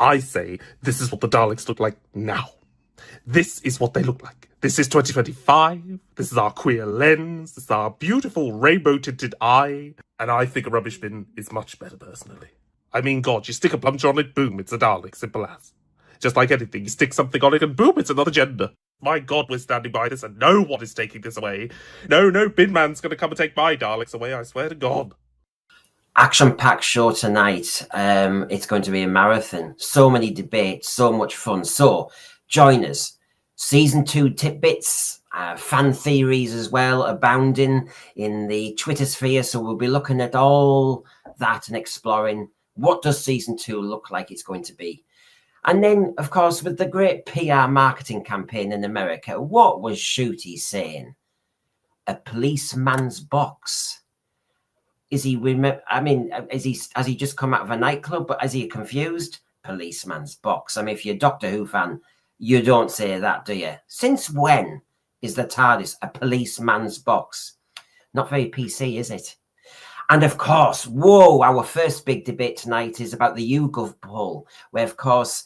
I say this is what the Daleks look like now. This is what they look like. This is 2025. This is our queer lens. This is our beautiful rainbow-tinted eye. And I think a rubbish bin is much better, personally. I mean, God, you stick a plunger on it, boom, it's a Dalek, simple as. Just like anything, you stick something on it and boom, it's another gender. My God, we're standing by this and no one is taking this away. No bin man's going to come and take my Daleks away, I swear to God. Action-packed show tonight. It's going to be a marathon. So many debates, so much fun. So, join us. Season 2 tidbits, fan theories as well, abounding in the Twitter sphere. So we'll be looking at all that and exploring what does Season 2 look like it's going to be. And then, of course, with the great PR marketing campaign in America, what was Ncuti saying? A policeman's box. Is he, has he just come out of a nightclub? But is he confused? Policeman's box. I mean, if you're a Doctor Who fan, you don't say that, do you? Since when is the TARDIS a policeman's box? Not very PC, is it? And of course, our first big debate tonight is about the Yougov poll, where, of course,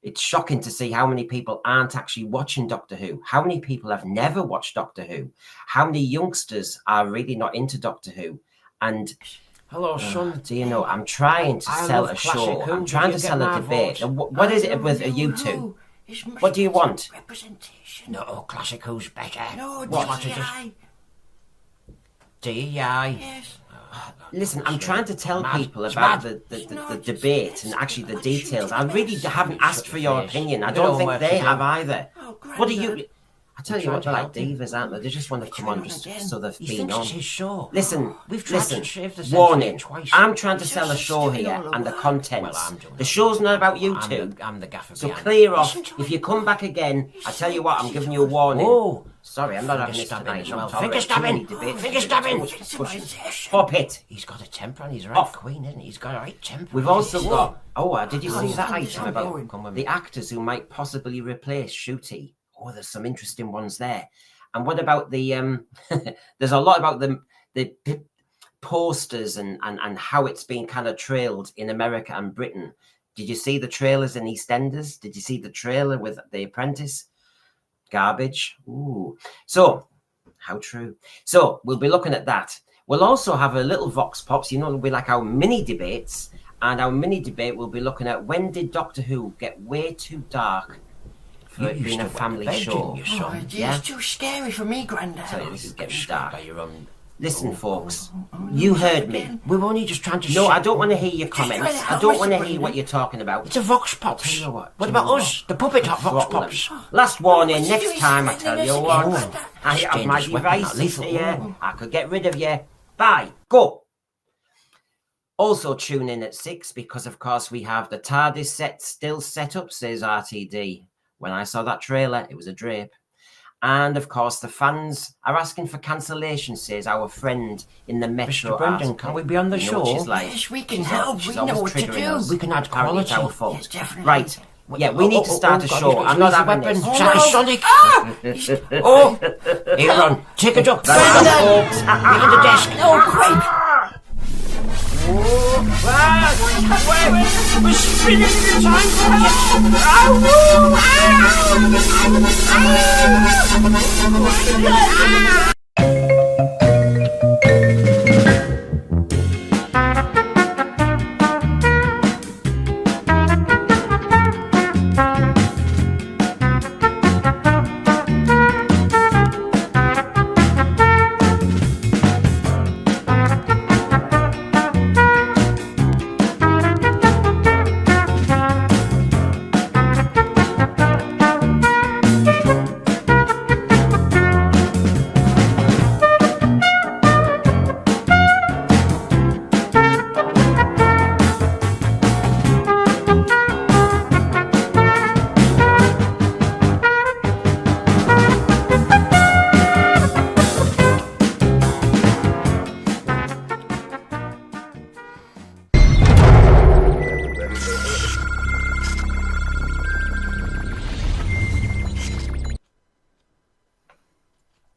it's shocking to see how many people aren't actually watching Doctor Who. How many people have never watched Doctor Who? How many youngsters are really not into Doctor Who? And hello, son. Do you know, I'm trying to sell a show. I'm trying to sell a debate. What is it with you two? What do you want? Representation. No, Classic Who's better. No, DEI. DEI. Yes. Listen, I'm trying to tell people about the debate and actually the details. I really haven't asked for your opinion. I don't think they have either. What do you... I tell you what, they're like divas, aren't they? They just want to come on just so they've been on. Listen, warning. I'm trying to sell a show here and the contents. The show's not about you two. I'm the gaffer. So clear off. If you come back again, I tell you what, I'm giving you a warning. Oh, sorry, I'm not having this tonight. Finger stabbing. Finger stabbing. Pop it. He's got a temper and he's a right queen, isn't he? He's got a right temper. We've also got... did you see that item about the actors who might possibly replace Ncuti? Oh, there's some interesting ones there. And what about the there's a lot about the posters and how it's been kind of trailed in America and Britain. Did you see the trailers in EastEnders? Did you see the trailer with The Apprentice? Garbage. Ooh. So, how true. So, we'll be looking at that. We'll also have a little Vox Pops. You know, it'll be like our mini debates. And our mini debate will be looking at when did Doctor Who get way too dark for it being a family show. It's too scary for me, Grandad. So this is getting dark. Listen, folks, you heard me. We were only just trying to... No, I don't want to hear your comments. I don't want to hear what you're talking about. It's a Vox Pops. What about us? The puppet Vox Pops. Last warning, next time I tell you what. I have my devices here. I could get rid of you. Bye. Go. Also tune in at 6 because, of course, we have the TARDIS set still set up, says RTD. When I saw that trailer, it was a drape. And, of course, the fans are asking for cancellation, says our friend in the Metro. Mr. Brendan, can we be on the show? She's like, yes, we can help. We know what to do. Us. We can add quality. Our fault. Yes, definitely. Right. Yeah, we need to start a show. I'm not having this. Sonic. Oh, here, Ron. Take a duck. Behind the desk. Oh, quick. We're spinning the time.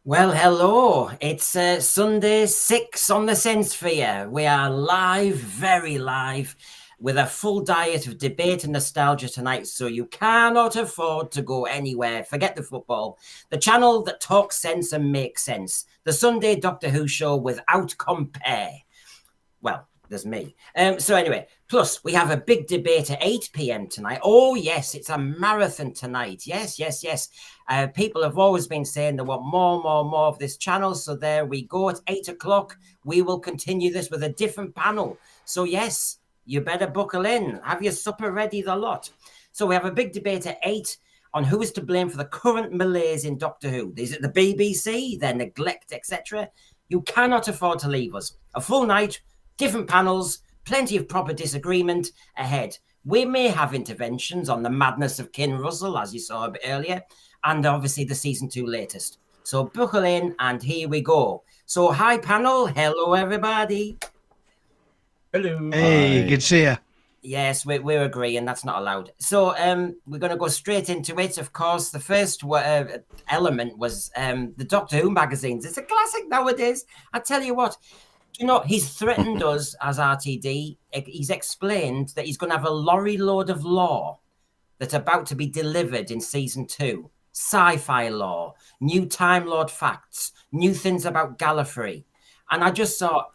Well, hello. It's Sunday 6 on the Sensphere. We are live, very live. with a full diet of debate and nostalgia tonight, so you cannot afford to go anywhere. Forget the football. The channel that talks sense and makes sense. The Sunday Doctor Who show without compare. Well, there's me. So anyway, plus we have a big debate at 8 p.m. tonight. Oh, yes, it's a marathon tonight. Yes. People have always been saying they want more of this channel. So there we go. At 8 o'clock, we will continue this with a different panel. So yes, you better buckle in. Have your supper ready, the lot. So we have a big debate at 8 on who is to blame for the current malaise in Doctor Who. Is it the BBC, their neglect, etc.? You cannot afford to leave us. A full night, different panels, plenty of proper disagreement ahead. We may have interventions on the madness of Kin Russell, as you saw a bit earlier, and obviously the season 2 latest. So buckle in, and here we go. So hi, panel. Hello, everybody. Hello. Hey, good to see you. Yes, we're agreeing. That's not allowed. So we're going to go straight into it. Of course, the first element was the Doctor Who magazines. It's a classic nowadays. I tell you what. He's threatened us as RTD. He's explained that he's going to have a lorry load of lore that's about to be delivered in season 2. Sci-fi lore, new Time Lord facts, new things about Gallifrey. And I just thought,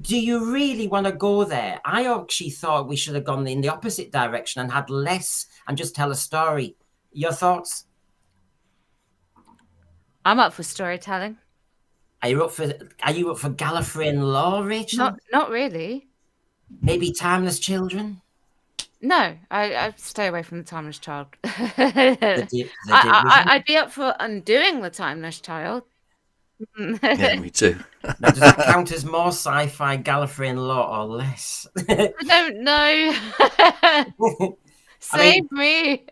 do you really want to go there? I actually thought we should have gone in the opposite direction and had less and just tell a story. Your thoughts? I'm up for storytelling. Are you up for Gallifreyan lore, Rachel? Not really. Maybe Timeless Children? No, I stay away from the Timeless Child. The I'd be up for undoing the Timeless Child. Yeah, me too. Now, does that count as more sci-fi Gallifreyan lore or less? I don't know. Save me.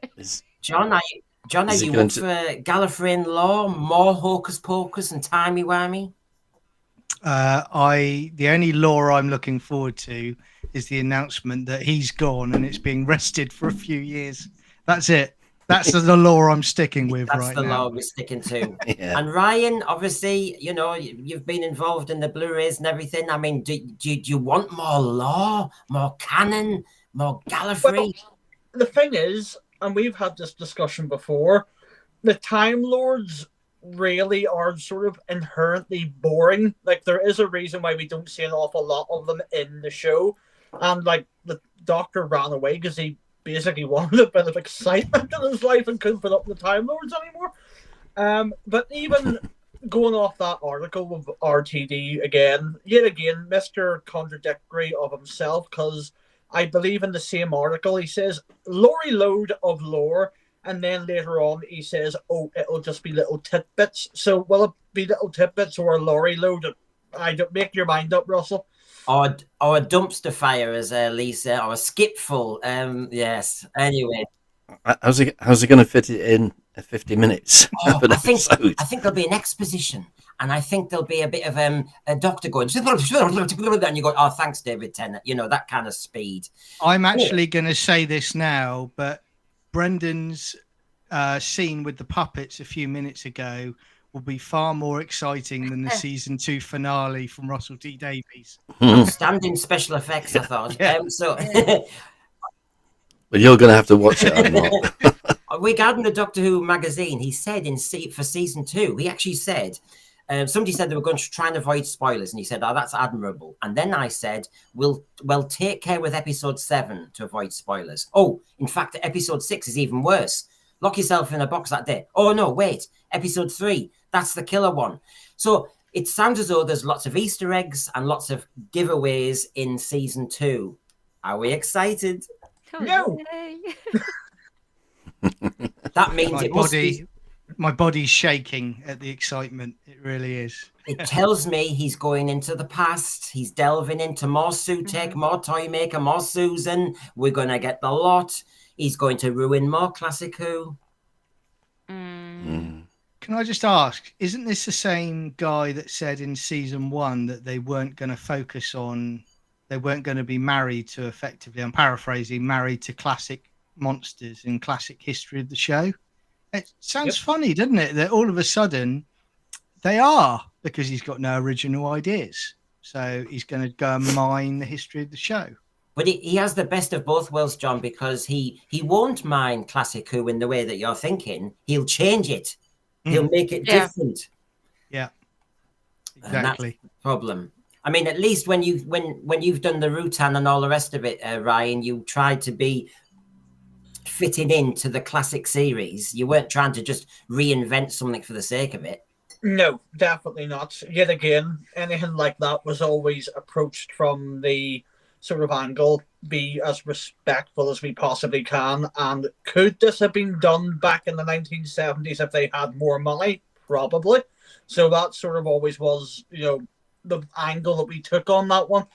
John, are you up for Gallifreyan lore, more hocus pocus and timey-wimey? The only lore I'm looking forward to is the announcement that he's gone and it's being rested for a few years. That's it. That's the lore I'm sticking with right now. That's the lore we're sticking to. Yeah. And Ryan, obviously, you've been involved in the Blu-rays and everything. I mean, do you want more lore, more canon, more Gallifrey? Well, the thing is, and we've had this discussion before, the Time Lords really are sort of inherently boring. Like, there is a reason why we don't see an awful lot of them in the show. And, like, the Doctor ran away because he basically wanted a bit of excitement in his life and couldn't put up with the Time Lords anymore. But even going off that article of RTD yet again, Mr. Contradictory of himself, because I believe in the same article he says, lorry load of lore, and then later on he says, oh, it'll just be little tidbits. So will it be little tidbits or a lorry load? I don't make your mind up, Russell. Or a dumpster fire, as Lisa, or a skipful. Yes. Anyway, How's he going to fit it in 50 minutes? I think there'll be an exposition, and I think there'll be a bit of a doctor going, and you go, oh, thanks, David Tennant. That kind of speed. I'm actually going to say this now, but Brendan's scene with the puppets a few minutes ago will be far more exciting than the season 2 finale from Russell T Davies. Outstanding special effects, I thought. Yeah. But you're going to have to watch it. I'm not. Regarding the Doctor Who magazine, he said for season 2, he actually said, somebody said they were going to try and avoid spoilers, and he said, oh, that's admirable. And then I said, we'll take care with episode 7 to avoid spoilers. Oh, in fact, episode 6 is even worse. Lock yourself in a box that day. Oh, no, wait. Episode 3, that's the killer one. So it sounds as though there's lots of Easter eggs and lots of giveaways in season 2. Are we excited? No. That means my body's shaking at the excitement. It really is. It tells me he's going into the past. He's delving into more Sutek, more Toymaker, more Susan. We're going to get the lot. He's going to ruin more Classic Who. Can I just ask, isn't this the same guy that said in season 1 that they weren't going to be married to, effectively, I'm paraphrasing, married to classic monsters and classic history of the show? It sounds funny, doesn't it? That all of a sudden they are, because he's got no original ideas. So he's going to go and mine the history of the show. But he has the best of both worlds, John, because he won't mind classic Who in the way that you're thinking. He'll change it. He'll make it Yeah. different. Yeah, And that's exactly. the problem. I mean, at least when you've done the Rutan and all the rest of it, Ryan, you tried to be fitting into the classic series. You weren't trying to just reinvent something for the sake of it. No, definitely not. Yet again, anything like that was always approached from the sort of angle, be as respectful as we possibly can. And could this have been done back in the 1970s if they had more money? Probably. So that sort of always was, the angle that we took on that one.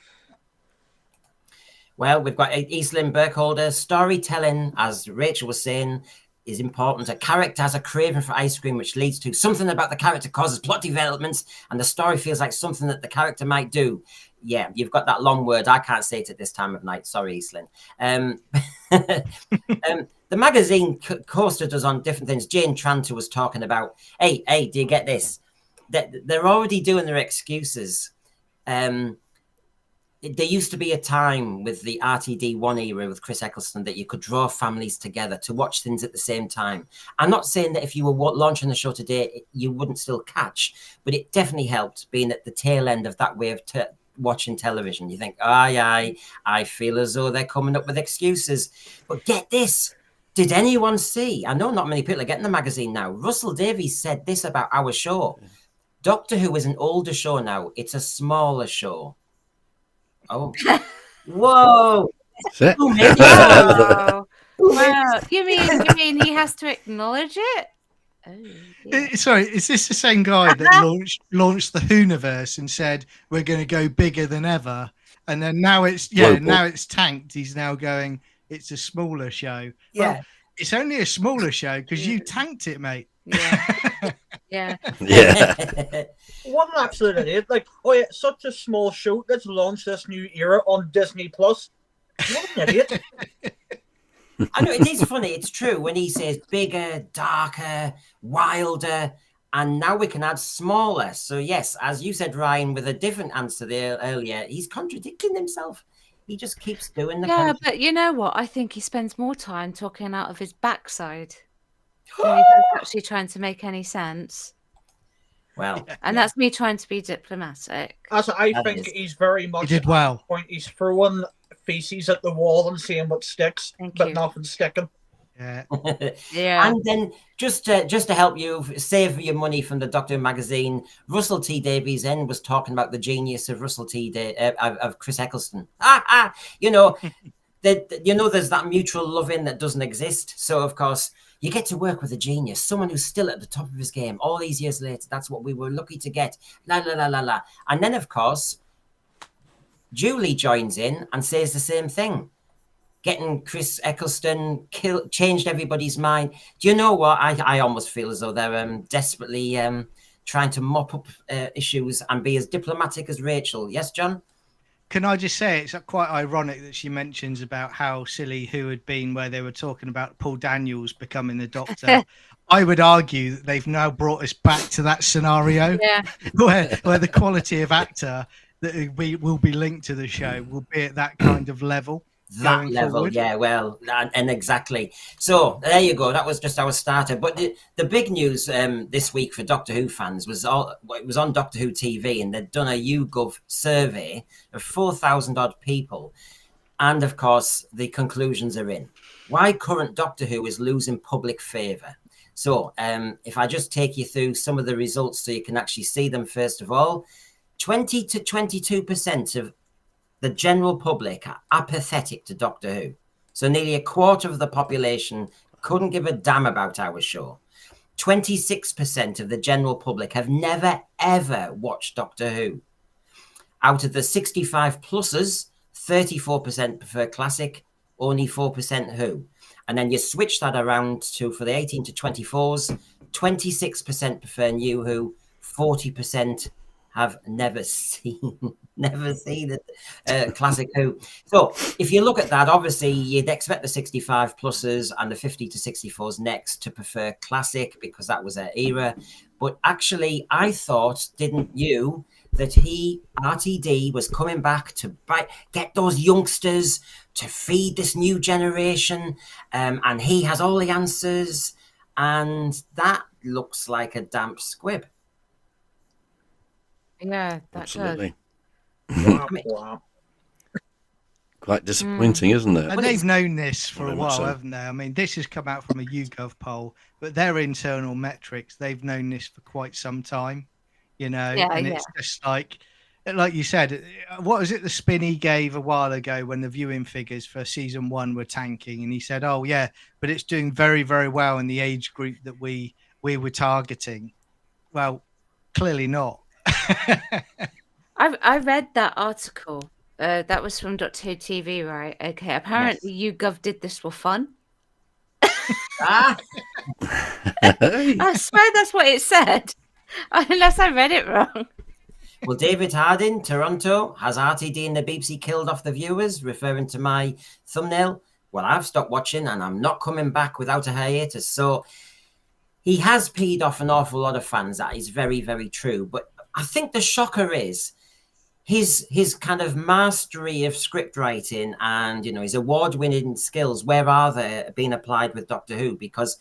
Well, we've got Eastland Burkholder. Storytelling, as Rachel was saying, is important. A character has a craving for ice cream, which leads to something about the character causes plot developments, and the story feels like something that the character might do. Yeah, you've got that long word. I can't say it at this time of night. Sorry, Eastland. The magazine coasted us on different things. Jane Tranter was talking about, hey, do you get this? They're already doing their excuses. There used to be a time with the RTD1 era with Chris Eccleston that you could draw families together to watch things at the same time. I'm not saying that if you were launching the show today, you wouldn't still catch, but it definitely helped being at the tail end of that way of watching television. You think, I feel as though they're coming up with excuses. But get this. Did anyone see? I know not many people are getting the magazine now. Russell Davies said this about our show. Doctor Who is an older show now. It's a smaller show. Oh, whoa! That's it. Wow. Wow. You mean he has to acknowledge it? Oh, dear. Sorry, is this the same guy that launched the Hooniverse and said we're going to go bigger than ever, and then now it's now it's tanked. He's now going. It's a smaller show. Yeah, well, it's only a smaller show because you tanked it, mate. Yeah. Yeah. Yeah. What an absolute idiot. Like, oh yeah, such a small show. Let's launch this new era on Disney Plus. What an idiot. I know, it is funny. It's true when he says bigger, darker, wilder, and now we can add smaller. So yes, as you said, Ryan, with a different answer there earlier, he's contradicting himself. He just keeps doing the Yeah, but you know what? I think he spends more time talking out of his backside than he does actually trying to make any sense. Well, And that's me trying to be diplomatic. As I That think is- he's very much He did well. at the point he's throwing feces at the wall and seeing what sticks, Thank but you. nothing's sticking. Yeah. Yeah. And then just to help you save your money from the Doctor Who magazine, Russell T Davies then was talking about the genius of of Chris Eccleston. You know, there's that mutual loving that doesn't exist. So of course you get to work with a genius, someone who's still at the top of his game all these years later. That's what we were lucky to get. La la la la la. And then of course Julie joins in and says the same thing. Getting Chris Eccleston changed everybody's mind. Do you know what? I almost feel as though they're desperately trying to mop up issues and be as diplomatic as Rachel. Yes, John? Can I just say it's quite ironic that she mentions about how silly Who had been where they were talking about Paul Daniels becoming the Doctor. I would argue that they've now brought us back to that scenario Yeah. where the quality of actor that will be linked to the show will be at that kind of level. That going level, forward. yeah, well, and exactly. So there you go. That was just our starter. But the big news this week for Doctor Who fans was it was on Doctor Who TV, and they'd done a Yougov survey of 4,000 odd people, and of course the conclusions are in. Why current Doctor Who is losing public favour. So if I just take you through some of the results so you can actually see them. First of all, 20 to 22% of the general public are apathetic to Doctor Who. So nearly a quarter of the population couldn't give a damn about our show. 26% of the general public have never, ever watched Doctor Who. Out of the 65 pluses, 34% prefer classic, only 4% Who. And then you switch that around to, for the 18 to 24s, 26% prefer New Who, 40% have never seen classic Who. So if you look at that, obviously you'd expect the 65 pluses and the 50 to 64s next to prefer classic because that was their era. But actually, I thought, didn't you, that RTD, was coming back to get those youngsters to feed this new generation, and he has all the answers, and that looks like a damp squib. Yeah, that Absolutely. Wow, wow. Quite disappointing, isn't it? And they've known this for a Very much while, so. haven't they? I mean, this has come out from a Yougov poll, but their internal metrics, they've known this for quite some time, you know. Yeah, and it's just like you said, what was it the spin he gave a while ago when the viewing figures for season 1 were tanking? And he said, oh, yeah, but it's doing very, very well in the age group that we were targeting. Well, clearly not. I read that article. That was from Doctor Who TV, right? Okay. Apparently, YouGov did this for fun. Ah, I swear that's what it said, unless I read it wrong. well, David Harding, Toronto, has RTD and the BBC killed off the viewers, referring to my thumbnail. Well, I've stopped watching and I'm not coming back without a hiatus. So he has peed off an awful lot of fans. That is very, very true. But I think the shocker is his kind of mastery of script writing and, you know, his award-winning skills. Where are they being applied with Doctor Who? Because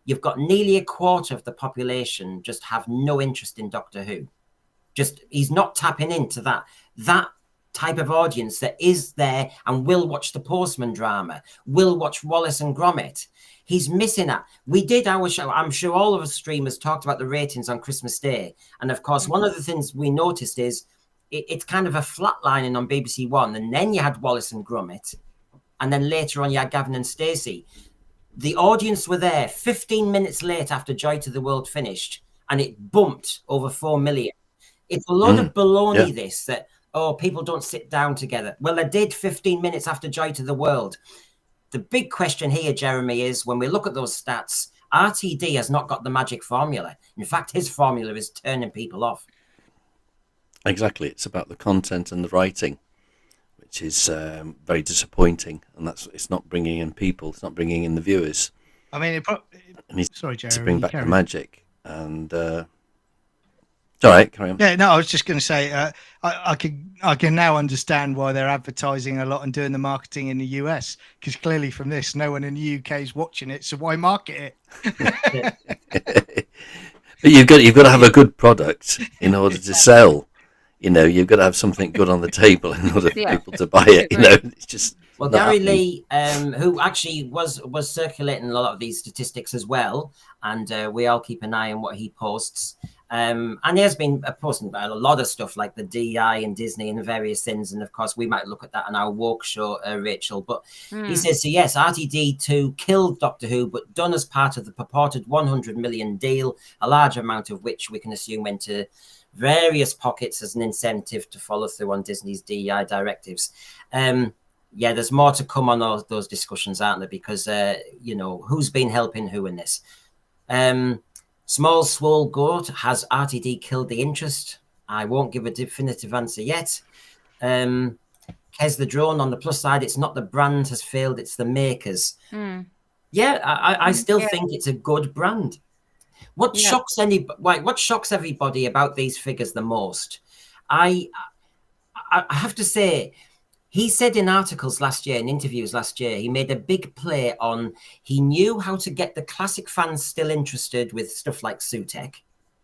you've got nearly a quarter of the population just have no interest in Doctor Who. Just he's not tapping into that type of audience that is there and will watch the Postman drama, will watch Wallace and Gromit. He's missing that. We did our show. I'm sure all of us streamers talked about the ratings on Christmas Day. And of course, one of the things we noticed is it's kind of a flatlining on BBC One. And then you had Wallace and Gromit. And then later on, you had Gavin and Stacey. The audience were there 15 minutes late after Joy to the World finished. And it bumped over 4 million. It's a lot of baloney, this, that, oh, people don't sit down together. Well, they did 15 minutes after Joy to the World. The big question here, Jeremy, is when we look at those stats, RTD has not got the magic formula. In fact, his formula is turning people off. Exactly. It's about the content and the writing, which is very disappointing. And it's not bringing in people. It's not bringing in the viewers. I mean, And he's sorry, Jeremy. to bring back the magic. And it's all right, carry on. Yeah, no, I was just going to say, I can now understand why they're advertising a lot and doing the marketing in the US, because clearly from this, no one in the UK is watching it, so why market it? But you've got to have a good product in order to sell. You know, you've got to have something good on the table in order for people to buy it. You know, it's just. Well, Gary Lee, who actually was circulating a lot of these statistics as well, and we all keep an eye on what he posts. And he has been posting about a lot of stuff like the DI and Disney and various things. And of course, we might look at that on our woke show, Rachel. But he says, so yes, RTD2 killed Doctor Who, but done as part of the purported 100 million deal, a large amount of which we can assume went to various pockets as an incentive to follow through on Disney's DI directives. Yeah, there's more to come on those discussions, aren't there? Because, you know, who's been helping who in this? Small Swole Goat, has RTD killed the interest? I won't give a definitive answer yet. Kez the Drone, on the plus side, it's not the brand has failed, it's the makers. Yeah, I still think it's a good brand. What shocks everybody about these figures the most? I have to say, he said in articles last year, in interviews last year, he made a big play on, he knew how to get the classic fans still interested with stuff like Sutek.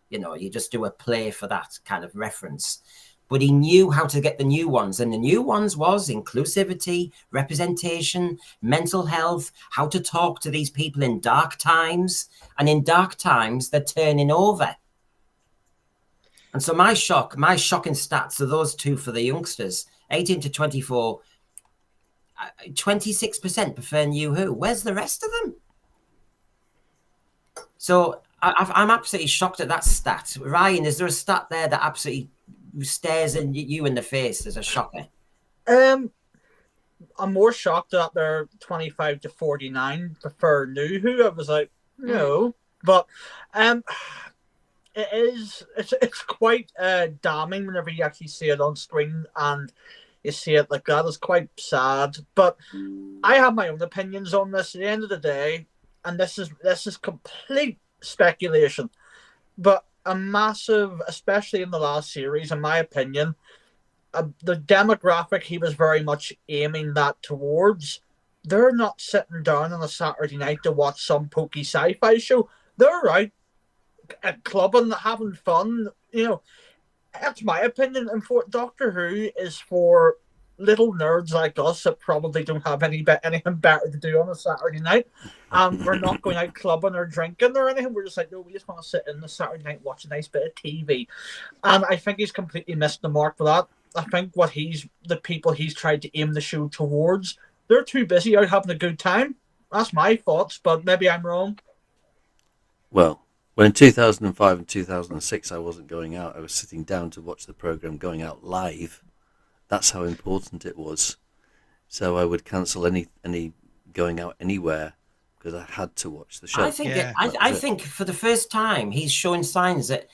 You know, you just do a play for that kind of reference. But he knew how to get the new ones. And the new ones was inclusivity, representation, mental health, how to talk to these people in dark times. And in dark times, they're turning over. And so my shocking stats are those two for the youngsters. 18 to 24, 26% prefer New Who. Where's the rest of them? So I'm absolutely shocked at that stat. Ryan, is there a stat there that absolutely stares you in the face as a shocker? I'm more shocked that they're 25 to 49 prefer New Who. I was like, no. But it's quite damning whenever you actually see it on screen and you see it like that. It's quite sad. But I have my own opinions on this. At the end of the day, and this is complete speculation, but a massive, especially in the last series, in my opinion, the demographic he was very much aiming that towards. They're not sitting down on a Saturday night to watch some pokey sci-fi show. They're out at clubbing, having fun. That's my opinion. And for Doctor Who is for little nerds like us that probably don't have anything better to do on a Saturday night. We're not going out clubbing or drinking or anything. We're just like, no, we just want to sit in the Saturday night, watch a nice bit of TV. And I think he's completely missed the mark for that. I think the people he's tried to aim the show towards, they're too busy out having a good time. That's my thoughts, but maybe I'm wrong. Well, when in 2005 and 2006 I wasn't going out, I was sitting down to watch the programme going out live. That's how important it was. So I would cancel any going out anywhere because I had to watch the show. I think for the first time he's showing signs that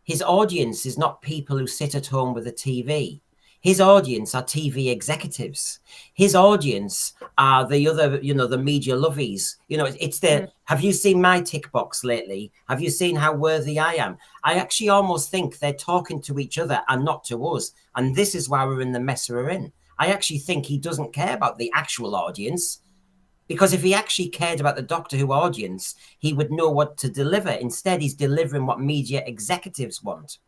his audience is not people who sit at home with a TV. His audience are TV executives. His audience are the other, the media lovies. It's the, have you seen my tick box lately? Have you seen how worthy I am? I actually almost think they're talking to each other and not to us. And this is why we're in the mess we're in. I actually think he doesn't care about the actual audience, because if he actually cared about the Doctor Who audience, he would know what to deliver. Instead, he's delivering what media executives want.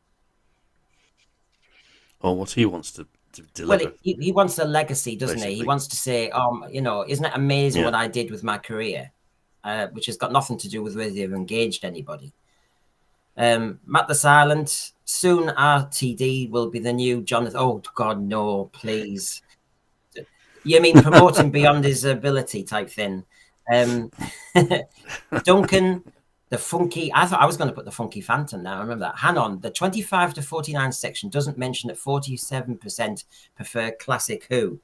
Or what he wants to deliver. Well, he wants a legacy, doesn't basically. he? He wants to say, isn't it amazing what I did with my career? Which has got nothing to do with whether you've engaged anybody. Matt the Silent, soon RTD will be the new Jonathan. Oh, God, no, please. You mean promoting beyond his ability type thing? Duncan, the funky. I thought I was going to put the funky Phantom now. I remember that. Hang on. The 25 to 49 section doesn't mention that 47% prefer classic Who.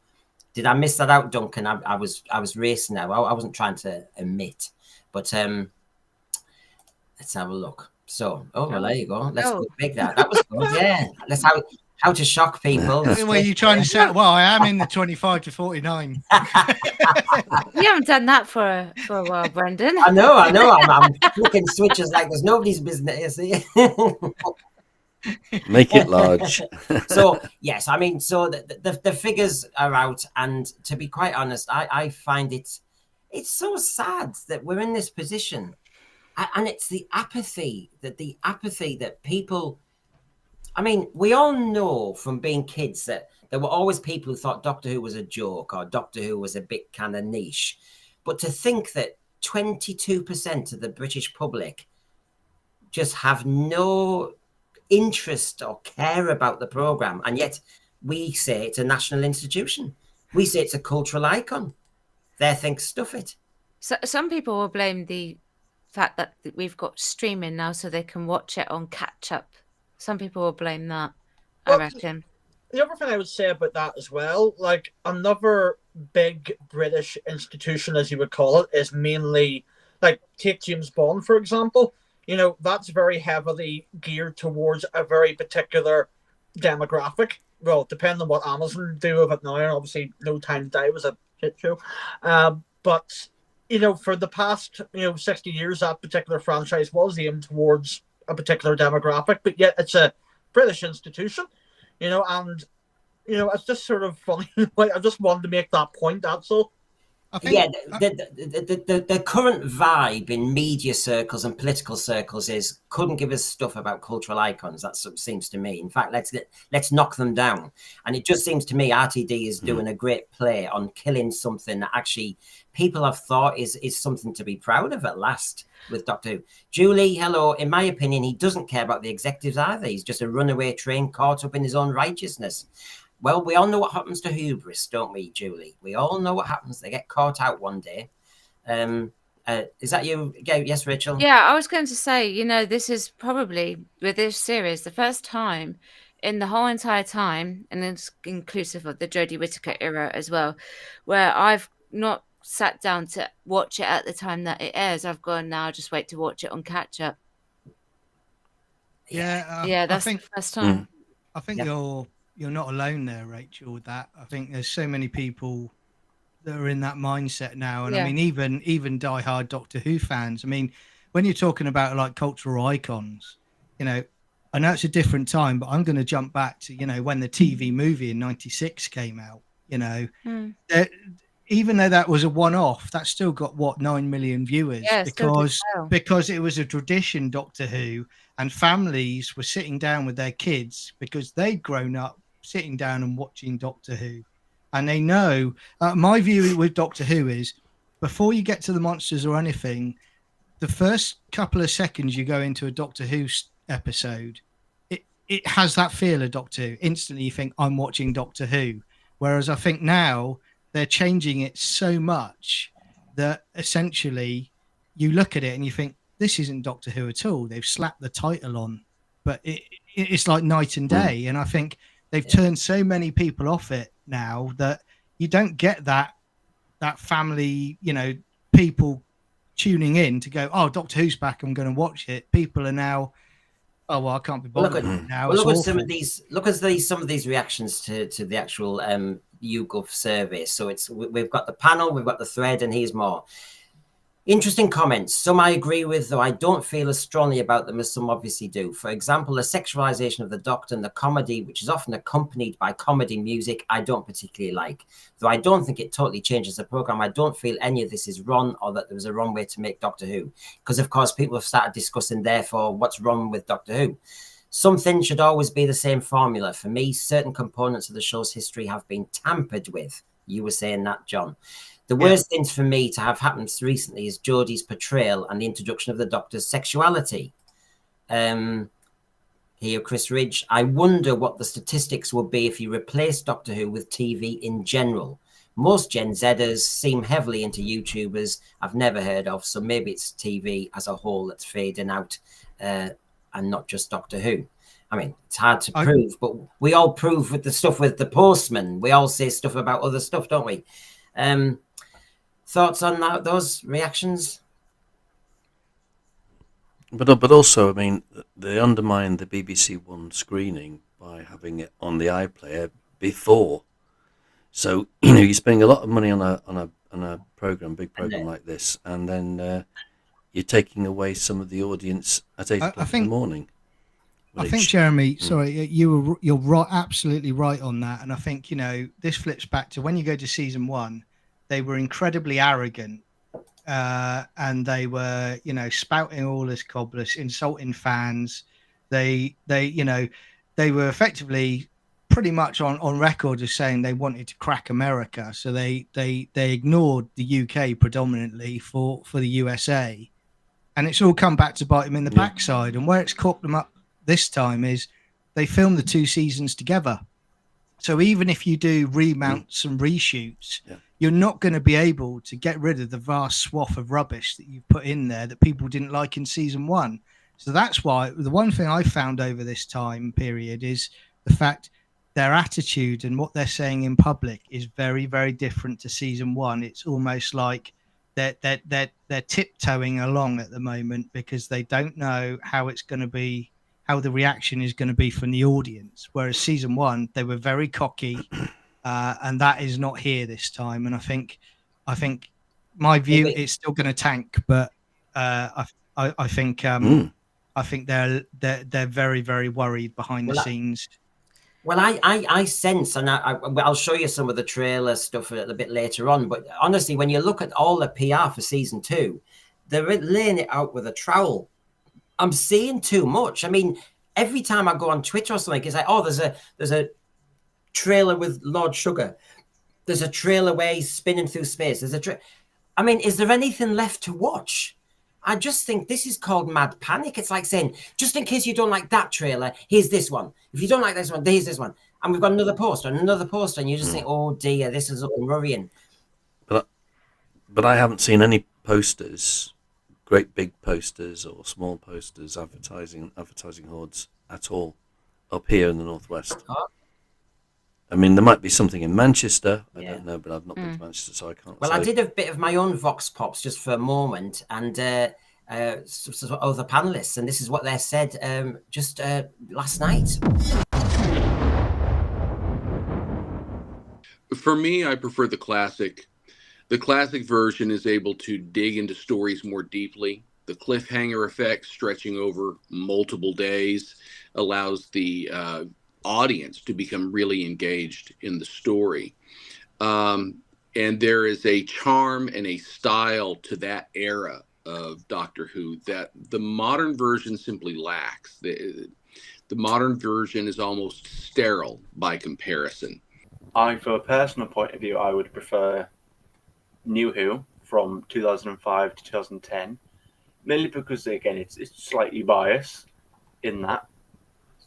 Did I miss that out, Duncan? I was racing now. I wasn't trying to omit, but let's have a look. So, well, there you go. Let's go big. That was good. Yeah. Let's how to shock people. Were you trying to say? Well, I am in the 25 to 49. You haven't done that for a while, Brendan. I know. I'm flicking switches like there's nobody's business. Make it large. So yes, I mean, so the figures are out, and to be quite honest, I find it's so sad that we're in this position, and it's the apathy that people. I mean, we all know from being kids that there were always people who thought Doctor Who was a joke or Doctor Who was a bit kind of niche. But to think that 22% of the British public just have no interest or care about the programme, and yet we say it's a national institution. We say it's a cultural icon. They think stuff it. So some people will blame the fact that we've got streaming now so they can watch it on catch-up. Some people will blame that, I reckon. The other thing I would say about that as well, like another big British institution, as you would call it, is mainly, like, take James Bond, for example. That's very heavily geared towards a very particular demographic. Well, depending on what Amazon do with it now, and obviously No Time to Die was a shit show. But, for the past, 60 years, that particular franchise was aimed towards a particular demographic, but yet it's a British institution, and it's just sort of funny. I just wanted to make that point. That's all. The current vibe in media circles and political circles is couldn't give us stuff about cultural icons. That's what it seems to me. In fact, let's knock them down. And it just seems to me RTD is doing a great play on killing something that actually people have thought is something to be proud of at last with Doctor Who. Julie, hello. In my opinion, he doesn't care about the executives either. He's just a runaway train caught up in his own righteousness. Well, we all know what happens to hubris, don't we, Julie? We all know what happens. They get caught out one day. Is that you? Yes, Rachel? Yeah, I was going to say, this is probably, with this series, the first time in the whole entire time, and it's inclusive of the Jodie Whittaker era as well, where I've not sat down to watch it at the time that it airs. I've gone now, just wait to watch it on catch-up. Yeah, that's the first time. I think you're not alone there, Rachel, with that. I think there's so many people that are in that mindset now. And I mean, even diehard Doctor Who fans. I mean, when you're talking about like cultural icons, you know, I know it's a different time, but I'm going to jump back to, you know, when the TV movie in '96 came out. You know, even though that was a one-off, that still got what 9 million viewers Yeah, it still did well. because it was a tradition. Doctor Who, and families were sitting down with their kids because they'd grown up sitting down and watching Doctor Who, and they know. My view with Doctor Who is before you get to the monsters or anything, the first couple of seconds you go into a Doctor Who episode, it has that feel of Doctor Who. Instantly, you think I'm watching Doctor Who. Whereas I think now they're changing it so much that essentially you look at it and you think this isn't Doctor Who at all. They've slapped the title on, but it's like night and day. And I think they've turned so many people off it now that you don't get that family, you know, people tuning in to go, oh, Doctor Who's back, I'm going to watch it. People are now, oh well, I can't be bothered now. Well, look at some of these. Look at some of these reactions to the actual YouGov survey. So we've got the panel, we've got the thread, and here's more. Interesting comments. Some I agree with, though I don't feel as strongly about them as some obviously do. For example, the sexualization of the Doctor and the comedy, which is often accompanied by comedy music, I don't particularly like. Though I don't think it totally changes the program. I don't feel any of this is wrong or that there was a wrong way to make Doctor Who. Because, of course, people have started discussing, therefore, what's wrong with Doctor Who. Something should always be the same formula. For me, certain components of the show's history have been tampered with. You were saying that, John. The worst things for me to have happened recently is Jodie's portrayal and the introduction of the Doctor's sexuality. Here, Chris Ridge, I wonder what the statistics would be if you replaced Doctor Who with TV in general. Most Gen Zers seem heavily into YouTubers I've never heard of, so maybe it's TV as a whole that's fading out and not just Doctor Who. I mean, it's hard to prove, but we all prove with the stuff with the Postman. We all say stuff about other stuff, don't we? Thoughts on that, those reactions? But also, I mean, they undermined the BBC One screening by having it on the iPlayer before. So you're spending a lot of money on a program, big program like this, and then you're taking away some of the audience at 8 o'clock in the morning. I think, Jeremy, sorry, you're right, absolutely right on that, and I think this flips back to when you go to season 1. They were incredibly arrogant, and they were, spouting all this cobblers, insulting fans. They were effectively pretty much on record as saying they wanted to crack America. So they ignored the UK predominantly for the USA, and it's all come back to bite them in the backside. And where it's caught them up this time is they filmed the 2 seasons together. So even if you do remounts and reshoots, you're not going to be able to get rid of the vast swath of rubbish that you've put in there that people didn't like in season 1. So that's why the one thing I found over this time period is the fact their attitude and what they're saying in public is very, very different to season 1. It's almost like they're tiptoeing along at the moment because they don't know how it's going to be, how the reaction is going to be from the audience. Whereas season 1, they were very cocky. And that is not here this time. And I think my view is still going to tank, but I think they're very, very worried behind the scenes. Well, I sense, and I'll show you some of the trailer stuff a little bit later on. But honestly, when you look at all the PR for season 2, they're laying it out with a trowel. I'm seeing too much. I mean, every time I go on Twitter or something, it's like, oh, there's a trailer with Lord Sugar. There's a trailer where he's spinning through space. I mean, is there anything left to watch? I just think this is called mad panic. It's like saying, just in case you don't like that trailer, here's this one. If you don't like this one, here's this one. And we've got another poster and another poster, and you just think, oh dear, this is worrying. But I haven't seen any posters, great big posters or small posters advertising hordes at all up here in the Northwest. I mean, there might be something in Manchester. I don't know, but I've not been to Manchester, so I can't say. I did a bit of my own vox pops just for a moment, and other panelists, and this is what they said just last night. For me, I prefer the classic. The classic version is able to dig into stories more deeply. The cliffhanger effect stretching over multiple days allows the audience to become really engaged in the story. And there is a charm and a style to that era of Doctor Who that the modern version simply lacks. The modern version is almost sterile by comparison. From a personal point of view, I would prefer New Who from 2005 to 2010, mainly because, again, it's slightly biased in that,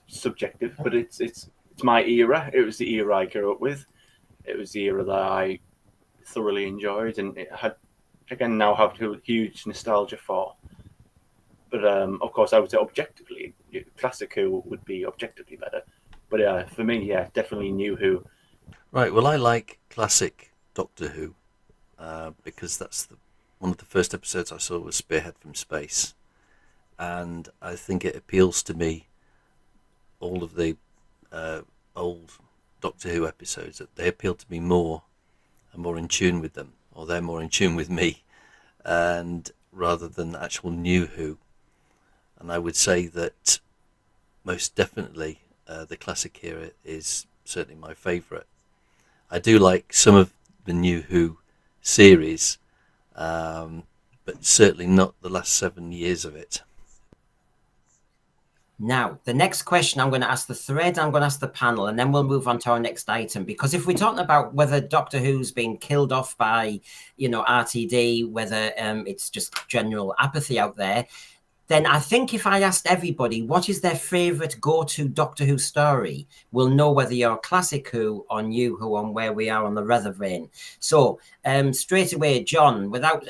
subjective, but it's my era. It was the era I grew up with. It was the era that I thoroughly enjoyed, and it had, again, now have huge nostalgia for. But of course, I would say objectively, Classic Who would be objectively better. But for me, definitely New Who. Right, well, I like classic Doctor Who because that's one of the first episodes I saw was Spearhead from Space. And I think it appeals to me, all of the old Doctor Who episodes, that they appeal to me more. I'm more in tune with them, or they're more in tune with me, and rather than actual New Who. And I would say that most definitely the classic era is certainly my favourite. I do like some of the New Who series, but certainly not the last 7 years of it. Now, the next question I'm going to ask the thread, I'm going to ask the panel, and then we'll move on to our next item. Because if we're talking about whether Doctor Who's been killed off by, RTD, whether it's just general apathy out there, then I think if I asked everybody what is their favourite go-to Doctor Who story, we'll know whether you're Classic Who or New Who on where we are on the weather vane. So straight away, John, without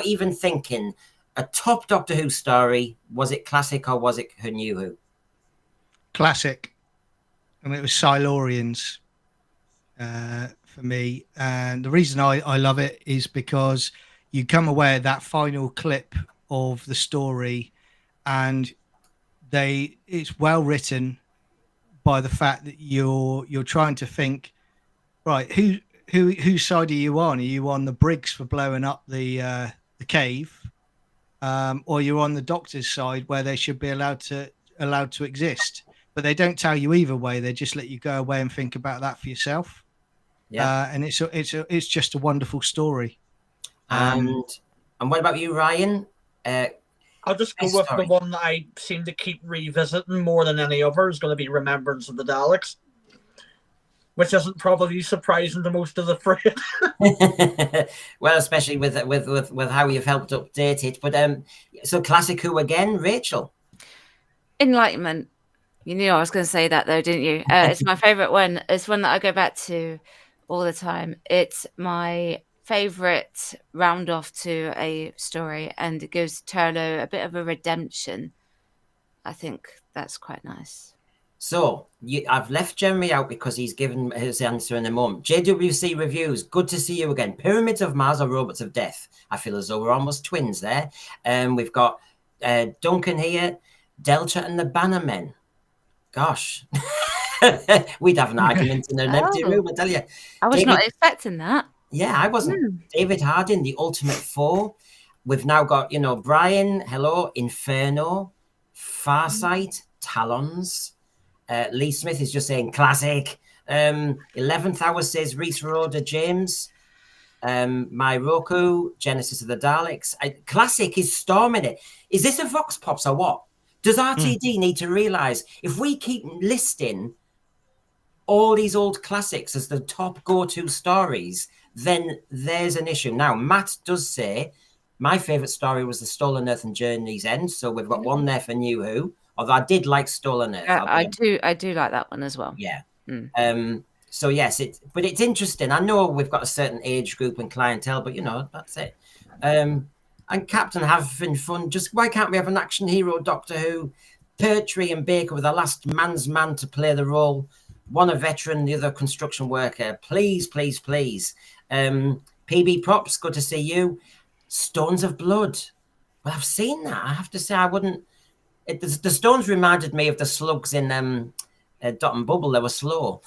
even thinking, a top Doctor Who story, was it Classic or was it New Who? Classic. And it was Silurians for me. And the reason I love it is because you come away at that final clip of the story, and it's well written by the fact that you're trying to think, right, whose side are you on? Are you on the Briggs for blowing up the cave, or you're on the Doctor's side where they should be allowed to exist? But they don't tell you either way. They just let you go away and think about that for yourself. Yeah, and it's just a wonderful story. And what about you, Ryan? I'll just go with the one that I seem to keep revisiting more than any other is going to be Remembrance of the Daleks, which isn't probably surprising to most of the thread. Well, especially with how you've helped update it. But so Classic Who again, Rachel? Enlightenment. You knew I was going to say that though, didn't you? It's my favourite one. It's one that I go back to all the time. It's my favourite round off to a story, and it gives Turlo a bit of a redemption. I think that's quite nice. So I've left Jeremy out because he's given his answer in a moment. JWC Reviews, good to see you again. Pyramids of Mars or Robots of Death? I feel as though we're almost twins there. We've got Duncan here, Delta and the Bannermen. Gosh, we'd have an argument in an empty room, I tell you. I was not expecting that. Yeah, I wasn't. David Harding, The Ultimate Four. We've now got, Brian, hello, Inferno, Farsight, Talons. Lee Smith is just saying classic. 11th Hour says Reese Roder James. My Roku, Genesis of the Daleks. Classic is storming it. Is this a Vox Pops or what? Does RTD need to realise if we keep listing all these old classics as the top go-to stories, then there's an issue. Now, Matt does say, my favourite story was The Stolen Earth and Journey's End, so we've got one there for New Who, although I did like Stolen Earth. I do like that one as well. Yeah. So, yes, but it's interesting. I know we've got a certain age group and clientele, but, that's it. And Captain having fun. Just why can't we have an action hero Doctor Who? Pertwee and Baker were the last man's man to play the role. One a veteran, the other a construction worker. Please, please, please. PB Props, good to see you. Stones of Blood. Well, I've seen that. I have to say I wouldn't... the Stones reminded me of the slugs in Dot and Bubble. They were slow.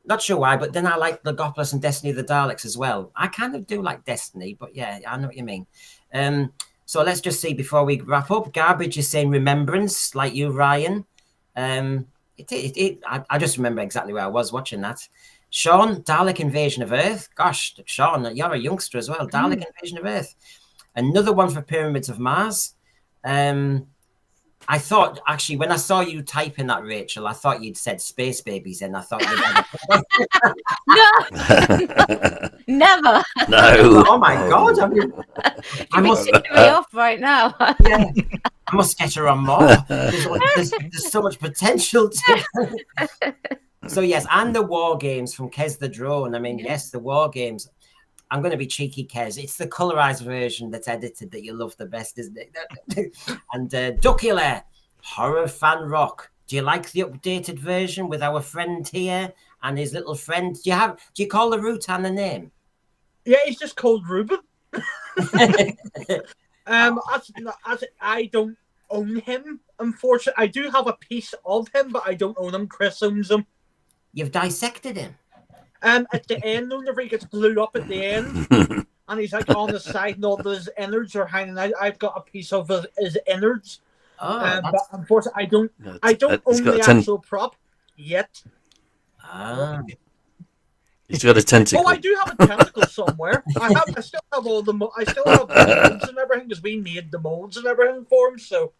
Not sure why, but then I like Logopolis and Destiny of the Daleks as well. I kind of do like Destiny, but yeah, I know what you mean. So let's just see before we wrap up. Garbage is saying remembrance, like you, Ryan. I just remember exactly where I was watching that. Sean, Dalek Invasion of Earth. Gosh, Sean, you're a youngster as well. Dalek Invasion of Earth. Another one for Pyramids of Mars. I thought, actually, when I saw you typing that, Rachel, I thought you'd said Space Babies, and I thought No, never. No. oh my God. I You're must, tipping me off right now. yeah, I must get her on more. There's so much potential to. So, yes, and the War Games from Kez the Drone. I mean, yes, the War Games. I'm going to be cheeky, Kez. It's the colorized version that's edited that you love the best, isn't it? And Duckula, Horror Fan Rock. Do you like the updated version with our friend here and his little friend? Do you call the Rutan a name? Yeah, he's just called Ruben. As I don't own him, unfortunately. I do have a piece of him, but I don't own him. Chris owns him. You've dissected him. At the end, whenever he gets blew up at the end, and he's like on the side, and all his innards are hanging out. I've got a piece of his innards. But unfortunately, I don't own the actual prop yet. He's got a tentacle. Oh, I do have a tentacle somewhere. I still have all the I still have the molds and everything because we made the molds and everything for him. So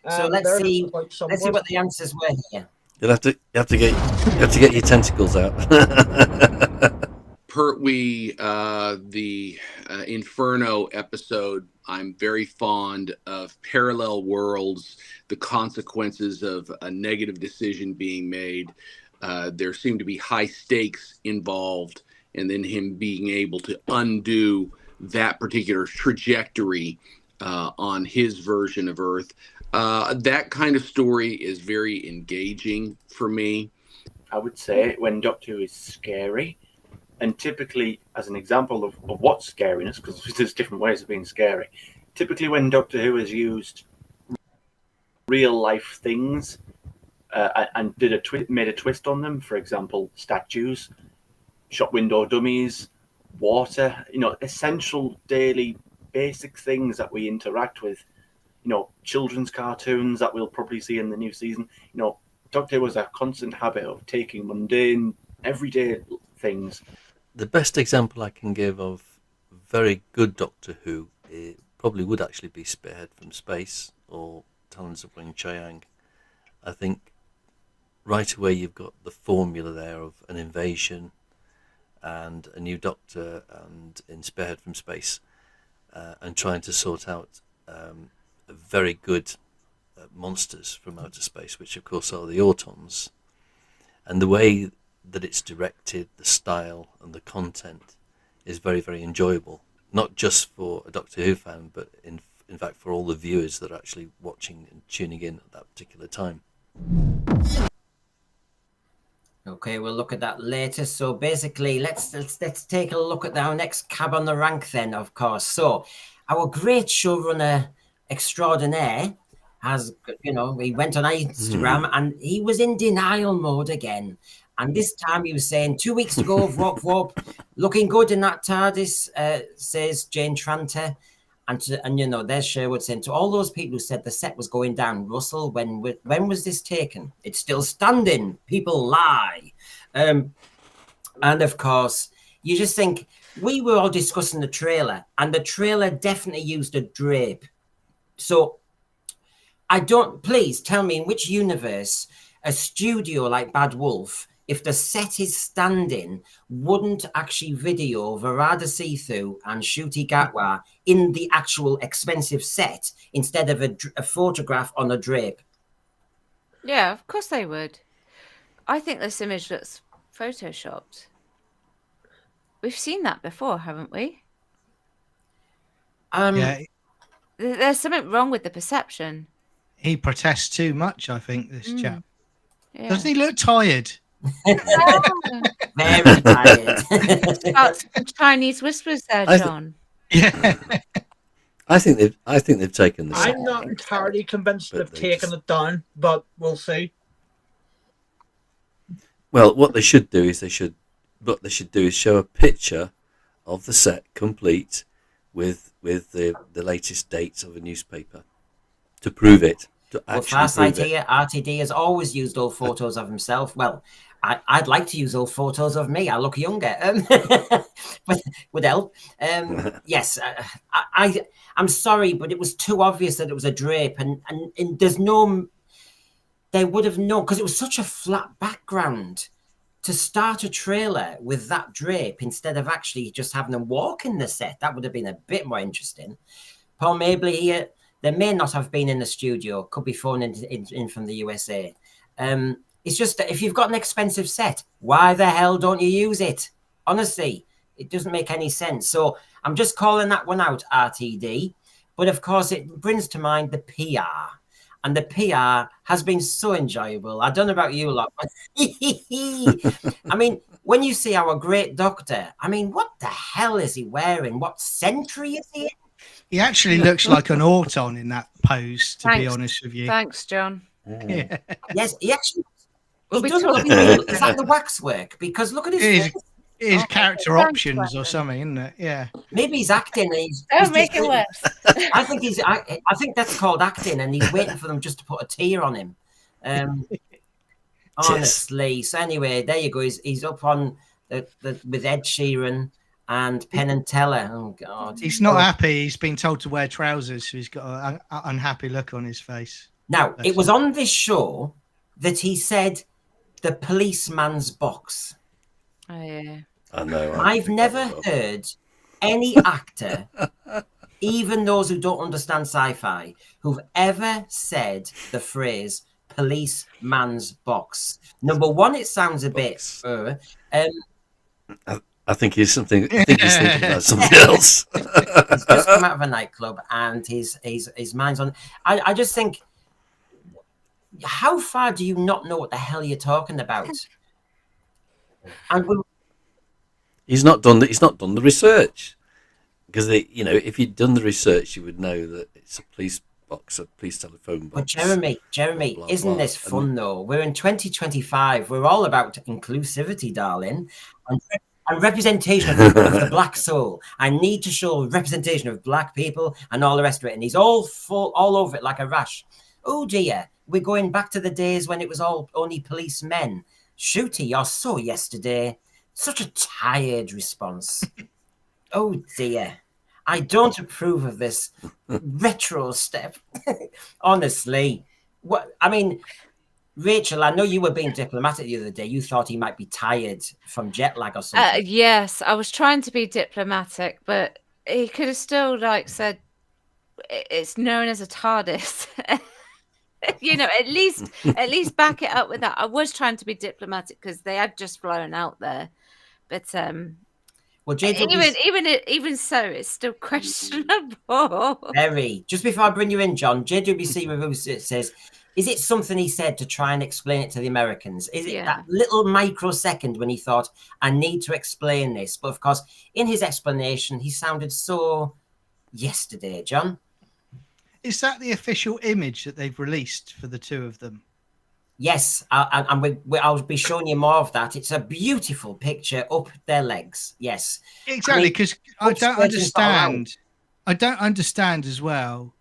let's see what the answers were here. You have to get your tentacles out. Pertwee, the Inferno episode, I'm very fond of parallel worlds, the consequences of a negative decision being made. There seem to be high stakes involved, and then him being able to undo that particular trajectory on his version of Earth. That kind of story is very engaging for me. I would say when Doctor Who is scary, and typically as an example of what's scariness, because there's different ways of being scary, typically when Doctor Who has used real life things and made a twist on them, for example, statues, shop window dummies, water, essential daily basic things that we interact with, children's cartoons that we'll probably see in the new season. Doctor Who was a constant habit of taking mundane, everyday things. The best example I can give of very good Doctor Who, it probably would actually be Spearhead from Space or Talons of Wing Chiang. I think right away you've got the formula there of an invasion and a new Doctor, and in Spearhead from Space, and trying to sort out very good monsters from outer space, which of course are the Autons. And the way that it's directed, the style and the content is very, very enjoyable, not just for a Doctor Who fan, but in fact for all the viewers that are actually watching and tuning in at that particular time. Okay, we'll look at that later. So basically, let's take a look at our next cab on the rank then, of course. So our great showrunner extraordinaire has, he went on Instagram and he was in denial mode again. And this time he was saying 2 weeks ago, wop wop, looking good in that TARDIS, says Jane Tranter. And there's Sherwood saying to all those people who said the set was going down, Russell, when was this taken? It's still standing. People lie. And of course, you just think, we were all discussing the trailer, and the trailer definitely used a drape. So please tell me in which universe a studio like Bad Wolf, if the set is standing, wouldn't actually video Varada Sethu and Ncuti Gatwa in the actual expensive set instead of a photograph on a drape. Yeah, of course they would. I think this image looks photoshopped. We've seen that before, haven't we? Yeah, There's something wrong with the perception. he protests too much, I think, this chap. Yeah. Doesn't he look tired? Very tired. About some Chinese whispers there, John. Yeah. I think they've taken this. I'm not entirely convinced they've taken it down, but we'll see. Well, what they should do is show a picture of the set complete with the latest dates of a newspaper to prove it. To Well, actually Farsight prove it. here, RTD has always used old photos of himself. Well, I'd like to use old photos of me. I look younger, but would help. Yes, I'm sorry, but it was too obvious that it was a drape, and there's no. They would have known because it was such a flat background. To start a trailer with that drape instead of actually just having them walk in the set, that would have been a bit more interesting. Paul Mabley here. They may not have been in the studio, could be phoned in from the USA. It's just that if you've got an expensive set, why the hell don't you use it? Honestly, it doesn't make any sense. So I'm just calling that one out, RTD. But of course, it brings to mind the PR. And the PR has been so enjoyable. I don't know about you lot, but I mean, when you see our great doctor, I mean, what the hell is he wearing? What century is he in? He actually looks like an Auton in that pose, to be Thanks. honest with you. Thanks, John. Yeah. Yes, he actually We'll he be does look talking- real. Is that the waxwork? Because look at his It is, face. it is Oh, character thanks, options or Brendan. something, isn't it? Yeah. Maybe he's acting. And he's Don't make just it waiting- worse. I think he's. I think that's called acting, and he's waiting for them just to put a tear on him. Honestly. So anyway, there you go. He's up on the with Ed Sheeran and Penn and Teller. Oh God, He's not happy. He's been told to wear trousers, so he's got an unhappy look on his face. Now it was on this show that he said the policeman's box. Oh yeah. I know. I've never heard any actor, even those who don't understand sci-fi, who've ever said the phrase policeman's box. Number one, it sounds a bit I think he's something. I think he's thinking about something else. he's just come out of a nightclub and his mind's on. I just think, how far do you not know what the hell you're talking about? And He's not done the research, because if you'd done the research, you would know that it's a police box, a police telephone box. But Jeremy, blah, isn't blah. this fun though? We're in 2025. We're all about inclusivity, darling, and representation of the black soul. I need to show representation of black people and all the rest of it. And he's all over it like a rash. Oh dear, we're going back to the days when it was all only policemen. Shooty, you're so yesterday. Such a tired response. Oh dear. I don't approve of this retro step. Honestly. What I mean, Rachel, I know you were being diplomatic the other day. You thought he might be tired from jet lag or something. Yes, I was trying to be diplomatic, but he could have still said it's known as a TARDIS. At least back it up with that. I was trying to be diplomatic because they had just flown out there, but Well, JWC, even so, it's still questionable. very. Just before I bring you in, John, JWC review says, is it something he said to try and explain it to the Americans? Is it that little microsecond when he thought, I need to explain this? But of course, in his explanation, he sounded so yesterday, John. Is that the official image that they've released for the two of them? Yes, I'll be showing you more of that. It's a beautiful picture up their legs. Yes, Exactly, because I don't understand. I don't understand as well.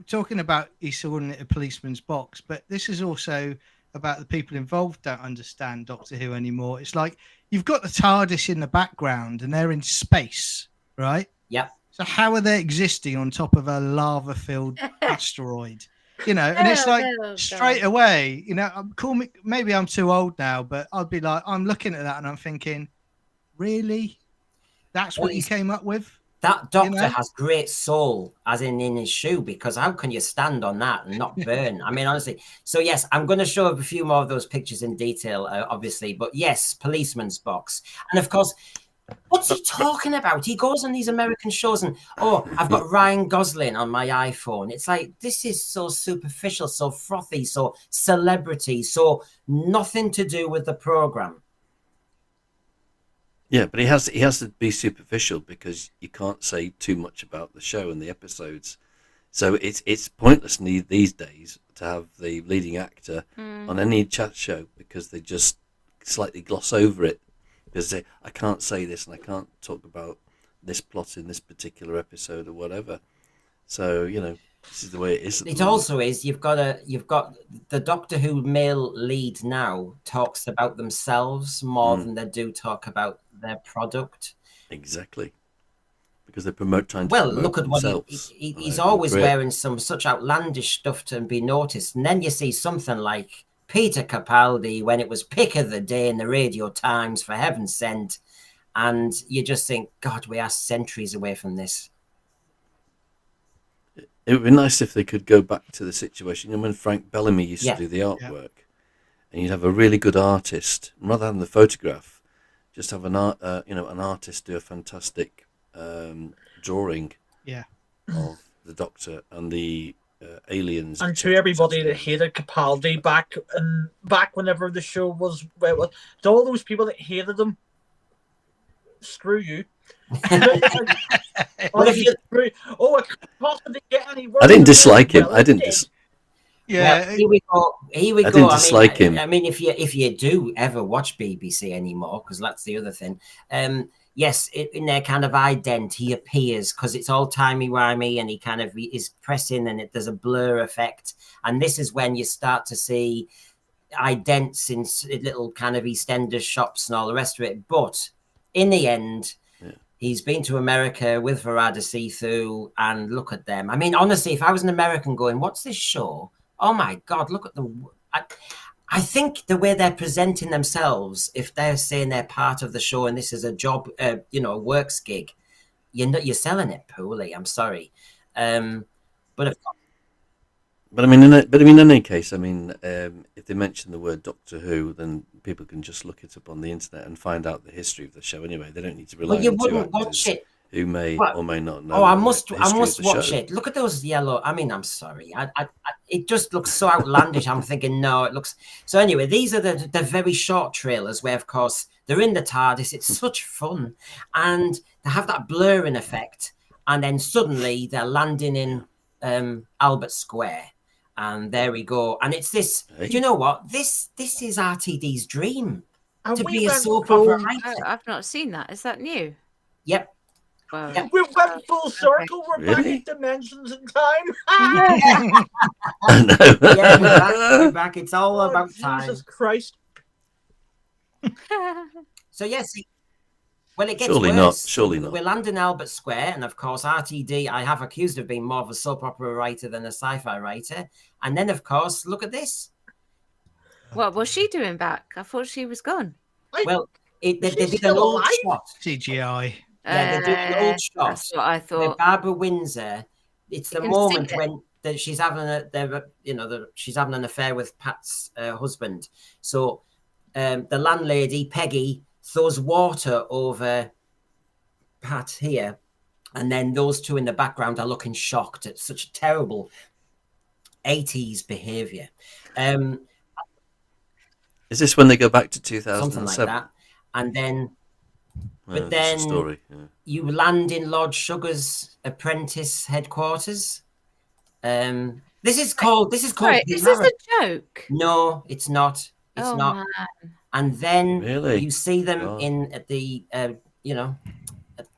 Talking about he's calling it a policeman's box, but this is also about the people involved don't understand Doctor Who anymore. It's like you've got the TARDIS in the background and they're in space, right? Yep. So how are they existing on top of a lava-filled asteroid? And it's like straight away, maybe I'm too old now, but I'd be like, I'm looking at that and I'm thinking, really? That's what you came up with? That doctor has great soul, as in his shoe, because how can you stand on that and not burn? I mean, honestly. So, yes, I'm going to show a few more of those pictures in detail, obviously. But, yes, policeman's box. And, of course, what's he talking about? He goes on these American shows and, I've got Ryan Gosling on my iPhone. It's like, this is so superficial, so frothy, so celebrity, so nothing to do with the program. Yeah, but he has to be superficial because you can't say too much about the show and the episodes. So it's pointless these days to have the leading actor on any chat show because they just slightly gloss over it because they say, I can't say this and I can't talk about this plot in this particular episode or whatever. So this is the way it is. It also is you've got the Doctor Who male lead now talks about themselves more than they do talk about their product. Exactly. Because they trying to promote look at themselves. what he's always wearing such outlandish stuff to be noticed, and then you see something like Peter Capaldi when it was pick of the day in the Radio Times, for heaven's sake, and you just think, God, we are centuries away from this. It would be nice if they could go back to the situation when Frank Bellamy used to do the artwork, and you'd have a really good artist, rather than the photograph, just have an artist do a fantastic drawing of the Doctor and the aliens. And to everybody that hated Capaldi back whenever the show was, to all those people that hated him, screw you. It could possibly get any worse. I didn't dislike him. I didn't. Here we go. I didn't dislike him. I mean, if you do ever watch BBC anymore, because that's the other thing. Yes, in their kind of ident, he appears because it's all timey-wimey and he kind of is pressing and there's a blur effect. And this is when you start to see idents in little kind of EastEnders shops and all the rest of it. But in the end, he's been to America with Verada Sethu and look at them. I mean, honestly, if I was an American going, what's this show? Oh, my God, look at I think the way they're presenting themselves, if they're saying they're part of the show and this is a job, a works gig, you're selling it poorly. I'm sorry, but I mean, in any case, I mean, if they mention the word Doctor Who, then people can just look it up on the internet and find out the history of the show. Anyway, they don't need to rely on two actors who may or may not know. Oh, I must watch it. Look at those yellow. I mean, I'm sorry. It just looks so outlandish. I'm thinking, no, it looks. So anyway, these are the very short trailers where, of course, they're in the TARDIS. It's such fun, and they have that blurring effect, and then suddenly they're landing in Albert Square, and there we go. And it's this. Do you know what? This is RTD's dream to be a soap opera writer. I've not seen that. Is that new? Yep. Wow. Yeah. We went full circle. We're back in dimensions and time. I know. Yeah, we're back. It's all about time. Jesus Christ. So yes, well, it gets surely worse. Surely not. We land in Albert Square, and of course, RTD. I have accused of being more of a soap opera writer than a sci-fi writer. And then, of course, look at this. What was she doing back? I thought she was gone. Well, they did an old shot. CGI. Yeah, they did an old shot. That's what I thought. With Barbara Windsor, it's the moment when she's having she's having an affair with Pat's husband. So the landlady Peggy throws water over Pat here, and then those two in the background are looking shocked at such terrible 80s behaviour. Is this when they go back to 2007? Something like that, and then. But then story, you land in Lord Sugar's apprentice headquarters. This is called. Right, is this a joke? No, it's not. It's not. Man. And then you see them at the at the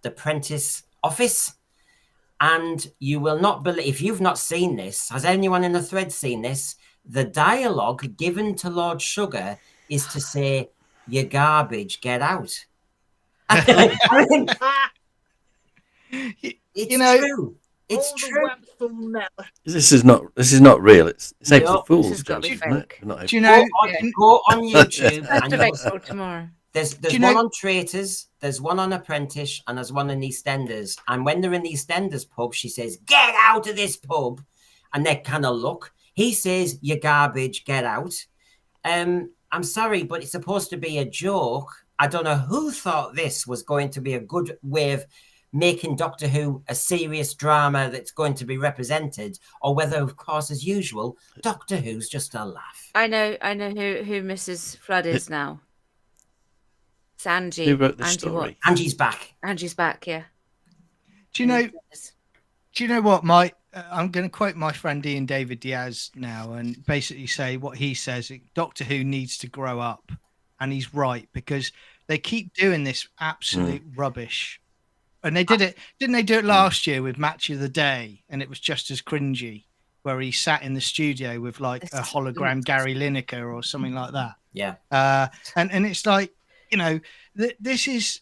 apprentice office, and you will not believe, if you've not seen this. Has anyone in the thread seen this? The dialogue given to Lord Sugar is to say, "You're garbage, get out." I mean, it's true. It's true. This is not real. It's April Fool's joke, isn't it? Do you know? Go on YouTube. and tomorrow. There's one on Traitors, there's one on Apprentice, and there's one in EastEnders. And when they're in the EastEnders pub, she says, "Get out of this pub," and they kind of look. He says, "You're garbage, get out." I'm sorry, but it's supposed to be a joke. I don't know who thought this was going to be a good way of making Doctor Who a serious drama that's going to be represented, or whether, of course, as usual, Doctor Who's just a laugh. I know who Mrs. Flood is now. It's Angie. Who wrote the Angie story? What? Angie's back. Angie's back, yeah. Do you know what? I'm going to quote my friend Ian David Diaz now and basically say what he says. Doctor Who needs to grow up. And he's right, because they keep doing this absolute rubbish And they did it, didn't they do it last year with Match of the Day? And it was just as cringy, where he sat in the studio with like a hologram Gary Lineker or something like that. Yeah. And it's like, you know, this is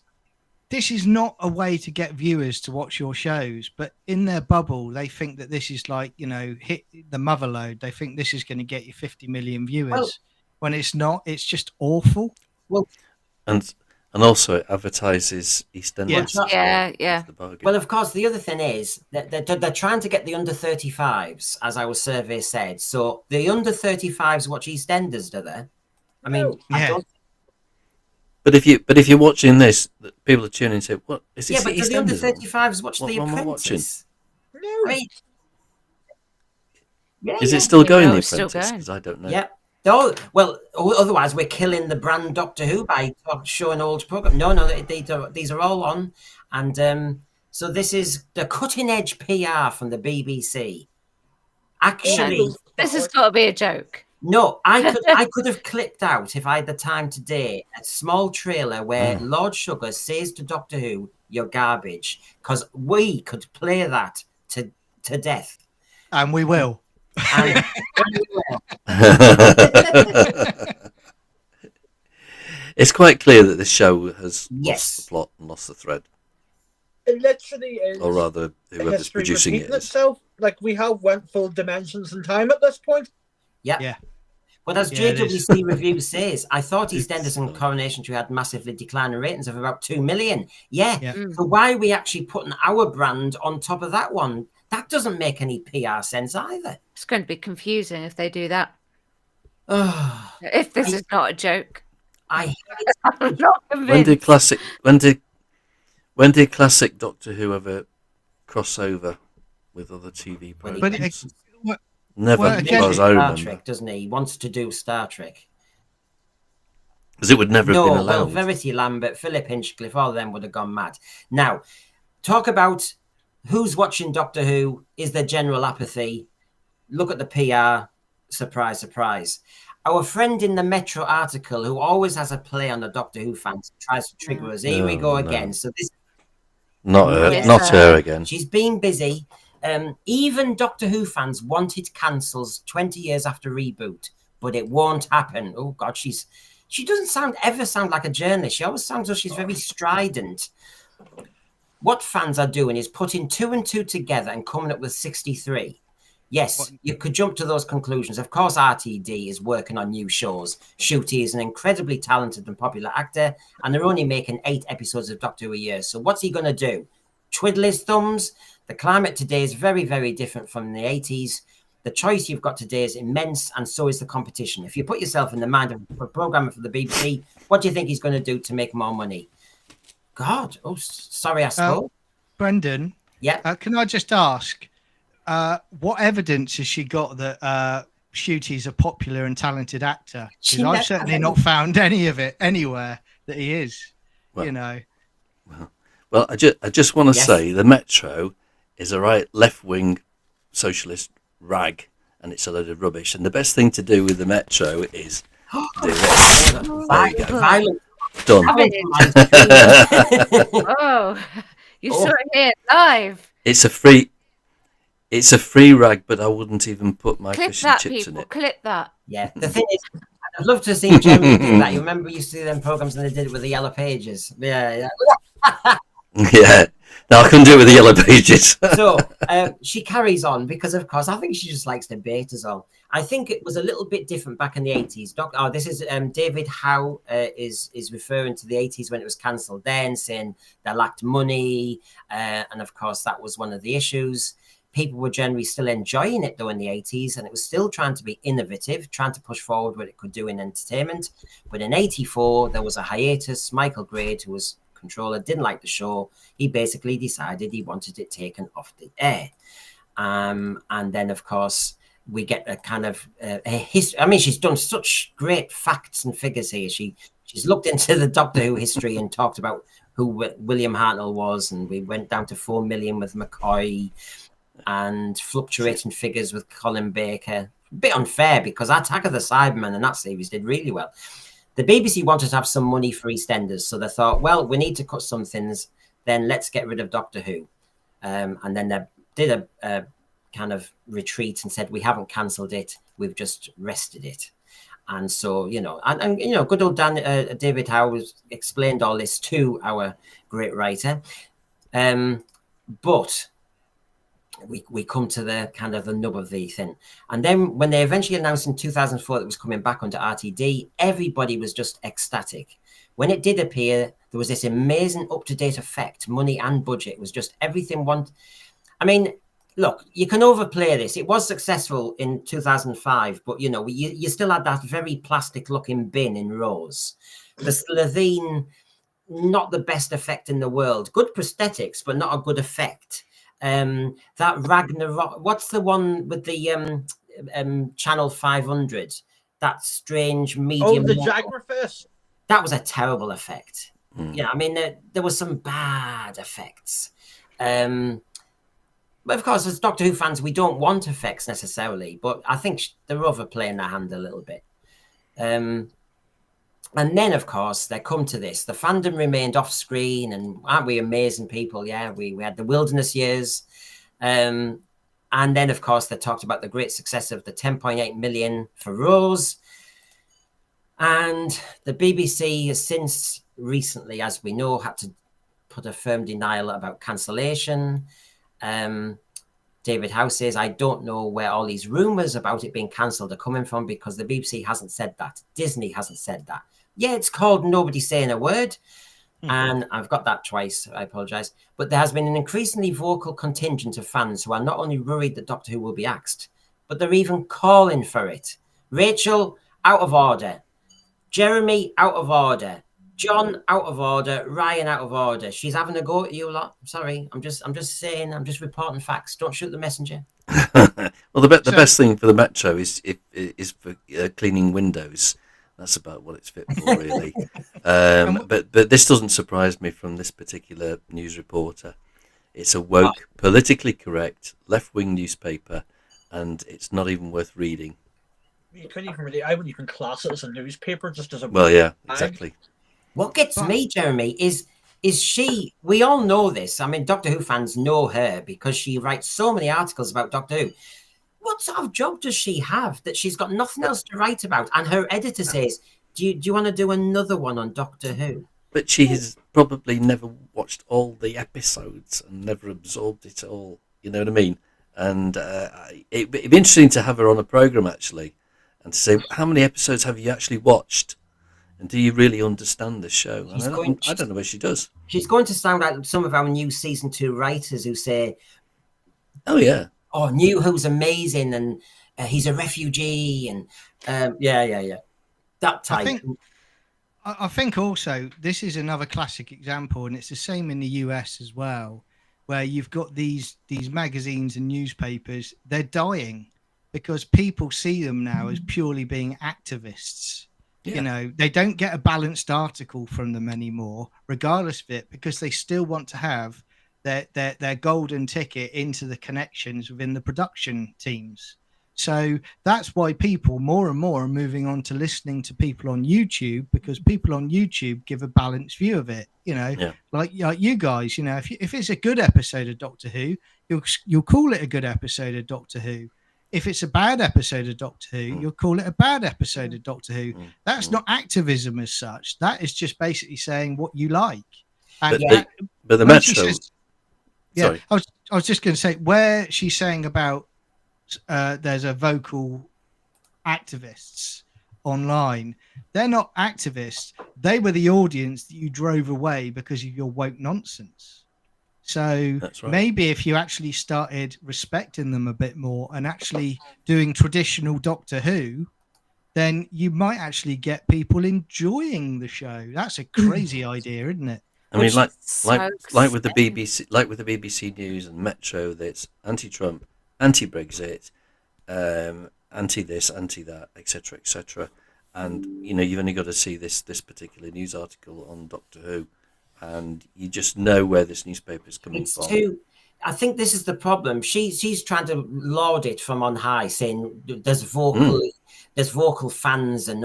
not a way to get viewers to watch your shows, but in their bubble, they think that this is like, you know, hit the mother load. They think this is going to get you 50 million viewers when it's not. It's just awful. Well, and also it advertises EastEnders. Yeah. The bargain. Well, of course, the other thing is that they're trying to get the under 35s, as our survey said. So the under 35s watch EastEnders, do they? I mean, I don't. But if you're watching this, people are tuning in and say, "What is this?" Yeah, but do the under 35s watch What The am I watching? Apprentice? No. I mean, Is it still going, No, The it's still Apprentice? going. Because I don't know. Yeah. No, well, otherwise we're killing the brand Doctor Who by showing old program. No, these are all on, and so this is the cutting edge PR from the BBC. Actually, This has got to be a joke. no, I could have clipped out, if I had the time today, a small trailer where Lord Sugar says to Doctor Who, "You're garbage," because we could play that to death. And we will. And It's quite clear that this show has Yes. lost the plot and lost the thread, It literally is. or rather, whoever's history producing it repeating is. itself. Like we have went full dimensions in time at this point. Yeah. But as Yeah, it is. JWC Review says, I thought It's, EastEnders and uh, Coronation Street had massively declining ratings of about 2 million. Yeah. Yeah. So why are we actually putting our brand on top of that one? That doesn't make any PR sense either. It's going to be confusing if they do that. Oh, If this is not a joke. I I'm not When convinced. did classic Doctor Who ever cross over with other TV Well, he- programs? What- Never, well, as again- far as I Star remember, Trek, doesn't he? He wants to do Star Trek. because it would never have been No, well, allowed. Verity Lambert, Philip Hinchcliffe, all of them would have gone mad. Now, talk about who's watching Doctor Who. Is there general apathy? Look at the PR. Surprise, surprise. Our friend in the Metro article, who always has a play on the Doctor Who fans, tries to trigger us. Here we No, go no. again. So this, Not her, Yes, not her again. she's been busy. Even Doctor Who fans wanted cancels 20 years after reboot, but it won't happen. Oh God, she doesn't ever sound like a journalist. She always sounds like she's very strident. What fans are doing is putting 2 and 2 together and coming up with 63. Yes, you could jump to those conclusions. Of course, RTD is working on new shows. Ncuti is an incredibly talented and popular actor, and they're only making 8 episodes of Doctor Who a year. So what's he going to do? Twiddle his thumbs? The climate today is very, very different from the 80s. The choice you've got today is immense, and so is the competition. If you put yourself in the mind of a programmer for the BBC, what do you think he's going to do to make more money? God, sorry, I spoke. Brendan, Yeah. can I just ask, what evidence has she got that Ncuti's a popular and talented actor? She Because I've never- certainly not found any of it anywhere that he is. Well, you know, Well, I just want to Yes. say the Metro is a right left-wing socialist rag, and it's a load of rubbish. And the best thing to do with the Metro is do this. There you go. Violent. Done. Oh, you saw it here live. It's a free rag, but I wouldn't even put my Clip fish and that, chips in people. it. Clip that. Yeah, the thing is, I'd love to have seen Germany do that. You remember you see them programs and they did it with the yellow pages. Yeah. Yeah. No, I couldn't do it with the yellow pages. So she carries on because, of course, I think she just likes debate as well. I think it was a little bit different back in the 80s. This is David Howe is referring to the 80s when it was cancelled then, saying they lacked money. And, of course, that was one of the issues. People were generally still enjoying it, though, in the 80s, and it was still trying to be innovative, trying to push forward what it could do in entertainment. But in 84, there was a hiatus. Michael Grade, who was controller, didn't like the show. He basically decided he wanted it taken off the air. And then, of course, we get a kind of a history. I mean, she's done such great facts and figures here. She's looked into the Doctor Who history and talked about who William Hartnell was, and we went down to 4 million with McCoy, and fluctuating figures with Colin Baker. A bit unfair because Attack of the Cybermen and that series did really well. The BBC wanted to have some money for EastEnders, so they thought, well, we need to cut some things. then let's get rid of Doctor Who. And then they did a kind of retreat and said, we haven't cancelled it, we've just rested it. And so, and good old David Howe has explained all this to our great writer. But we come to the kind of the nub of the thing. And then when they eventually announced in 2004 that it was coming back under RTD, everybody was just ecstatic. When it did appear, there was this amazing up-to-date effect, money and budget. It was just everything I mean, look, you can overplay this. It was successful in 2005, but, you still had that very plastic-looking bin in Rose. The Slovene, not the best effect in the world. Good prosthetics, but not a good effect. That Ragnarok, what's the one with the Channel 500? That strange medium. Oh, the Jaguar-Fist. That was a terrible effect. I mean, there was some bad effects. But of course, as Doctor Who fans, we don't want effects necessarily, but I think they're overplaying their hand a little bit. And then, of course, they come to this. The fandom remained off screen, and aren't we amazing people? Yeah, we had the wilderness years. And then, of course, they talked about the great success of the 10.8 million for Rose. And the BBC has since recently, as we know, had to put a firm denial about cancellation. David Howe says, I don't know where all these rumours about it being cancelled are coming from, because the BBC hasn't said that. Disney hasn't said that. Yeah, it's called Nobody Saying a Word. And I've got that twice. I apologise. But there has been an increasingly vocal contingent of fans who are not only worried that Doctor Who will be axed, but they're even calling for it. Rachel, out of order. Jeremy, out of order. John, out of order. Ryan, out of order. She's having a go at you lot. Sorry, I'm just saying. I'm just reporting facts. Don't shoot the messenger. Well, the best thing for the Metro is for cleaning windows. That's about what it's fit for, really. But this doesn't surprise me from this particular news reporter. It's a woke, politically correct, left-wing newspaper, and it's not even worth reading. You couldn't even really. I wouldn't even class it as a newspaper, just as a. Well, yeah, exactly. What gets me, Jeremy, is she? We all know this. I mean, Doctor Who fans know her because she writes so many articles about Doctor Who. What sort of job does she have that she's got nothing else to write about? And her editor says, "Do you want to do another one on Doctor Who?" But she has probably never watched all the episodes and never absorbed it all. You know what I mean? And it'd be interesting to have her on a program actually, and to say, how many episodes have you actually watched? And do you really understand the show? And I don't know where she does. She's going to sound like some of our new season 2 writers who say, "Oh yeah, New Who's amazing, and he's a refugee," and that type. I think also this is another classic example, and it's the same in the US as well, where you've got these magazines and newspapers. They're dying because people see them now as purely being activists. Yeah. You know, they don't get a balanced article from them anymore, regardless of it, because they still want to have their golden ticket into the connections within the production teams. So that's why people more and more are moving on to listening to people on YouTube, because people on YouTube give a balanced view of it. You know, like you guys. You know, if it's a good episode of Doctor Who, you'll call it a good episode of Doctor Who. If it's a bad episode of Doctor Who, you'll call it a bad episode of Doctor Who. That's not activism as such. That is just basically saying what you like. And but the Metro. Sorry. I was just going to say, where she's saying about there's a vocal activists online. They're not activists. They were the audience that you drove away because of your woke nonsense. So maybe if you actually started respecting them a bit more and actually doing traditional Doctor Who, then you might actually get people enjoying the show. That's a crazy idea, isn't it? I mean, like with the BBC News and Metro, that's anti-Trump, anti-Brexit, anti this, anti that, etc., etc. And you've only got to see this particular news article on Doctor Who, and you just know where this newspaper is coming from. I think this is the problem. She's trying to laud it from on high, saying there's vocal fans, and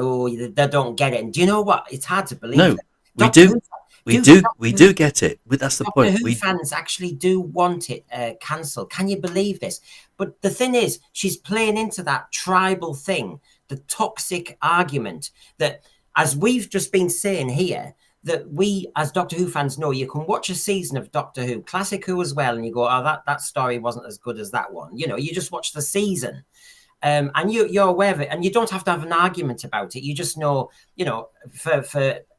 they don't get it. And do you know what? It's hard to believe. No, we do. we do get it. But that's the Doctor point. Who fans actually do want it cancelled. Can you believe this? But the thing is, she's playing into that tribal thing, the toxic argument that, as we've just been saying here, that we as Doctor Who fans know you can watch a season of Doctor Who, classic Who as well, and you go, oh, that story wasn't as good as that one. You know, you just watch the season. And you're aware of it, and you don't have to have an argument about it. You just know, you know, for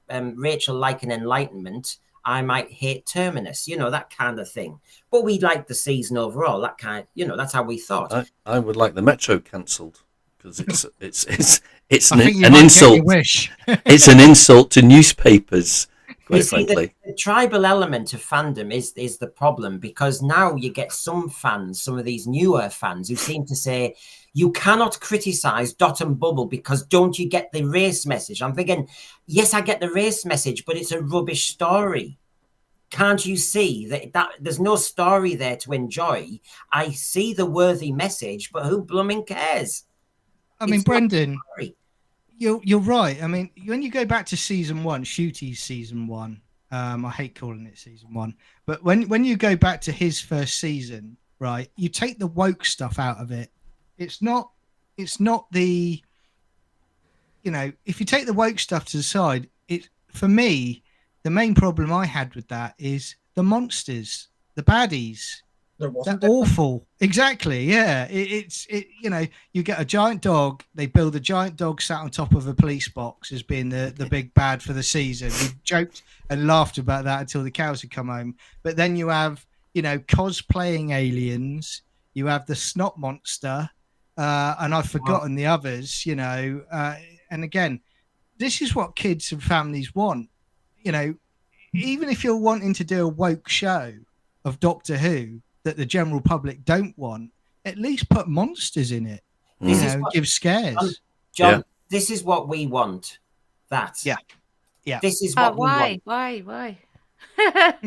Rachel like an enlightenment, I might hate Terminus, you know, that kind of thing. But we like the season overall. That kind, you know, that's how we thought. I would like the Metro cancelled because it's I think you an might insult. get your wish. It's an insult to newspapers. You Quite see, frankly, the tribal element of fandom is the problem, because now you get some fans, some of these newer fans, who seem to say, you cannot criticize Dot and Bubble because don't you get the race message? I'm thinking, yes, I get the race message, but it's a rubbish story. Can't you see that there's no story there to enjoy? I see the worthy message, but who blooming cares? I mean, It's not Brendan, a story. you're right. I mean, when you go back to season one, Ncuti's season one, I hate calling it season one, but when you go back to his first season, right, you take the woke stuff out of it. It's not the, you know, if you take the woke stuff to the side, it, for me, the main problem I had with that is the monsters, the baddies. There They're wasn't awful. Exactly. Yeah. It's you know, you get a giant dog. They build a giant dog sat on top of a police box as being the big bad for the season. We joked and laughed about that until the cows had come home. But then you have, you know, cosplaying aliens. You have the snot monster, and I've forgotten the others. You know, and again, this is what kids and families want. You know, even if you're wanting to do a woke show of Doctor Who that the general public don't want, at least put monsters in it. This You is know, what- give scares. John, this is what we want. That. Yeah. Yeah. This is what we want. Why? but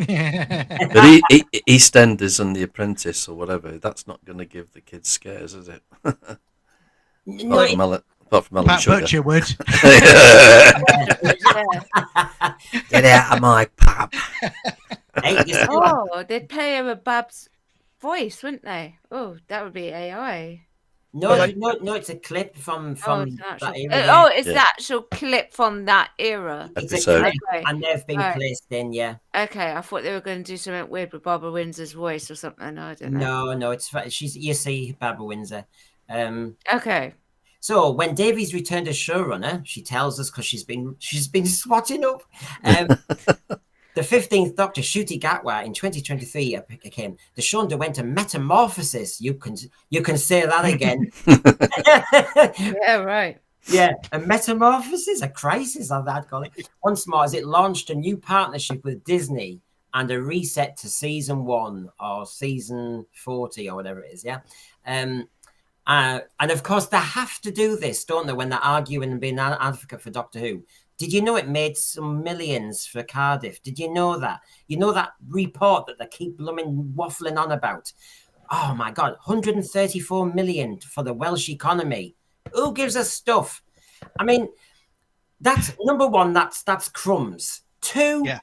EastEnders and The Apprentice or whatever, that's not going to give the kids scares, is it? No, apart from Alan Pat Sugar. Butcher would. Get out of my pub. hey, this is what- Oh, they'd play over Bab's voice, wouldn't they? Oh, that would be AI. no, it's a clip from It's an actual, that era. it's the actual clip from that era. It's a episode. clip, Okay. and they've been Right. placed in. Yeah, Okay, I thought they were going to do something weird with Barbara Windsor's voice or something. I don't know. no, it's she's. You see, Barbara Windsor. Okay. So when Davies returned as showrunner, she tells us, because she's been swatting up. The 15th Doctor, Ncuti Gatwa, in 2023 came. The show underwent a metamorphosis. You can say that again. Yeah, right. Yeah, a metamorphosis, a crisis, I'd call it. Once more, as it launched a new partnership with Disney and a reset to season 1 or season 40 or whatever it is. Yeah. And of course, they have to do this, don't they, when they're arguing and being an advocate for Doctor Who? Did you know it made some millions for Cardiff? Did you know that? You know that report that they keep blooming waffling on about? Oh my God, 134 million for the Welsh economy. Who gives us stuff? I mean, that's number one, that's crumbs. Two, Yeah.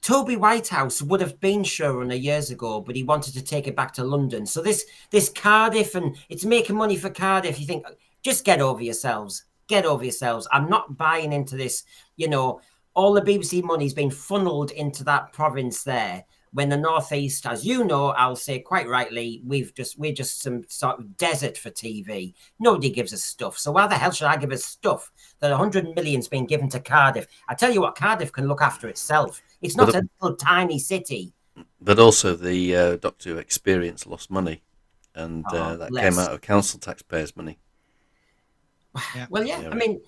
Toby Whitehouse would have been showrunner years ago, but he wanted to take it back to London. So this Cardiff, and it's making money for Cardiff. You think, just get over yourselves. Get over yourselves. I'm not buying into this. You know, all the BBC money's been funneled into that province there. When the Northeast, as you know, I'll say quite rightly, we're just some sort of desert for TV. Nobody gives us stuff. So why the hell should I give us stuff that 100 million's been given to Cardiff? I tell you what, Cardiff can look after itself. It's not a little tiny city. But also the Doctor Who Experience lost money, and that came out of council taxpayers' money. Yeah. Well, yeah, I mean,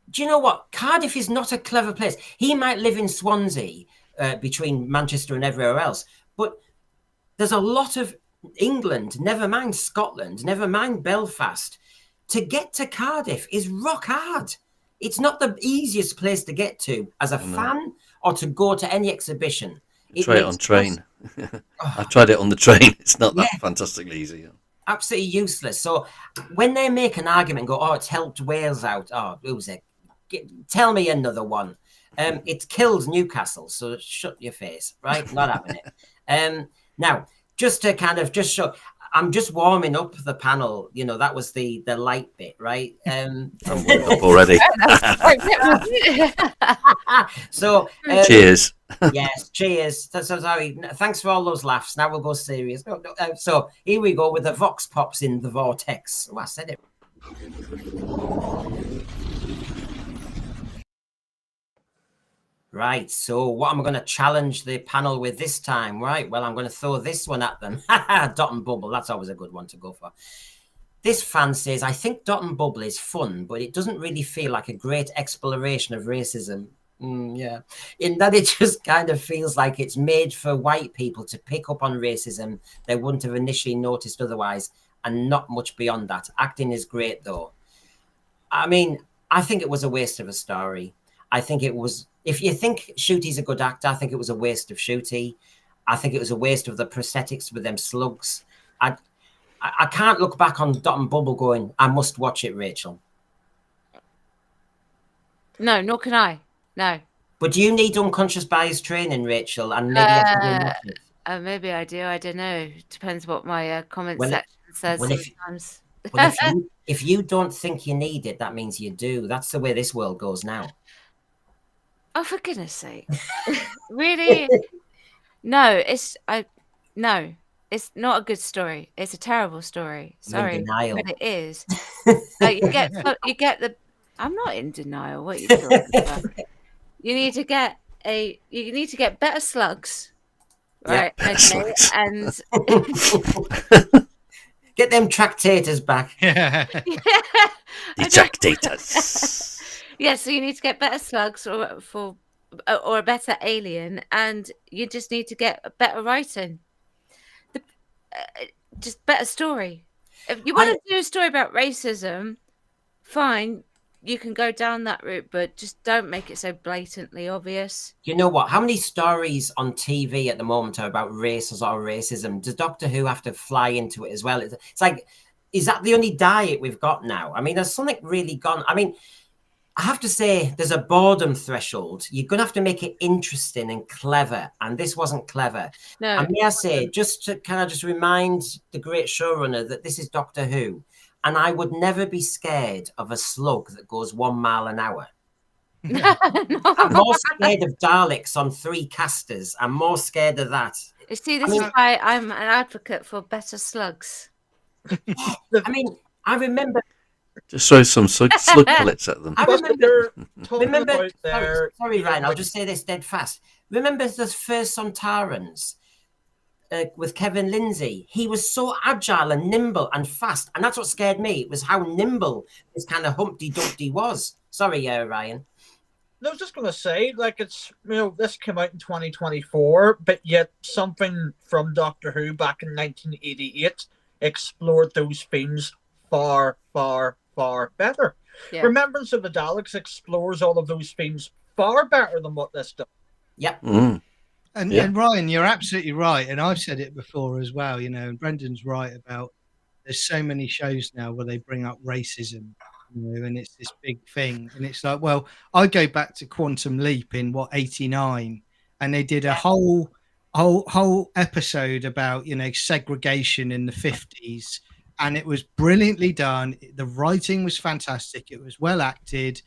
do you know what? Cardiff is not a clever place. He might live in Swansea, between Manchester and everywhere else, but there's a lot of England, never mind Scotland, never mind Belfast. To get to Cardiff is rock hard. It's not the easiest place to get to as a fan or to go to any exhibition. Try it on train. I've tried it on the train. It's not that fantastically easy. Absolutely useless. So when they make an argument and go, oh, it's helped Wales out. Oh, who's it? Tell me another one. It killed Newcastle, so shut your face, right? Not having it. Now, just to kind of just show, I'm just warming up the panel. You know, that was the light bit, right? I'm warmed up already. So Cheers. yes, cheers. So sorry. Thanks for all those laughs. Now we'll go serious. No, so here we go with the vox pops in the vortex. Oh, I said it. Right, so what am I going to challenge the panel with this time? Right, well, I'm going to throw this one at them. Dot and Bubble, that's always a good one to go for. This fan says, I think Dot and Bubble is fun, but it doesn't really feel like a great exploration of racism. Yeah, in that it just kind of feels like it's made for white people to pick up on racism they wouldn't have initially noticed otherwise, and not much beyond that. Acting is great, though. I mean, I think it was a waste of a story. I think it was, if you think Ncuti's a good actor, I think it was a waste of Ncuti. I think it was a waste of the prosthetics with them slugs. I can't look back on Dot and Bubble going, I must watch it, Rachel. No, nor can I. No. But do you need unconscious bias training, Rachel? And maybe I can watch it. Maybe I do. I don't know. Depends what my comment Well, section says well, sometimes. But if you don't think you need it, that means you do. That's the way this world goes now. Oh, for goodness sake. Really? No, it's not a good story. It's a terrible story. Sorry, denial. but it is. You get the. I'm not in denial. What are you talking about? You need to get better slugs, right? Yeah. Okay, and get them tractators back. Yeah. The tractators. Yeah, so you need to get better slugs or a better alien, and you just need to get better writing. Just better story. If you want to do a story about racism, fine, you can go down that route, but just don't make it so blatantly obvious. You know what? How many stories on TV at the moment are about races or racism? Does Doctor Who have to fly into it as well? It's like, is that the only diet we've got now? I mean, has something really gone? I mean, I have to say, there's a boredom threshold. You're going to have to make it interesting and clever, and this wasn't clever. No. And may I say, just to kind of just remind the great showrunner that this is Doctor Who, and I would never be scared of a slug that goes 1 mile an hour. No. I'm more scared of Daleks on 3 casters. I'm more scared of that. You see, this is why I'm an advocate for better slugs. I mean, I remember. Just throw some slug pellets at them. I remember. There. Sorry, Ryan. I'll just say this dead fast. Remember the first Sontarans with Kevin Lindsay? He was so agile and nimble and fast, and that's what scared me. It was how nimble this kind of Humpty Dumpty was. Sorry, Ryan. I was just going to say, like, it's, this came out in 2024, but yet something from Doctor Who back in 1988 explored those themes far, far, far better. Yeah. Remembrance of the Daleks explores all of those themes far better than what this does. Yep. Mm. And Ryan, you're absolutely right. And I've said it before as well, and Brendan's right about there's so many shows now where they bring up racism, and it's this big thing. And it's like, well, I go back to Quantum Leap in 89, and they did a whole episode about, segregation in the 50s. And it was brilliantly done. The writing was fantastic. It was well acted.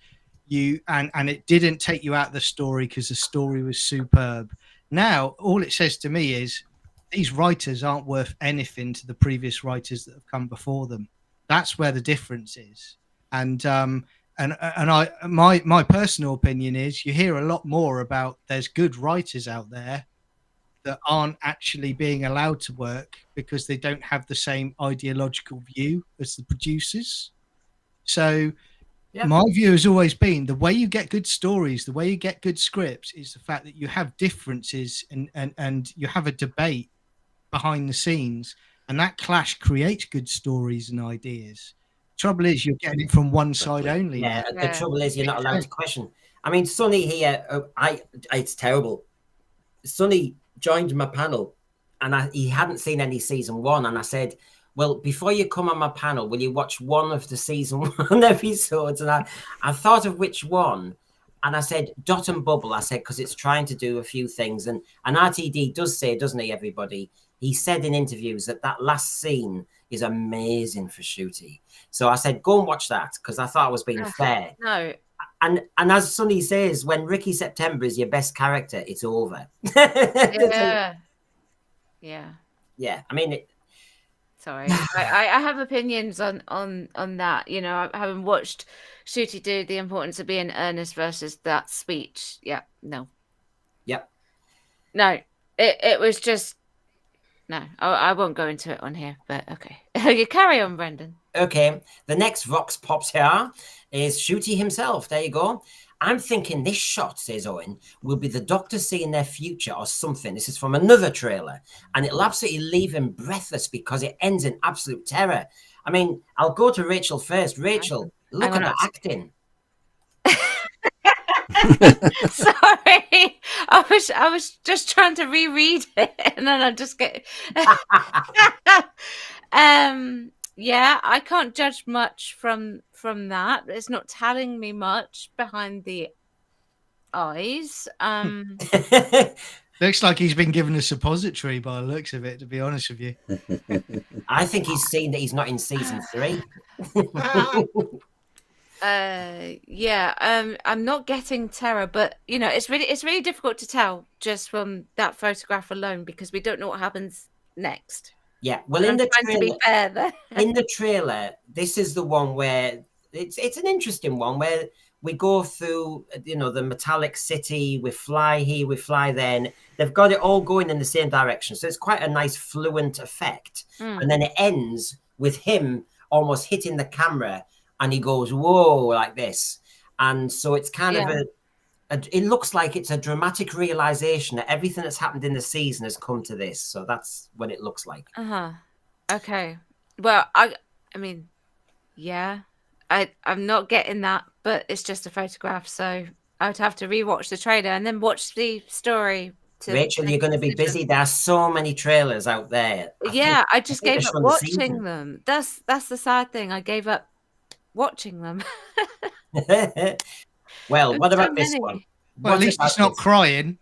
And it didn't take you out of the story because the story was superb. Now, all it says to me is these writers aren't worth anything to the previous writers that have come before them. That's where the difference is. And my personal opinion is you hear a lot more about there's good writers out there that aren't actually being allowed to work because they don't have the same ideological view as the producers. So my view has always been the way you get good stories, the way you get good scripts is the fact that you have differences and you have a debate behind the scenes, and that clash creates good stories and ideas. Trouble is you're getting it from one side only. Yeah, the trouble is you're not allowed to question. I mean, Sonny here, it's terrible. Sonny joined my panel and he hadn't seen any season 1, and I said, well, before you come on my panel, will you watch one of the season 1 episodes? And I thought of which one, And I said, dot and bubble. I said, because it's trying to do a few things. And RTD does say, doesn't he, everybody? He said in interviews that last scene is amazing for Ncuti. So I said, go and watch that, because I thought I was being fair. No. And as Sonny says, when Ricky September is your best character, it's over. Yeah. Yeah. Yeah. I mean, Sorry, I have opinions on that. You know, having watched Ncuti do the importance of being earnest versus that speech. Yeah, no. Yep. No, it was just no. I won't go into it on here, but okay. You carry on, Brendan. Okay, the next Vox Pops here is Ncuti himself. There you go. I'm thinking this shot, says Owen, will be the Doctor seeing their future or something. This is from another trailer. And it'll absolutely leave him breathless because it ends in absolute terror. I mean, I'll go to Rachel first. Rachel, look at her acting. Sorry, I was just trying to reread it, and then I just get. Yeah, I can't judge much from that. It's not telling me much behind the eyes. Looks like he's been given a suppository by the looks of it, to be honest with you. I think he's seen that he's not in season 3. Yeah, I'm not getting terror, but you know, it's really difficult to tell just from that photograph alone because we don't know what happens next. Yeah, well, in the trailer, to be fair there. In the trailer, this is the one where it's an interesting one where we go through, you know, the metallic city. We fly here, we fly there, and they've got it all going in the same direction. So it's quite a nice fluent effect. And then it ends with him almost hitting the camera, and he goes, "Whoa!" like this. And so it's kind of it looks like it's a dramatic realization that everything that's happened in the season has come to this. So that's what it looks like. Okay. Well, I mean, yeah, I'm not getting that, but it's just a photograph, so I would have to rewatch the trailer and then watch the story. Rachel, you're going to be busy. There are so many trailers out there. I just gave up watching them. That's the sad thing. I gave up watching them. Well, what about this one? Well, at least he's not crying.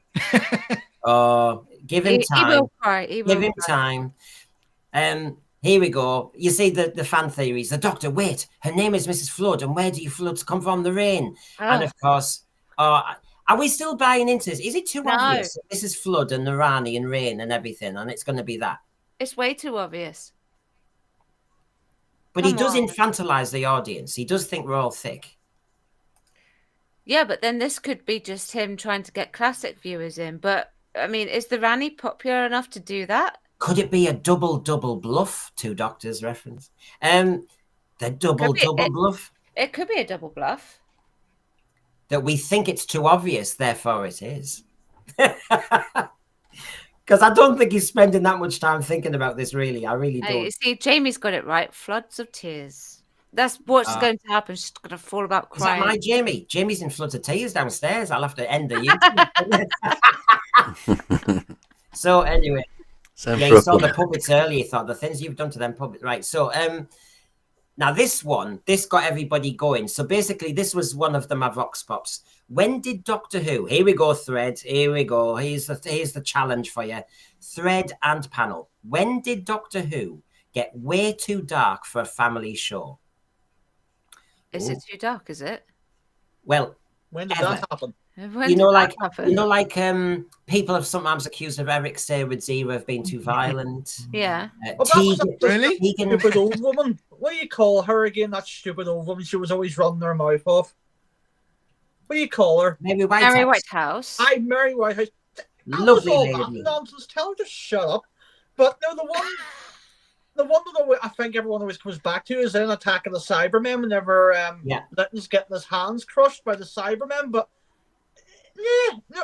Give him time. He will cry. Give him time. Here we go. You see the fan theories. The Doctor, wait, her name is Mrs. Flood, and where do you floods come from? The rain. And of course, are we still buying into this? Is it too obvious? Mrs. Flood and the Rani and rain and everything, and it's going to be that. It's way too obvious. But he does infantilize the audience. He does think we're all thick. Yeah, but then this could be just him trying to get classic viewers in. But, I mean, is the Rani popular enough to do that? Could it be a double bluff? Two Doctors reference. The double bluff? It could be a double bluff. That we think it's too obvious, therefore it is. Because I don't think he's spending that much time thinking about this, really. I really don't. You see, Jamie's got it right. Floods of tears. That's what's going to happen. She's going to fall about crying. Is that my Jamie? Jamie's in floods of tears downstairs. I'll have to end the YouTube. So anyway, you saw the puppets earlier. You thought the things you've done to them puppets, right? So now this got everybody going. So basically, this was one of my Vox Pops. When did Doctor Who? Here we go, Thread. Here we go. Here's the challenge for you, Thread and panel. When did Doctor Who get way too dark for a family show? Is it too dark? Is it? Well, when did that happen? People have sometimes accused of Eric Saywood's era of being too violent. Yeah. Really? Stupid old woman. What do you call her again? That stupid old woman. She was always running her mouth off. What do you call her? Mary Whitehouse. Mary Whitehouse. Lovely lady. That nonsense. Tell her to shut up. But no, the one that I think everyone always comes back to is in Attack of the Cybermen whenever Lytton's getting his hands crushed by the Cybermen. But no,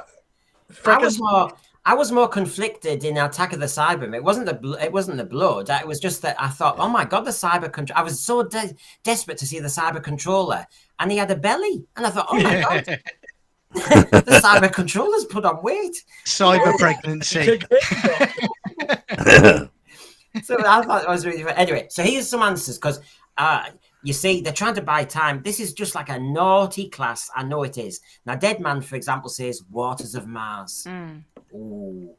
I was more conflicted in Attack of the Cybermen. It wasn't the blood. It was just that I thought, oh my god, the cyber control. I was so desperate to see the cyber controller, and he had a belly, and I thought, oh my god. The cyber controller's put on weight. Cyber pregnancy. So I thought it was really fun. Anyway, so here's some answers because You see, they're trying to buy time. This is just like a naughty class. I know it is. Now, Dead Man, for example, says Waters of Mars. Ooh.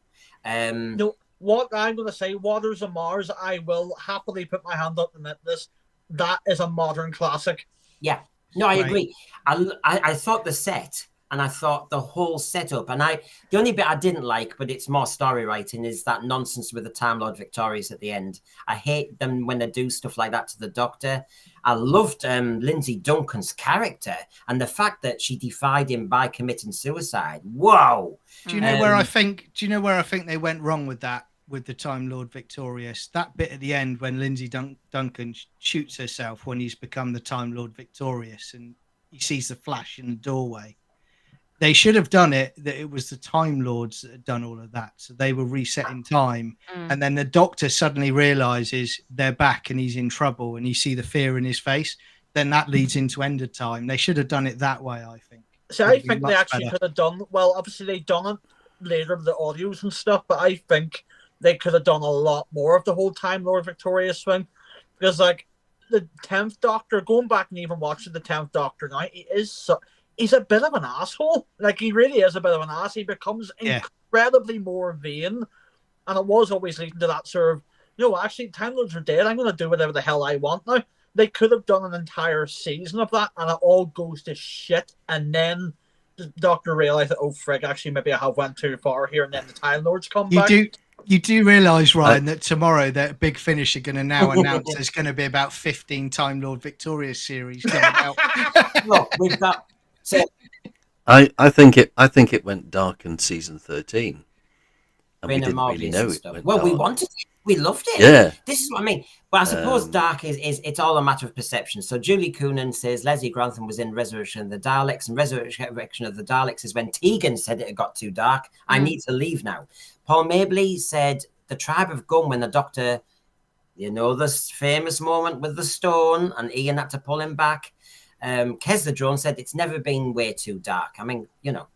No, what I'm going to say, Waters of Mars, I will happily put my hand up and admit this. That is a modern classic. Yeah. No, I Right. agree. I thought the set and I thought the whole setup, and the only bit I didn't like, but it's more story writing, is that nonsense with the Time Lord Victorious at the end. I hate them when they do stuff like that to the Doctor. I loved Lindsay Duncan's character and the fact that she defied him by committing suicide. Whoa! Do you know where I think? Do you know where I think they went wrong with that? With the Time Lord Victorious, that bit at the end when Lindsay Duncan shoots herself when he's become the Time Lord Victorious and he sees the flash in the doorway. They should have done it that it was the Time Lords that had done all of that, so they were resetting time, and then the Doctor suddenly realizes they're back and he's in trouble, and you see the fear in his face. Then that leads into End of Time. They should have done it that way, I think. See, I think they actually could have done, well, obviously they done it later with the audios and stuff, but I think they could have done a lot more of the whole Time Lord Victorious thing. Because, like, the 10th Doctor, going back and even watching the 10th Doctor now, he's a bit of an asshole. Like, he really is a bit of an ass. He becomes incredibly more vain. And it was always leading to that sort of, actually, Time Lords are dead. I'm going to do whatever the hell I want now. They could have done an entire season of that, and it all goes to shit. And then the Doctor realised that, oh, frig, actually, maybe I have went too far here, and then the Time Lords come back. You do realise, Ryan, that tomorrow that Big Finish are going to now announce there's going to be about 15 Time Lord Victorious series coming out. Look, we've got... So, I think it went dark in season 13, and we didn't really know it went dark. We wanted it. We loved it. Yeah, this is what I mean. But I suppose dark is it's all a matter of perception. So Julie Coonan says Leslie Grantham was in Resurrection of the Daleks, and Resurrection of the Daleks is when Tegan said it had got too dark. I need to leave now. Paul Mabley said the Tribe of Gum, when the Doctor, this famous moment with the stone, and Ian had to pull him back. Kez the Drone said it's never been way too dark. I mean,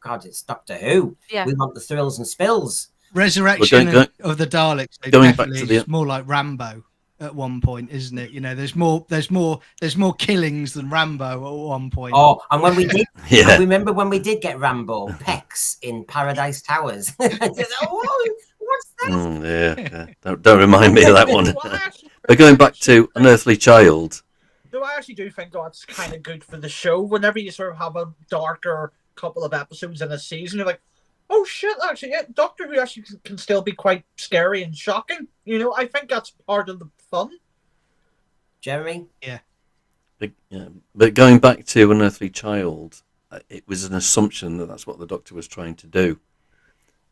God, it's Doctor Who. Yeah. We want the thrills and spills. Resurrection of the Daleks. Going back to it's more like Rambo at one point, isn't it? There's more killings than Rambo at one point. Oh, and when we did, I remember when we did get Rambo Pex in Paradise Towers. What's that? Don't remind me of that one. But going back to Unearthly Child. No, I actually do think that's kind of good for the show. Whenever you sort of have a darker couple of episodes in a season, you're like, oh shit, actually, Doctor Who actually can still be quite scary and shocking. I think that's part of the fun. Jeremy? Yeah. But going back to Unearthly Child, it was an assumption that that's what the Doctor was trying to do.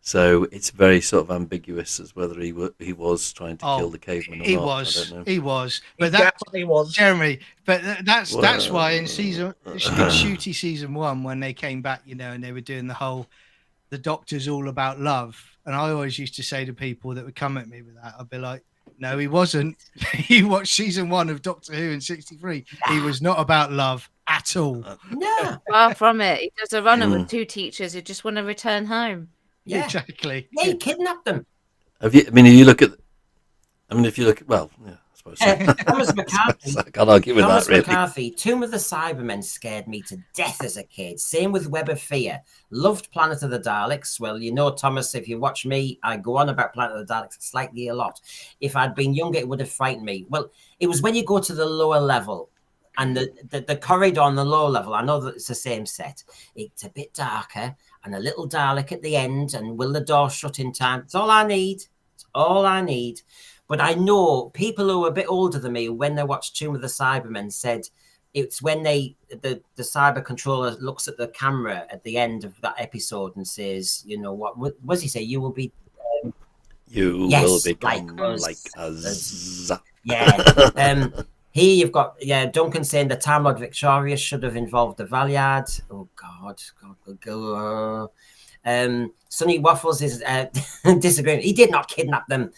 So it's very sort of ambiguous as whether he was trying to kill the caveman or he not. Was. He was. But he definitely was. Jeremy, but that's why in Ncuti season 1, when they came back, and they were doing the Doctor's all about love. And I always used to say to people that would come at me with that, I'd be like, no, he wasn't. You watched season 1 of Doctor Who in 63. He was not about love at all. No. Far from it. He does a runner with 2 teachers who just want to return home. Yeah, exactly. Yeah, he kidnapped them. If you look at, well, yeah, I suppose. Thomas McCarthy. I can't argue with that, really. McCarthy, Tomb of the Cybermen scared me to death as a kid. Same with Web of Fear. Loved Planet of the Daleks. Well, Thomas, if you watch me, I go on about Planet of the Daleks slightly a lot. If I'd been younger, it would have frightened me. Well, it was when you go to the lower level. And the corridor on the lower level, I know that it's the same set. It's a bit darker and a little Dalek at the end. And will the door shut in time? It's all I need. It's all I need. But I know people who are a bit older than me, when they watched Tomb of the Cybermen, said it's when the cyber controller looks at the camera at the end of that episode and says, what does he say? You will be... will become like us. Yeah. Here you've got, Duncan saying the Time Lord Victorious should have involved the Valiant. Oh, God. Sonny Waffles is disagreeing. He did not kidnap them.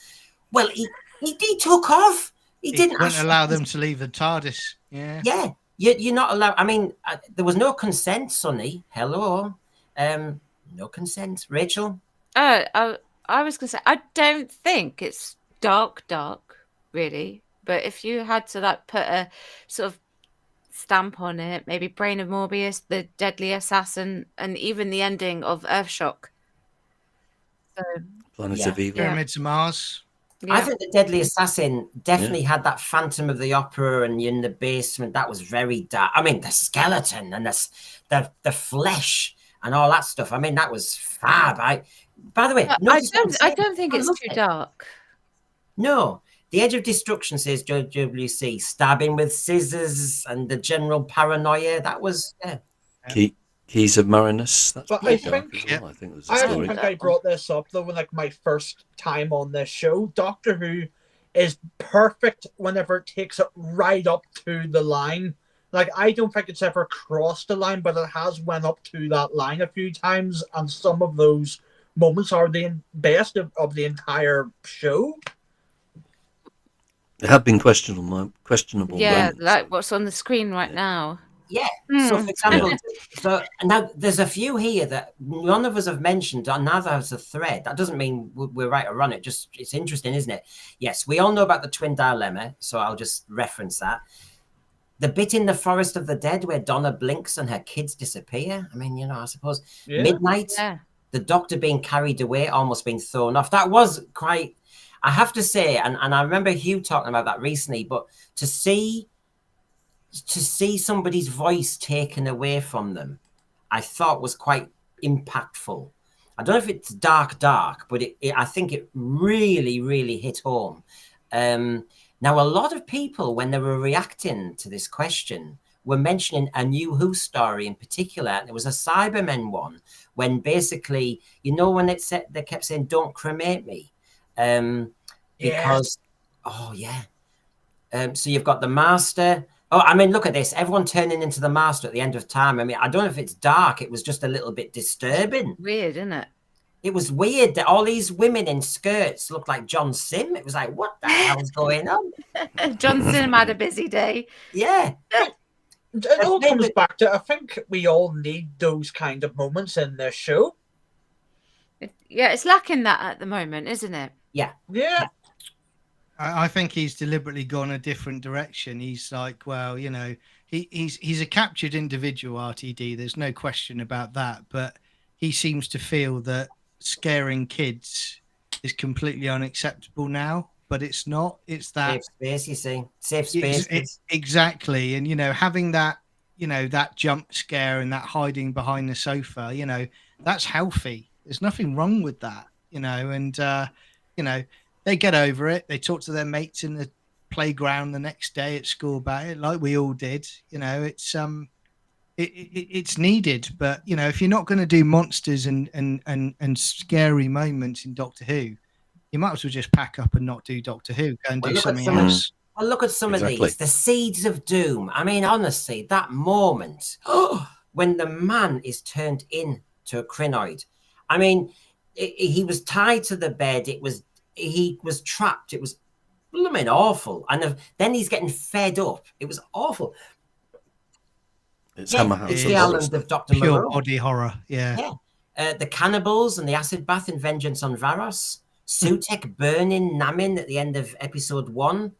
Well, he took off. He didn't allow them to leave the TARDIS. Yeah. Yeah. You're not allowed. I mean, there was no consent, Sonny. Hello. No consent. Rachel? I was going to say, I don't think it's dark, really. But if you had to put a sort of stamp on it. Maybe Brain of Morbius, The Deadly Assassin, and even the ending of Earthshock. So, Planet Yeah. of Evil. Yeah. Pyramids of Mars. I yeah. think the Deadly Assassin definitely had that Phantom of the Opera, and in the basement that was very dark. I mean, the skeleton and the flesh and all that stuff. I mean, that was fab. By the way, I notice what I'm don't. I saying? don't think I it's love too it. dark. No, the Edge of Destruction, says JWC, stabbing with scissors and the general paranoia. That was Keys of Marinus. That's But pretty I dark think- as well. I think it was a I actually story. think I brought this up though when my first time on this show. Doctor Who is perfect whenever it takes it right up to the line. I don't think it's ever crossed the line, but it has went up to that line a few times, and some of those moments are the best of the entire show. There have been questionable Yeah, moments. like what's on the screen right now. Yeah. Hmm. So, for example, so now there's a few here that none of us have mentioned, and neither has a thread. That doesn't mean we're right or wrong. It's interesting, isn't it? Yes, we all know about the twin dilemma, so I'll just reference that. The bit in the Forest of the Dead where Donna blinks and her kids disappear. I mean, I suppose midnight, Yeah. the Doctor being carried away, almost being thrown off. That was quite. I have to say, and I remember Hugh talking about that recently, but to see somebody's voice taken away from them, I thought was quite impactful. I don't know if it's dark, but I think it really, really hit home. Now, a lot of people, when they were reacting to this question, were mentioning a New Who story in particular. And it was a Cybermen one, when basically, when they kept saying, "Don't cremate me," because, so you've got the Master. Oh, I mean, look at this. Everyone turning into the Master at the end of time. I mean, I don't know if it's dark. It was just a little bit disturbing. Weird, isn't it? It was weird that all these women in skirts looked like John Sim. It was like, what the hell's going on? John Sim had a busy day. Yeah. It all comes back to, I think we all need those kind of moments in this show. Yeah, it's lacking that at the moment, isn't it? Yeah. I think he's deliberately gone a different direction. He's like, well, he's a captured individual, RTD. There's no question about that. But he seems to feel that scaring kids is completely unacceptable now. But it's not. It's that safe space, you see. Safe space. Exactly. And, having that, that jump scare and that hiding behind the sofa, that's healthy. There's nothing wrong with that, and, they get over it. They talk to their mates in the playground the next day at school about it, like we all did. It's needed. But if you're not going to do monsters and scary moments in Doctor Who, you might as well just pack up and not do Doctor Who. Go and do something else. Well, look at some Exactly. of these. The Seeds of Doom. I mean, honestly, that moment when the man is turned into a crinoid. I mean, he was tied to the bed. He was trapped. It was blooming awful. And then he's getting fed up. It was awful. It's Hammer House. It's of the Horrors, island though. of Dr. Pure Moreau. body horror. Yeah. The cannibals and the acid bath in Vengeance on Varos. Sutek burning Namin at the end of episode 1.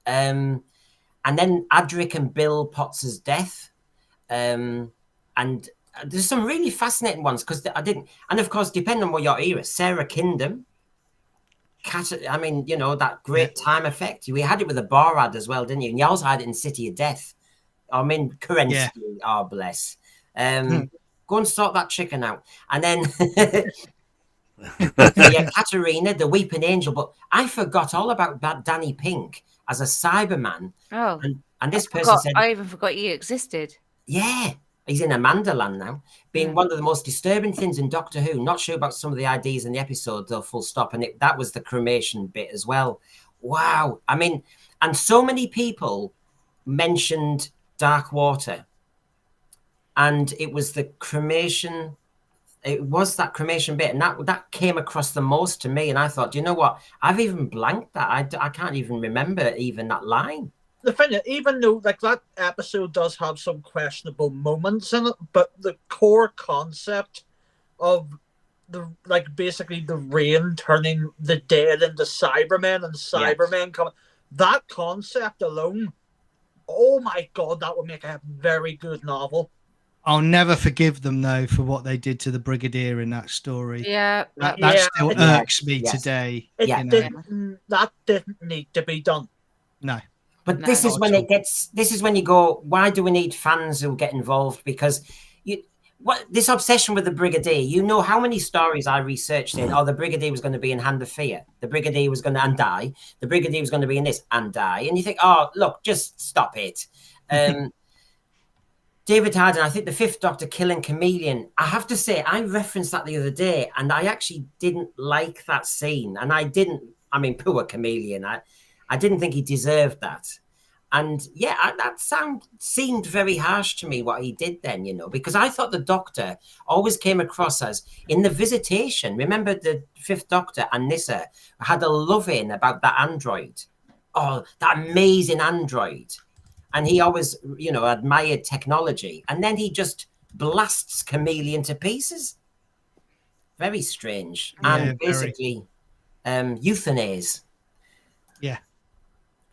And then Adric and Bill Potts' death. And there's some really fascinating ones because I didn't. And of course, depending on what your era, Sarah Kingdom. I mean, that great time effect. We had it with the Borad as well, didn't you? And you also had it in City of Death. I mean, Kerensky, bless. Go and sort that chicken out. And then, Katerina, the Weeping Angel. But I forgot all about Danny Pink as a Cyberman. Oh. And this person said... I even forgot you existed. Yeah. He's in Amandaland now, being one of the most disturbing things in Doctor Who. Not sure about some of the ideas in the episode, though, full stop. And that was the cremation bit as well. Wow. I mean, and so many people mentioned Dark Water. And it was the cremation. It was that cremation bit. And that came across the most to me. And I thought, you know what? I've even blanked that. I can't even remember even that line. The thing is, even though that episode does have some questionable moments in it, but the core concept of basically the rain turning the dead into Cybermen and Cybermen coming, that concept alone Oh my god, that would make a very good novel. I'll never forgive them though for what they did to the Brigadier in that story. Yeah. That Yeah, still yeah, irks me yes. today. It Yeah. You know? didn't. That didn't need to be done. No. But No. this is Not when at it gets. This is when you go. Why do we need fans who get involved? Because this obsession with the Brigadier. You know how many stories I researched in. Oh, the Brigadier was going to be in Hand of Fear. The Brigadier was going to and die. The Brigadier was going to be in this and die. And you think, oh, look, just stop it. David Harden, I think the Fifth Doctor killing Chameleon. I have to say, I referenced that the other day, and I actually didn't like that scene. And I didn't. I mean, poor Chameleon. I didn't think he deserved that. And yeah, that seemed very harsh to me what he did then, because I thought the Doctor always came across as in the Visitation. Remember the Fifth Doctor and Nyssa had a love-in about that android. Oh, that amazing android. And he always, admired technology. And then he just blasts Chameleon to pieces. Very strange. Yeah, and basically euthanize. Yeah.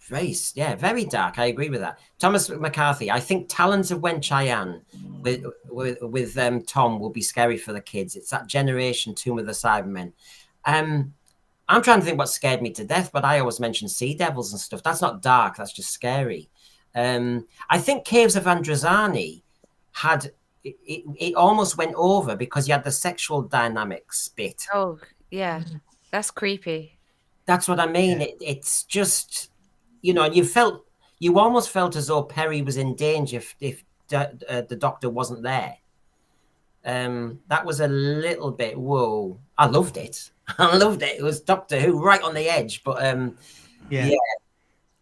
Very dark. I agree with that. Thomas McCarthy, I think Talons of Wen-Chian with Tom will be scary for the kids. It's that generation Tomb of the Cybermen. I'm trying to think what scared me to death, but I always mention Sea Devils and stuff. That's not dark. That's just scary. I think Caves of Androzani had it almost went over because you had the sexual dynamics bit. Oh, yeah. That's creepy. That's what I mean. Yeah. It's just, you almost felt as though Perry was in danger if the Doctor wasn't there. That was a little bit, whoa. I loved it. I loved it. It was Doctor Who right on the edge, but Yeah.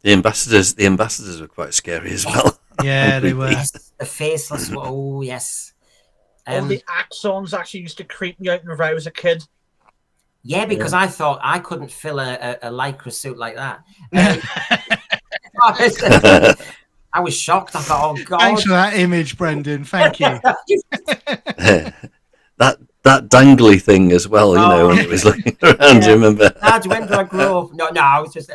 The ambassadors were quite scary as well. Yeah, they were. yes, the faceless. Oh yes. All the axons actually used to creep me out whenever I was a kid. Yeah, because I thought I couldn't fill a lycra suit like that. I was shocked. I thought, oh god. Thanks for that image, Brendan. Thank you. that dangly thing as well, when it was looking around. Do you remember? Dad, when do I grow up? No, I was just.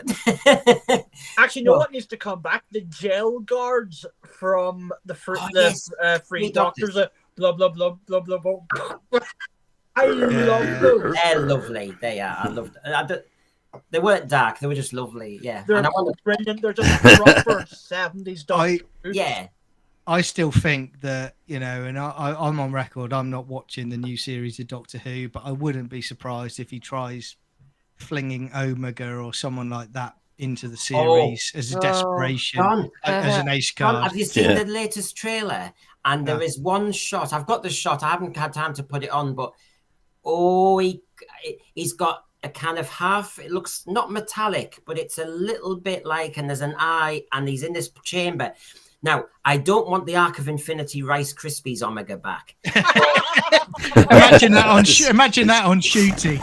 Actually, no, what needs to come back? The jail guards from the Free Doctors. Blah blah blah blah blah blah. I love those. They're lovely. They are. I loved. They weren't dark. They were just lovely. Yeah. They're brilliant. They're just proper 70s Doctor. Yeah. I still think that, and I'm on record, I'm not watching the new series of Doctor Who, but I wouldn't be surprised if he tries flinging Omega or someone like that into the series as a desperation, as an ace card. Have you seen the latest trailer? And there is one shot. I've got the shot. I haven't had time to put it on, but he's got a kind of half, it looks not metallic, but it's a little bit like, and there's an eye, and he's in this chamber. Now, I don't want the Arc of Infinity Rice Krispies Omega back. Imagine that on Ncuti.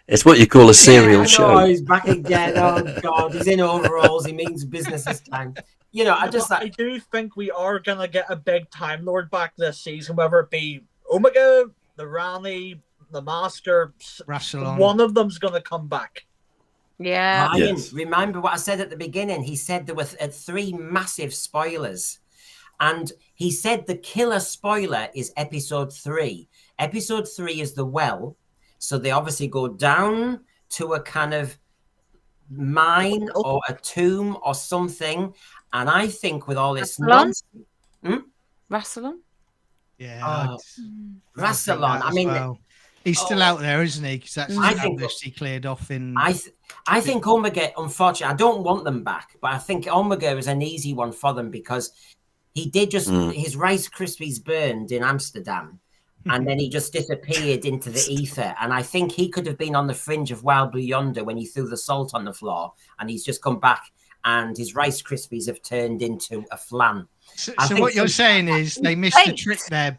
It's what you call a serial show. Oh, he's back again. Oh God, he's in overalls. He means business this time. I do think we are gonna get a big Time Lord back this season, whether it be Omega, the Rani, the Master. Rassilon. One of them's gonna come back. Yeah. Ryan, remember what I said at the beginning? He said there were 3 massive spoilers. And he said the killer spoiler is episode 3. Episode 3 is the well. So they obviously go down to a kind of mine or a tomb or something. And I think with all this nonsense... Rassilon? Yeah. Rassilon. I mean... He's still out there, isn't he? Because that's established he cleared off in... I think Omega, unfortunately, I don't want them back, but I think Omega is an easy one for them because he did just... His Rice Krispies burned in Amsterdam, and then he just disappeared into the ether. And I think he could have been on the fringe of Wild Blue Yonder when he threw the salt on the floor, and he's just come back, and his Rice Krispies have turned into a flan. So what you're saying is they missed a trick there.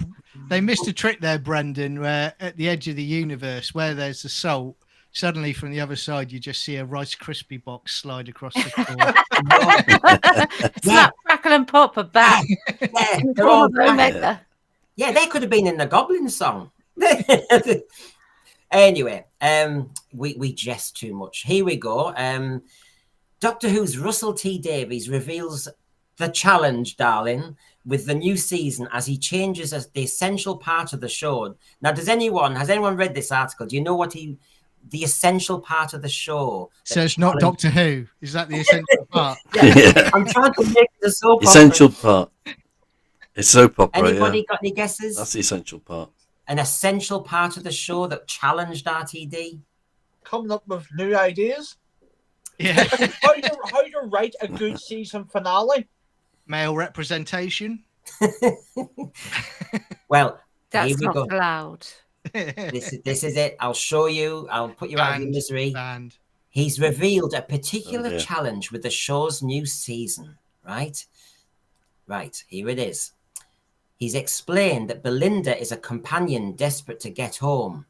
They missed a trick there, Brendan, where at the edge of the universe, where there's the salt, suddenly from the other side, you just see a Rice Krispie box slide across the floor. Snap, crackle, and pop are back. Yeah, they're all Omega. Yeah, they could have been in the Goblin song. Anyway, we jest too much. Here we go. Doctor Who's Russell T Davies reveals the challenge, darling, with the new season as he changes as the essential part of the show. Now, has anyone read this article? Do you know what the essential part of the show? So it's not Doctor Who. Is that the essential part? Yeah. I'm trying to make the soap opera. Essential part. It's soap opera. Anybody Yeah. got any guesses? That's the essential part. An essential part of the show that challenged RTD? Coming up with new ideas. Yeah. How to write a good season finale. Male representation. Well, That's here we not go. allowed. This is it. I'll show you. I'll put you out of your misery. Banned. He's revealed a particular dear. challenge with the show's new season, right? Right, here it is. He's explained that Belinda is a companion desperate to get home.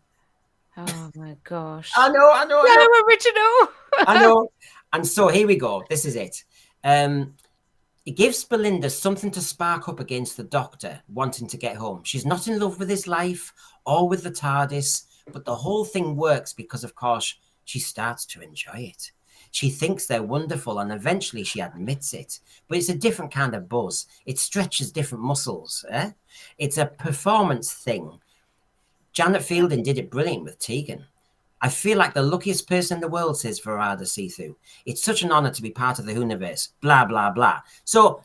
Oh my gosh. I know. So original. I know. And so here we go. This is it. It gives Belinda something to spark up against the Doctor wanting to get home. She's not in love with his life or with the TARDIS, but the whole thing works because, of course, she starts to enjoy it. She thinks they're wonderful, and eventually she admits it. But it's a different kind of buzz. It stretches different muscles. It's a performance thing. Janet Fielding did it brilliant with Tegan. I feel like the luckiest person in the world, says Verada Sethu. It's such an honor to be part of the Whoniverse, blah, blah, blah. So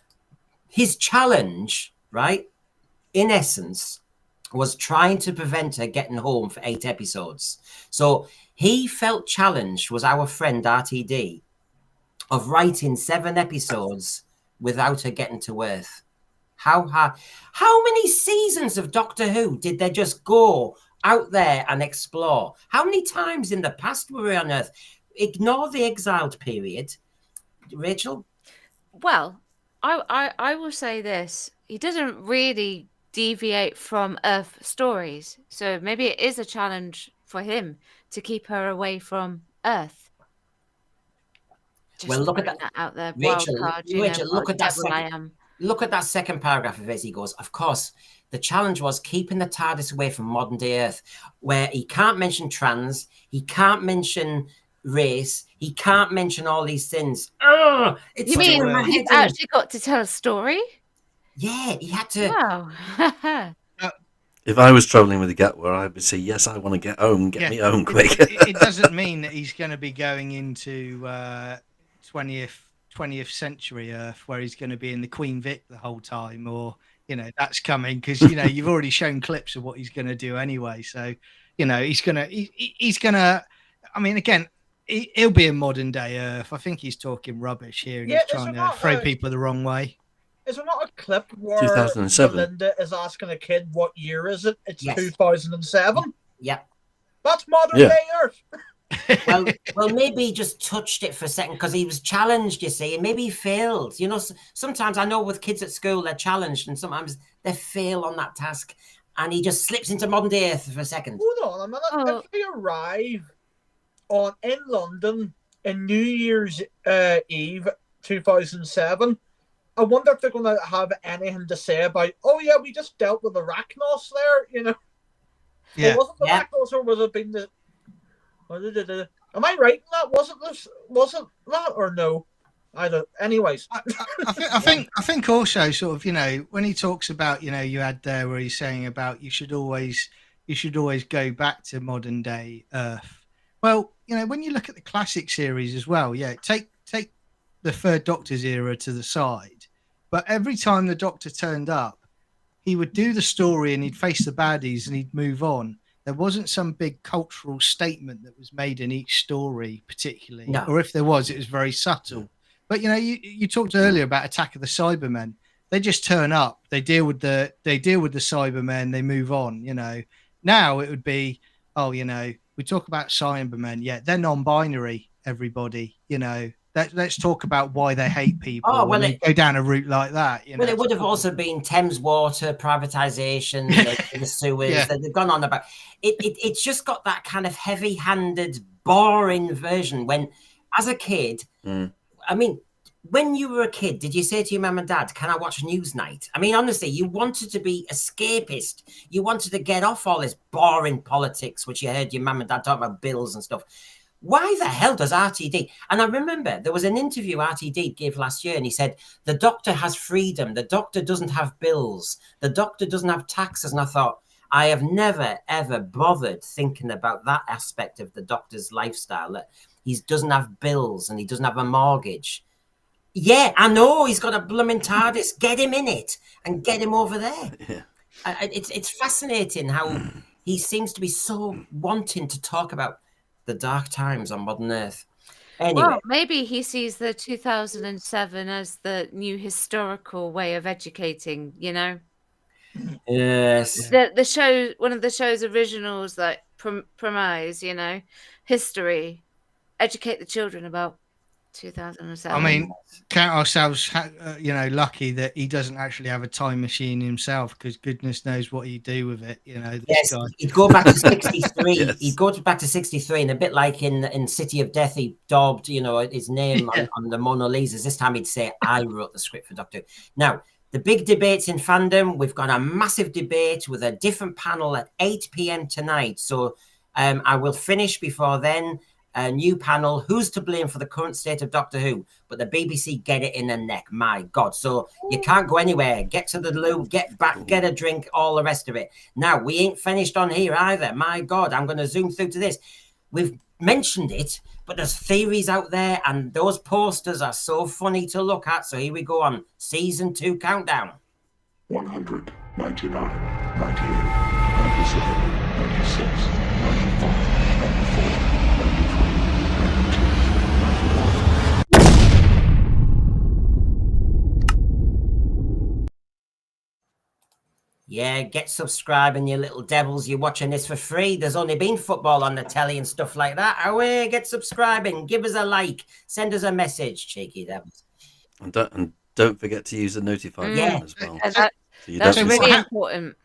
his challenge, right, in essence, was trying to prevent her getting home for 8 episodes. So he felt challenged, was our friend RTD, of writing 7 episodes without her getting to Earth. How many seasons of Doctor Who did they just go out there and explore? How many times in the past were we on Earth? Ignore the exiled period. Rachel? Well, I will say this. He doesn't really deviate from Earth stories. So maybe it is a challenge for him to keep her away from Earth. Just Well, look at throwing that. out there. Rachel, Wild card, Rachel, look at that devil I second. am. Look at that second paragraph of his. He goes, of course, the challenge was keeping the TARDIS away from modern day Earth, where he can't mention trans, he can't mention race, he can't mention all these things. Oh, it's You mean doing my he's head in. actually got to tell a story? Yeah, he had to. Wow. If I was travelling with a Gatwa, I would say, yes, I want to get home. Get me home quick. It doesn't mean that he's going to be going into 20th century Earth, where he's going to be in the Queen Vic the whole time, or that's coming because you've already shown clips of what he's going to do anyway. So he's gonna. I mean, again, he'll be in modern day Earth. I think he's talking rubbish here, and Yeah, he's trying to throw people the wrong way. Is there not a clip where 2007. Belinda is asking a kid what year is it? It's Yes. 2007. Yeah. That's modern Yeah. day Earth. Well, maybe he just touched it for a second because he was challenged, you see, and maybe he failed. Sometimes I know with kids at school, they're challenged and sometimes they fail on that task, and he just slips into modern day Earth for a second. Hold on a minute. If we arrive in London in New Year's Eve 2007, I wonder if they're going to have anything to say about, oh yeah, we just dealt with the Arachnos there, Yeah. Or was it the Yeah. Arachnos, or was it been the... Am I right in that? Was it that or no? I don't. Anyways, I think also sort of when he talks about you had there where he's saying about you should always go back to modern day Earth. Well, when you look at the classic series as well, take the Third Doctor's era to the side, but every time the Doctor turned up, he would do the story and he'd face the baddies and he'd move on. There wasn't some big cultural statement that was made in each story particularly, No. or if there was, it was very subtle. But you talked earlier about Attack of the Cybermen. They just turn up, they deal with the Cybermen, they move on. Now it would be, we talk about Cybermen, they're non-binary. Everybody, let's talk about why they hate people. Oh, well, and go down a route like that. Well, it would have also been Thames Water privatisation, the sewers. Yeah. They've gone on about it. It's just got that kind of heavy-handed, boring version. When, as a kid, I mean, when you were a kid, did you say to your mum and dad, "Can I watch Newsnight?" I mean, honestly, you wanted to be escapist. You wanted to get off all this boring politics, which you heard your mum and dad talk about bills and stuff. Why the hell does RTD? And I remember there was an interview RTD gave last year, and he said, the doctor has freedom. The doctor doesn't have bills. The doctor doesn't have taxes. And I thought, I have never, ever bothered thinking about that aspect of the doctor's lifestyle, that he doesn't have bills and he doesn't have a mortgage. Yeah, I know he's got a blooming TARDIS. Get him in it and get him over there. Yeah. It's fascinating how he seems to be so wanting to talk about the dark times on modern Earth. Anyway, Well, maybe he sees the 2007 as the new historical way of educating, you know? yes. The show, one of the show's originals, like premise, you know, history, educate the children about 2007. I mean, count ourselves, lucky that he doesn't actually have a time machine himself, because goodness knows what he'd do with it. This Yes, guy. he'd go back to 63. Yes. He'd go back to 63, and a bit like in City of Death, he daubed, his name on the Mona Lisas. This time he'd say, I wrote the script for Doctor Who. Now, the big debates in fandom, we've got a massive debate with a different panel at 8 p.m. tonight. So I will finish before then. A new panel, who's to blame for the current state of Doctor Who? But the BBC get it in the neck, my God. So you can't go anywhere. Get to the loo, get back, get a drink, all the rest of it. Now, we ain't finished on here either. My God, I'm going to zoom through to this. We've mentioned it, but there's theories out there, and those posters are so funny to look at. So here we go on season 2 countdown. 100, 99, 98, 97, 96, 95, 94, 93, 92, 91. Yeah, get subscribing, you little devils. You're watching this for free. There's only been football on the telly and stuff like that. Away, get subscribing. Give us a like. Send us a message, cheeky devils. And don't forget to use the notify button as well. That's don't miss really out. important.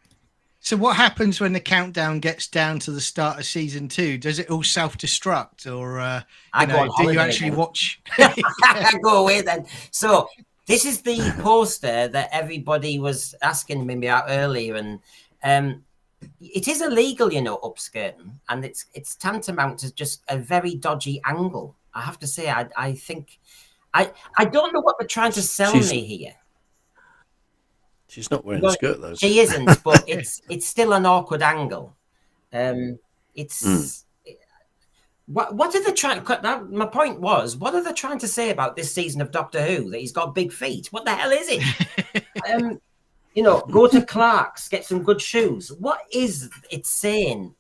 So what happens when the countdown gets down to the start of season 2? Does it all self-destruct, or I go on do you holiday actually then. watch? Go away then. So this is the poster that everybody was asking me about earlier, and it is illegal, upskirting, and it's tantamount to just a very dodgy angle. I have to say, I think I don't know what they're trying to sell me here. She's not wearing a skirt though. She isn't, but it's still an awkward angle. It's what are they trying? My point was, what are they trying to say about this season of Doctor Who? That he's got big feet. What the hell is it? Go to Clark's, get some good shoes. What is it saying?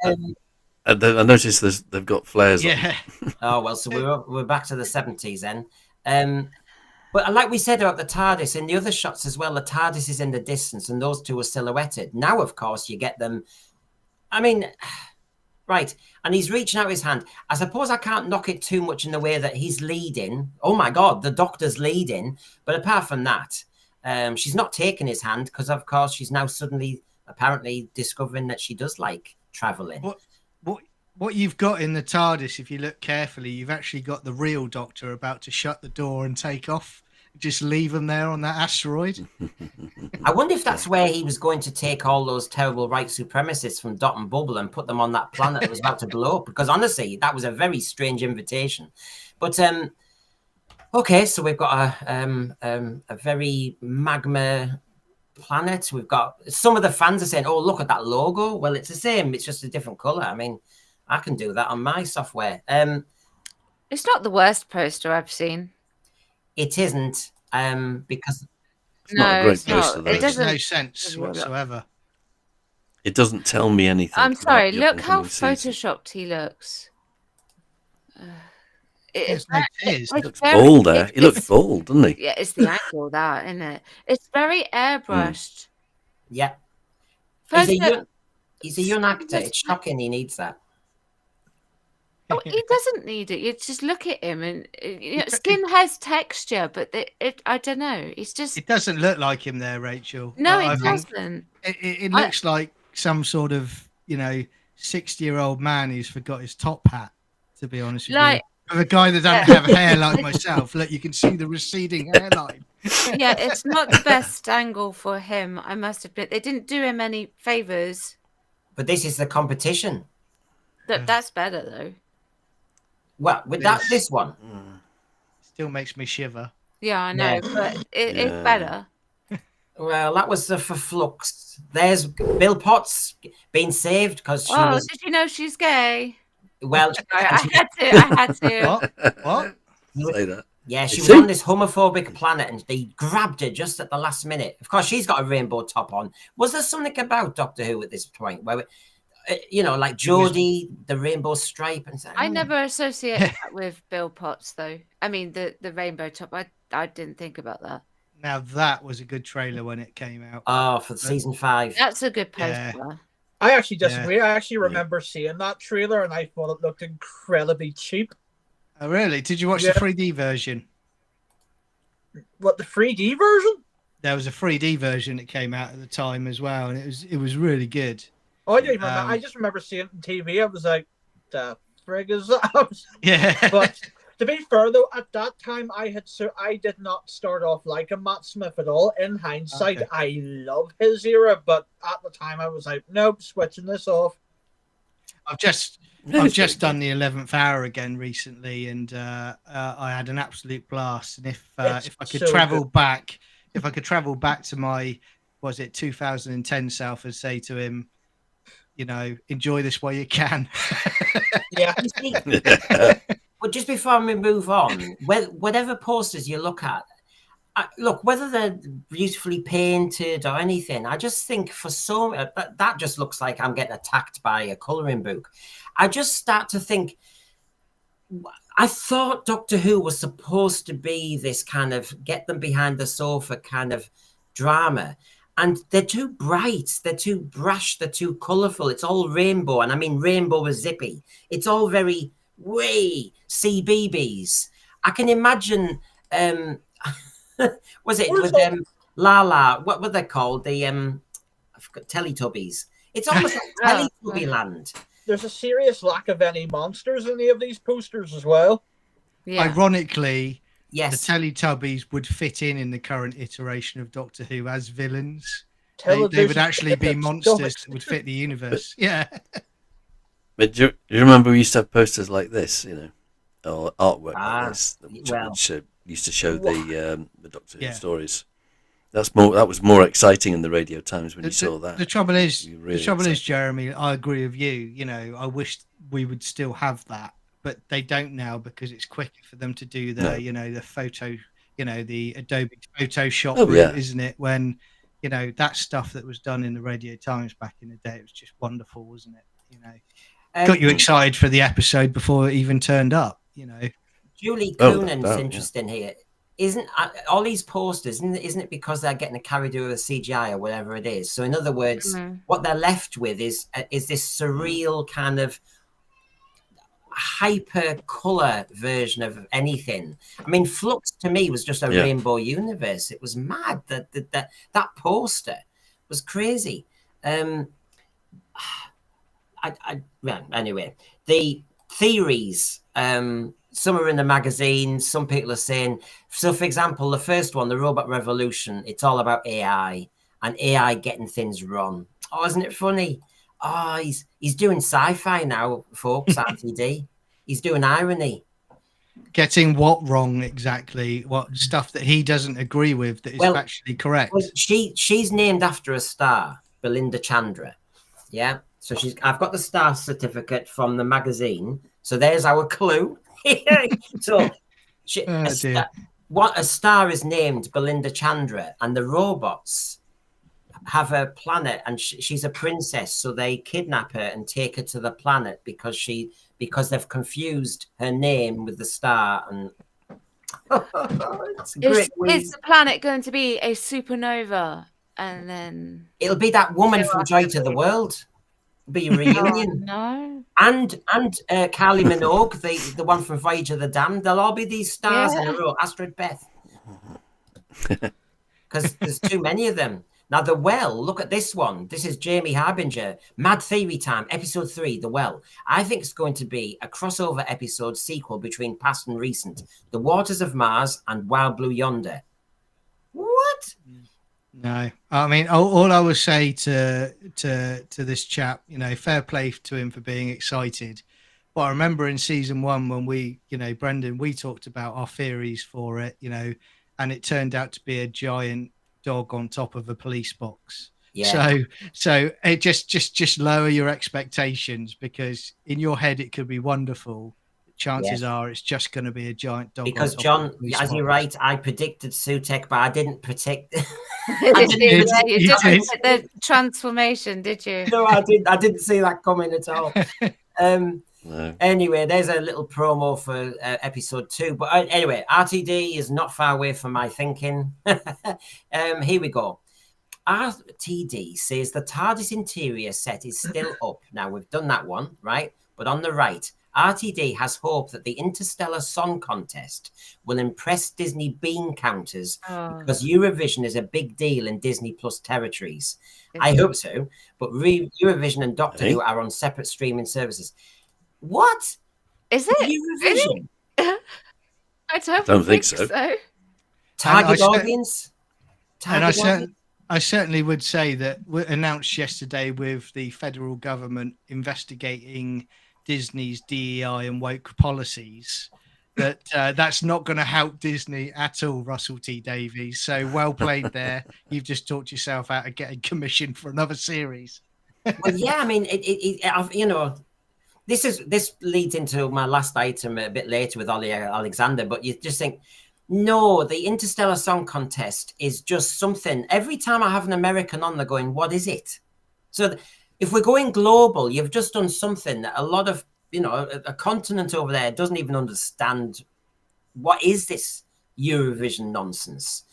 I noticed they've got flares on. Yeah. Oh well, so we're back to the 70s then. But like we said about the TARDIS, in the other shots as well, the TARDIS is in the distance and those two are silhouetted. Now, of course, you get them. I mean, right. And he's reaching out his hand. I suppose I can't knock it too much in the way that he's leading. Oh, my God, the Doctor's leading. But apart from that, she's not taking his hand because, of course, she's now suddenly apparently discovering that she does like traveling. What you've got in the TARDIS, if you look carefully, you've actually got the real Doctor about to shut the door and take off. Just leave him there on that asteroid. I wonder if that's where he was going to take all those terrible white supremacists from Dot and Bubble and put them on that planet that was about to blow up. Because honestly, that was a very strange invitation. But okay, so we've got a very magma planet. We've got some of the fans are saying, "Oh, look at that logo." Well, it's the same. It's just a different color. I mean, I can do that on my software. It's not the worst poster I've seen. It isn't, because It's not a great it's not. poster, though. It Makes doesn't. no sense whatsoever. It doesn't tell me anything. I'm about sorry. the Look how up-and-coming season. photoshopped he looks. There's no tears. He looks bald there. He looks bald, doesn't he? Yeah, it's the angle, that, isn't it? It's very airbrushed. yeah, Photo- he's a young actor. It's shocking he needs that. Oh, he doesn't need it. You just look at him, and skin has texture, but I don't know. It's just It doesn't look like him there, Rachel. no, I it think doesn't. It looks like some sort of 60-year-old man who's forgot his top hat. To be honest with Like, you, of a guy that doesn't have hair like myself. Look, you can see the receding hairline. yeah, it's not the best angle for him. I must admit, they didn't do him any favors. But this is the competition. That's better though. Well, with this one, still makes me shiver. Yeah, I know, but it's better. Well, that was for Flux. There's Bill Potts being saved because she was. Did you know she's gay? Well, I had to. What? Say that. Yeah, she You was see? on this homophobic planet and they grabbed her just at the last minute. Of course, she's got a rainbow top on. Was there something about Doctor Who at this point where, like Geordie, the rainbow stripe? And I never associate that with Bill Potts, though. I mean, the rainbow top. I didn't think about that. Now that was a good trailer when it came out. Oh, for season 5. That's a good poster. Yeah. I actually disagree. I actually remember seeing that trailer and I thought it looked incredibly cheap. Oh, really? Did you watch the 3D version? What, the 3D version? There was a 3D version that came out at the time as well, and it was really good. Oh, I didn't even remember. I just remember seeing it on TV. I was like, the frig is that? Yeah. But to be fair, though, at that time, I did not start off liking Matt Smith at all. In hindsight, I love his era, but at the time, I was like, nope, switching this off. I've just done the 11th hour again recently, and I had an absolute blast. And if I could travel back, to my 2010 self and say to him, enjoy this while you can. Yeah. Well, just before we move on, whatever posters you look at, look, whether they're beautifully painted or anything, I just think that just looks like I'm getting attacked by a colouring book. I just start to think, I thought Doctor Who was supposed to be this kind of get them behind the sofa kind of drama. And they're too bright, they're too brash, they're too colourful. It's all rainbow. And I mean, rainbow was zippy. It's all very CBBS. I can imagine, was it with Lala? What were they called? The I forgot, Teletubbies. It's almost like Teletubby land. There's a serious lack of any monsters in any of these posters as well. Yeah. Ironically, yes, the Teletubbies would fit in the current iteration of Doctor Who as villains. They would actually be monsters that would fit the universe. Yeah. But do you remember we used to have posters like this, or artwork like this, which used to show the Doctor Who stories. That was more exciting in the Radio Times when you saw that. The trouble is, Jeremy, I agree with you. I wish we would still have that, but they don't now because it's quicker for them to do the photo, the Adobe Photoshop route, isn't it? When that stuff that was done in the Radio Times back in the day, it was just wonderful, wasn't it? Got you excited for the episode before it even turned up. Julie Coonan's interesting here. Isn't all these posters? Isn't it because they're getting carried away with CGI or whatever it is? So in other words, what they're left with is this surreal kind of hyper color version of anything. I mean, Flux to me was just a rainbow universe. It was mad. That poster was crazy. Anyway, the theories. Some are in the magazine. Some people are saying, so for example, the first one, the Robot Revolution, it's all about AI and AI getting things wrong. Oh, isn't it funny? Oh, he's doing sci-fi now, folks. RTD. He's doing irony. Getting what wrong exactly? What stuff that he doesn't agree with that is actually correct? Well, she's named after a star, Belinda Chandra. Yeah. So I've got the star certificate from the magazine. So there's our clue. So a star is named Belinda Chandra, and the robots have a planet, and she's a princess. So they kidnap her and take her to the planet because they've confused her name with the star. And is the planet going to be a supernova? And then it'll be that woman from Joy to the World. Be a reunion. No. And Kylie Minogue, the one from Voyage of the Damned, they'll all be these stars in a row. Astrid Beth. Because there's too many of them. Now, The Well, look at this one. This is Jamie Harbinger. Mad Theory Time, episode 3, The Well. I think it's going to be a crossover episode sequel between past and recent. The Waters of Mars and Wild Blue Yonder. What? No, I mean, all I would say to this chap, fair play to him for being excited, But I remember in season 1 when we, Brendan, we talked about our theories for it, and it turned out to be a giant dog on top of a police box. Yeah. So it just lower your expectations, because in your head it could be wonderful. Chances are it's just going to be a giant dog. Because on top John, of a police as you're box. right, I predicted Sutek, but I didn't predict. You didn't did did. the transformation, did you? No, I didn't see that coming at all. No. Anyway, there's a little promo for episode 2. But anyway, RTD is not far away from my thinking. Here we go. RTD says the TARDIS interior set is still up. Now, we've done that one, right? But on the right, RTD has hope that the Interstellar Song Contest will impress Disney bean counters because Eurovision is a big deal in Disney Plus territories. I hope so, but Eurovision and Doctor Who are on separate streaming services. What? Is it? Eurovision? Really? I don't think so. Target audience? I certainly would say that announced yesterday with the federal government investigating Disney's DEI and woke policies, that that's not going to help Disney at all, Russell T Davies. So well played there. You've just talked yourself out of getting commissioned for another series. Well, yeah, I mean, this leads into my last item a bit later with Ollie Alexander, but you just think, no, the Interstellar Song Contest is just something. Every time I have an American on, they're going, what is it? So if we're going global, you've just done something that a lot of, a continent over there doesn't even understand. What is this Eurovision nonsense?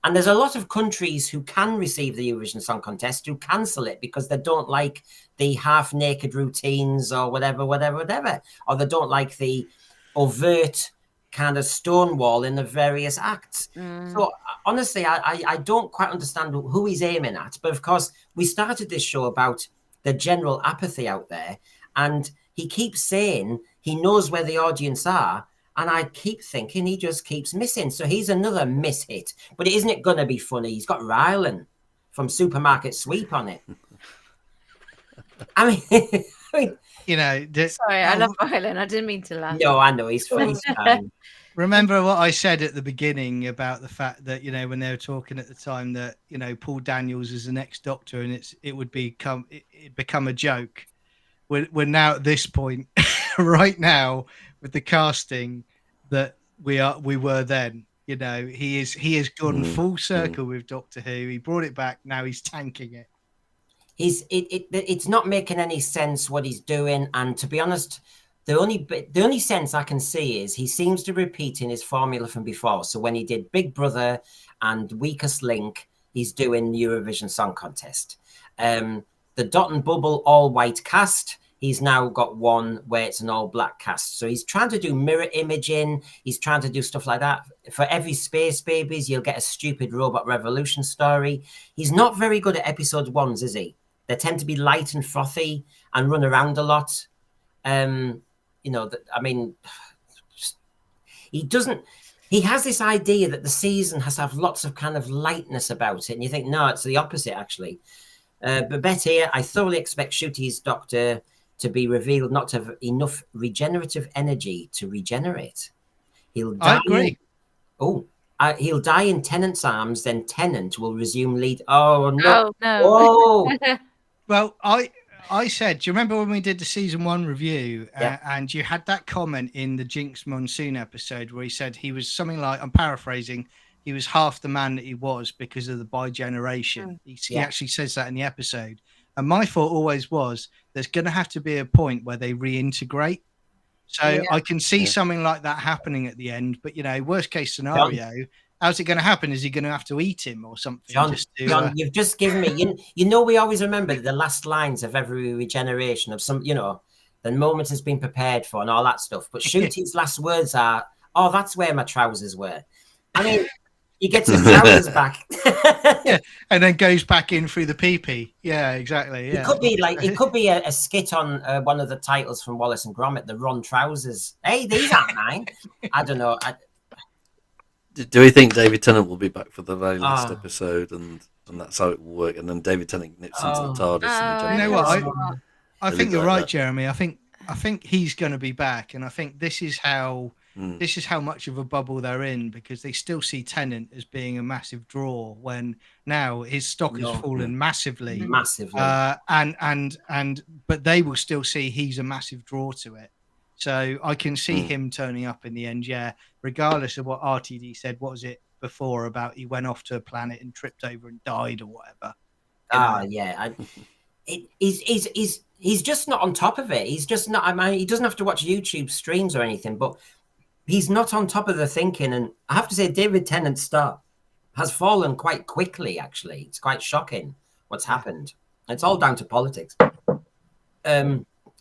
And there's a lot of countries who can receive the Eurovision Song Contest who cancel it because they don't like the half-naked routines or whatever, or they don't like the overt kind of stonewall in the various acts. So honestly, I don't quite understand who he's aiming at. But of course, we started this show about the general apathy out there, and he keeps saying he knows where the audience are. And I keep thinking he just keeps missing. So he's another mishit. But isn't it going to be funny? He's got Rylan from Supermarket Sweep on it. I mean, sorry, I love Rylan. I didn't mean to laugh. No, I know. He's funny. Remember what I said at the beginning about the fact that, when they were talking at the time that, Paul Daniels is the next Doctor and it would become a joke. We're now at this point right now with the casting that we were then. He has gone full circle with Doctor Who. He brought it back. Now he's tanking it. It's not making any sense what he's doing. And to be honest, the only sense I can see is he seems to repeat in his formula from before. So when he did Big Brother and Weakest Link, he's doing Eurovision Song Contest. The Dot and Bubble all white cast, he's now got one where it's an all black cast. So he's trying to do mirror imaging. He's trying to do stuff like that. For every Space Babies, you'll get a stupid Robot Revolution story. He's not very good at episode 1s, is he? They tend to be light and frothy and run around a lot. He has this idea that the season has to have lots of kind of lightness about it. And you think, no, it's the opposite, actually. But Betty, I thoroughly expect Ncuti's Doctor to be revealed not to have enough regenerative energy to regenerate. He'll die. I agree. He'll die in Tennant's arms, then Tennant will resume lead. Oh, no. Oh, no. Oh. Well, I said, do you remember when we did the season 1 review and you had that comment in the Jinx Monsoon episode where he said he was something like, I'm paraphrasing, he was half the man that he was because of the bi-generation. He actually says that in the episode. And my thought always was there's going to have to be a point where they reintegrate. So I can see something like that happening at the end. But, worst case scenario, how's it going to happen? Is he going to have to eat him or something? John, you've just given me, we always remember the last lines of every regeneration of some, the moment has been prepared for and all that stuff. But Ncuti's last words are, oh, that's where my trousers were. I mean, he gets his trousers back. And then goes back in through the pee-pee. Yeah, exactly. Yeah. It could be a skit on one of the titles from Wallace and Gromit, the Ron Trousers. Hey, these aren't mine. I don't know. Do we think David Tennant will be back for the very last episode, and that's how it will work? And then David Tennant nips into the TARDIS. You know what? I think you're right, Jeremy. I think I think he's going to be back, and I think this is how much of a bubble they're in, because they still see Tennant as being a massive draw when now his stock has fallen massively, but they will still see he's a massive draw to it. So I can see him turning up in the end, regardless of what RTD said. What was it before about he went off to a planet and tripped over and died or whatever? He's just not on top of it. He's just not. I mean, he doesn't have to watch YouTube streams or anything, but he's not on top of the thinking. And I have to say, David Tennant's star has fallen quite quickly. Actually, it's quite shocking what's happened. It's all down to politics.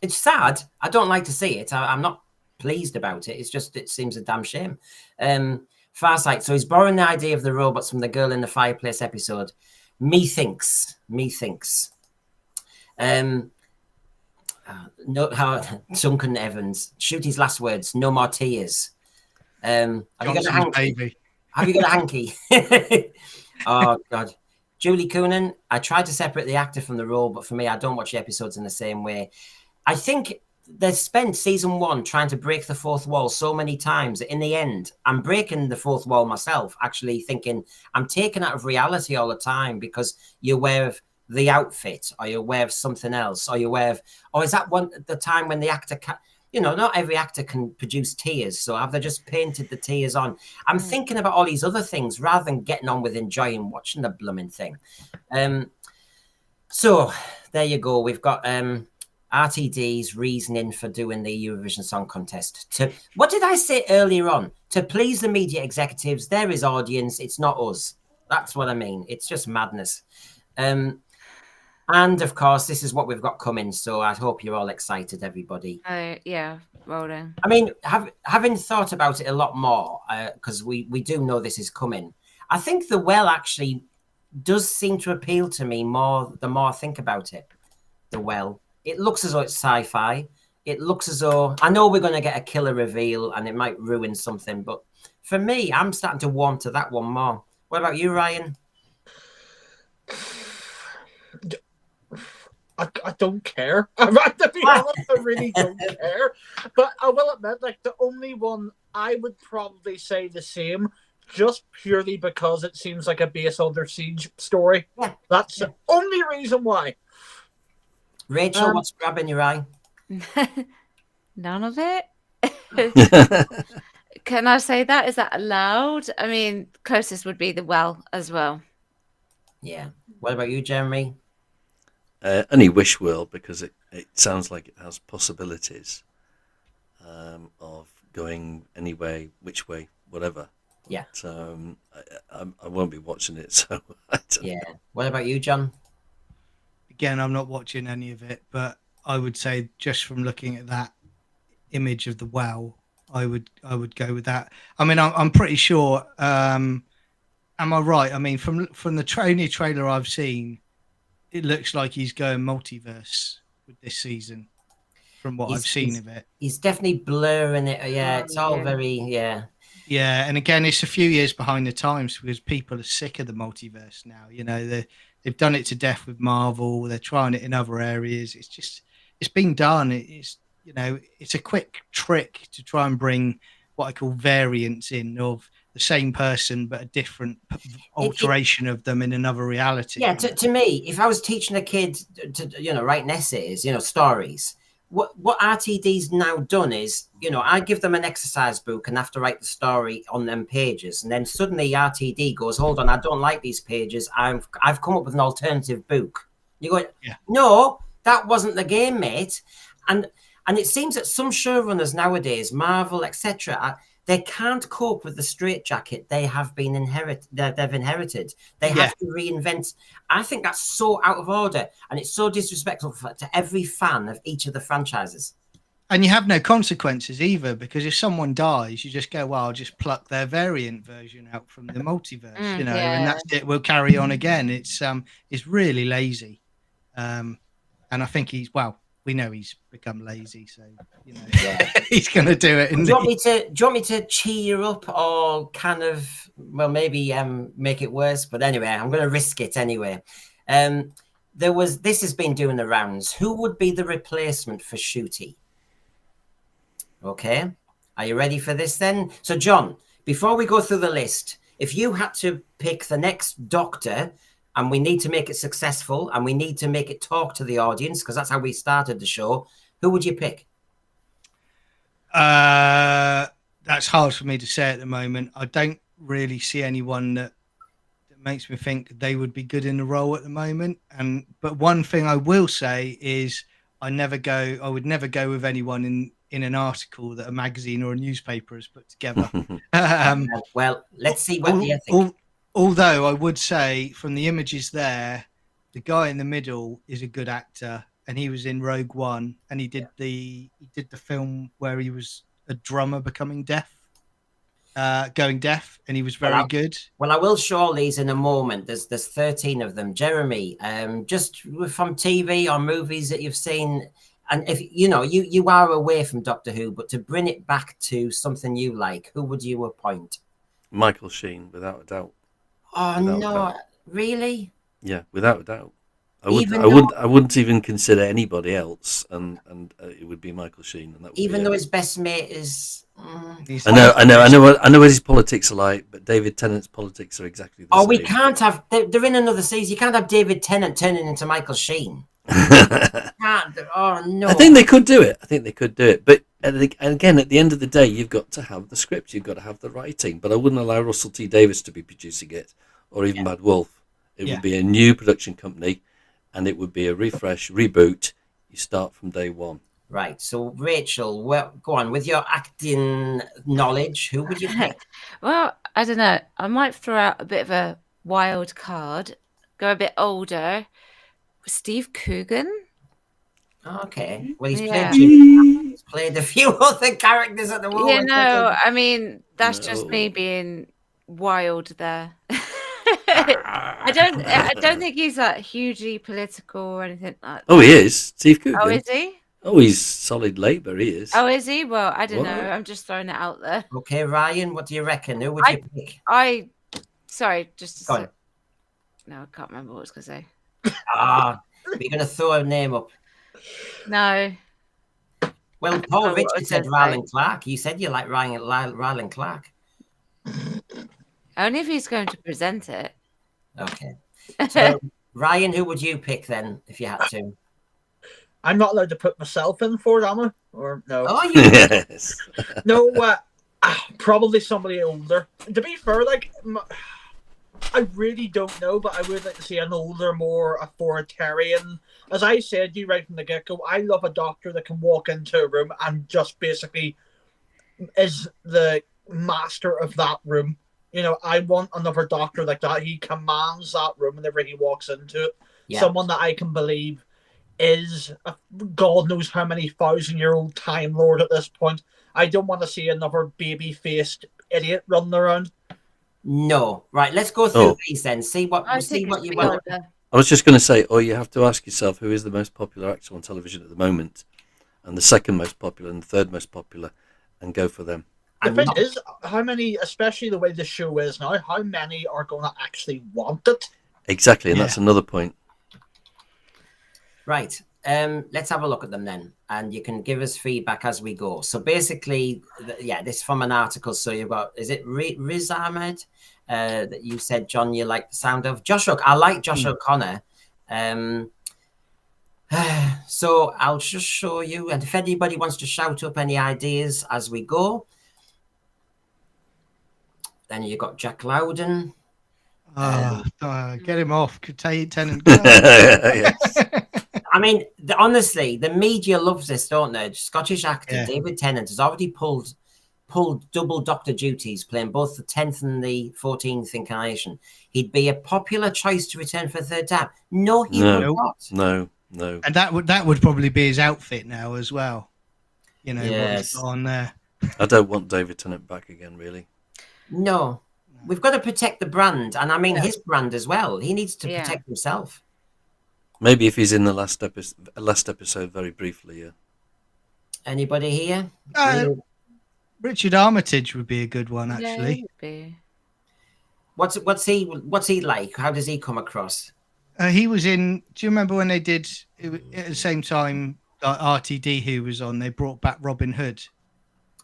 It's sad. I don't like to see it. I'm not pleased about it. It's just, it seems a damn shame. Farsight. So he's borrowing the idea of the robots from the Girl in the Fireplace episode. Methinks. Duncan Evans. Shoot his last words. No more tears. Have you got a hanky? Have you got a hanky? Oh God. Julie Coonan. I tried to separate the actor from the role, but for me, I don't watch the episodes in the same way. I think they spent season 1 trying to break the fourth wall so many times that in the end, I'm breaking the fourth wall myself, actually thinking I'm taken out of reality all the time because you're aware of the outfit, or you're aware of something else, or you're aware of, is that the time when the actor not every actor can produce tears, so have they just painted the tears on? I'm thinking about all these other things rather than getting on with enjoying watching the blooming thing. So there you go. We've got RTD's reasoning for doing the Eurovision Song Contest. What did I say earlier on? To please the media executives, they're his audience, it's not us. That's what I mean. It's just madness. And of course, this is what we've got coming. So I hope you're all excited, everybody. Yeah, rolling. I mean, having thought about it a lot more, because we do know this is coming. I think The Well actually does seem to appeal to me more the more I think about it. The Well. It looks as though it's sci-fi. It looks as though, I know we're going to get a killer reveal and it might ruin something, but for me, I'm starting to warm to that one more. What about you, Ryan? I don't care. To be honest, I really don't care. But I will admit, like, the only one I would probably say the same, just purely because it seems like a Base Under Siege story. Yeah. That's the only reason why. Rachel, what's grabbing your eye? None of it. Can I say that? Is that allowed? I mean, closest would be The Well as well. Yeah. What about you, Jeremy? Only Wish will, because it sounds like it has possibilities of going any way, which way, whatever. Yeah. So I won't be watching it. So I don't know. What about you, John? Again, I'm not watching any of it, but I would say just from looking at that image of The Well, I would go with that. I mean, I'm pretty sure. Am I right? I mean, from the only trailer I've seen, it looks like he's going multiverse with this season. From what I've seen of it, he's definitely blurring it. Yeah, it's all very Yeah, and again, it's a few years behind the times because people are sick of the multiverse now. You know, they've done it to death with Marvel. They're trying it in other areas. It's been done. It's a quick trick to try and bring what I call variants in of the same person but a different alteration of them in another reality. Yeah, to me, if I was teaching a kid to write essays, stories, what RTD's now done is, I give them an exercise book and have to write the story on them pages, and then suddenly RTD goes, "Hold on, I don't like these pages. I've come up with an alternative book." You go, "No, that wasn't the game, mate." And it seems that some showrunners nowadays, Marvel, etc., they can't cope with the straitjacket they have been inherited. They have to reinvent. I think that's so out of order, and it's so disrespectful to every fan of each of the franchises. And you have no consequences either, because if someone dies, you just go, "Well, I'll just pluck their variant version out from the multiverse," and that's it. We'll carry on again. It's really lazy, and I think we know he's become lazy, so he's going to do it. Do you want me to cheer up or kind of maybe make it worse? But anyway, I'm going to risk it anyway. This has been doing the rounds. Who would be the replacement for Ncuti? Okay. Are you ready for this then? So, John, before we go through the list, if you had to pick the next Doctor, and we need to make it successful, and we need to make it talk to the audience, because that's how we started the show, who would you pick? That's hard for me to say at the moment. I don't really see anyone that makes me think they would be good in the role at the moment. But one thing I will say is I would never go with anyone in an article that a magazine or a newspaper has put together. Well, let's see what you think. Although I would say from the images there, the guy in the middle is a good actor, and he was in Rogue One, and he did the film where he was a drummer becoming deaf, going deaf, and he was very good. Well, I will show these in a moment. There's 13 of them. Jeremy, just from TV or movies that you've seen, and if you are away from Doctor Who, but to bring it back to something you like, who would you appoint? Michael Sheen, without a doubt. Oh no, really? Yeah, without a doubt. I wouldn't even consider anybody else, and it would be Michael Sheen. And that would even though his best mate is. I know what his politics are like, but David Tennant's politics are exactly the same. We can't have. They're in another season. You can't have David Tennant turning into Michael Sheen. Oh no! I think they could do it. But again, at the end of the day, you've got to have the script. You've got to have the writing. But I wouldn't allow Russell T Davies to be producing it, or even Mad Wolf. It would be a new production company, and it would be a refresh, reboot. You start from day one. Right. So, Rachel, go on with your acting knowledge. Who would you pick? Well, I don't know. I might throw out a bit of a wild card. Go a bit older. Steve Coogan. Okay. Well, he's played a few other characters at the moment. I mean, that's just me being wild there. I don't think he's like hugely political or anything like that. Oh, he is. Steve Coogan. Oh, is he? Oh, he's solid Labour. He is. Oh, is he? Well, I don't know. I'm just throwing it out there. Okay, Ryan, what do you reckon? Who would you pick? Sorry, just go on. No, I can't remember what I was going to say. You're going to throw a name up. No. Well, Paul Richard said Ryland Clark. You said you like Ryland Clark. Only if he's going to present it. Okay. So, Ryan, who would you pick then if you had to? I'm not allowed to put myself in for it, am I? Or no? Oh, yes. No, probably somebody older. To be fair, I really don't know, but I would like to see an older, more authoritarian. As I said, you right from the get-go, I love a doctor that can walk into a room and just basically is the master of that room. I want another doctor like that. He commands that room whenever he walks into it. Yeah. Someone that I can believe is God knows how many 1,000-year-old Time Lord at this point. I don't want to see another baby-faced idiot running around. No. Right, let's go through these then. See what you want. I was just going to say, you have to ask yourself who is the most popular actor on television at the moment, and the second most popular and the third most popular, and go for them. The thing is, how many, especially the way the show is now, how many are going to actually want it? Exactly, and that's another point. Right. Let's have a look at them then, and you can give us feedback as we go. So basically, this is from an article. So you've got, is it Riz Ahmed that you said, John, you like the sound of? I like Josh O'Connor. So I'll just show you, and if anybody wants to shout up any ideas as we go. Then you got Jack Loudon. Get him off. Tennant. Yes. I mean, honestly, the media loves this, don't they? Scottish actor David Tennant has already pulled double doctor duties, playing both the 10th and the 14th incarnation. He'd be a popular choice to return for a third time. No, he would not. No. And that would probably be his outfit now as well. Yes. What's on there. I don't want David Tennant back again, really. No. We've got to protect the brand, and I mean his brand as well. He needs to protect himself. Maybe if he's in the last episode, very briefly, yeah. Anybody here? Richard Armitage would be a good one, actually. Yeah, What's he like? How does he come across? He was in. Do you remember when they did at the same time? RTD who was on? They brought back Robin Hood.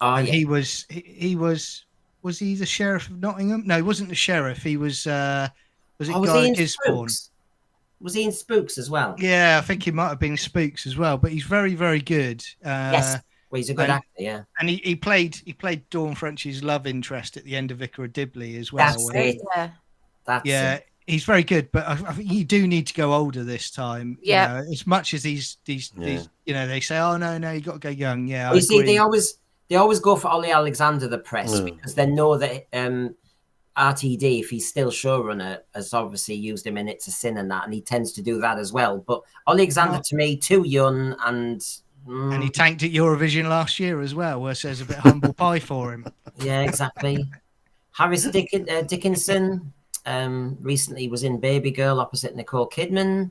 Oh, and yeah. he was he the sheriff of Nottingham? No, he wasn't the sheriff. He was it Was Guy he in Gisborne? Spooks? Was he in Spooks as well? Yeah, I think he might have been Spooks as well. But he's very, very good. Yes. Well, he's a good and- actor, yeah. And he played Dawn French's love interest at the end of Vicar of Dibley as well. That's it. Yeah. That's Yeah, it. he's very good, but I think you do need to go older this time. Yeah. You know, as much as these you know, they say, oh no, you got to go young. Yeah, Well, I you see, agree. they always go for Ollie Alexander, the press, Mm. because they know that RTD, if he's still showrunner, has obviously used him in It's a Sin and that, and he tends to do that as well. But Ollie Alexander, Well- to me, too young, and And he tanked at Eurovision last year as well, where there's a bit of humble pie for him. yeah, exactly. Harris Dickinson recently was in Baby Girl opposite Nicole Kidman.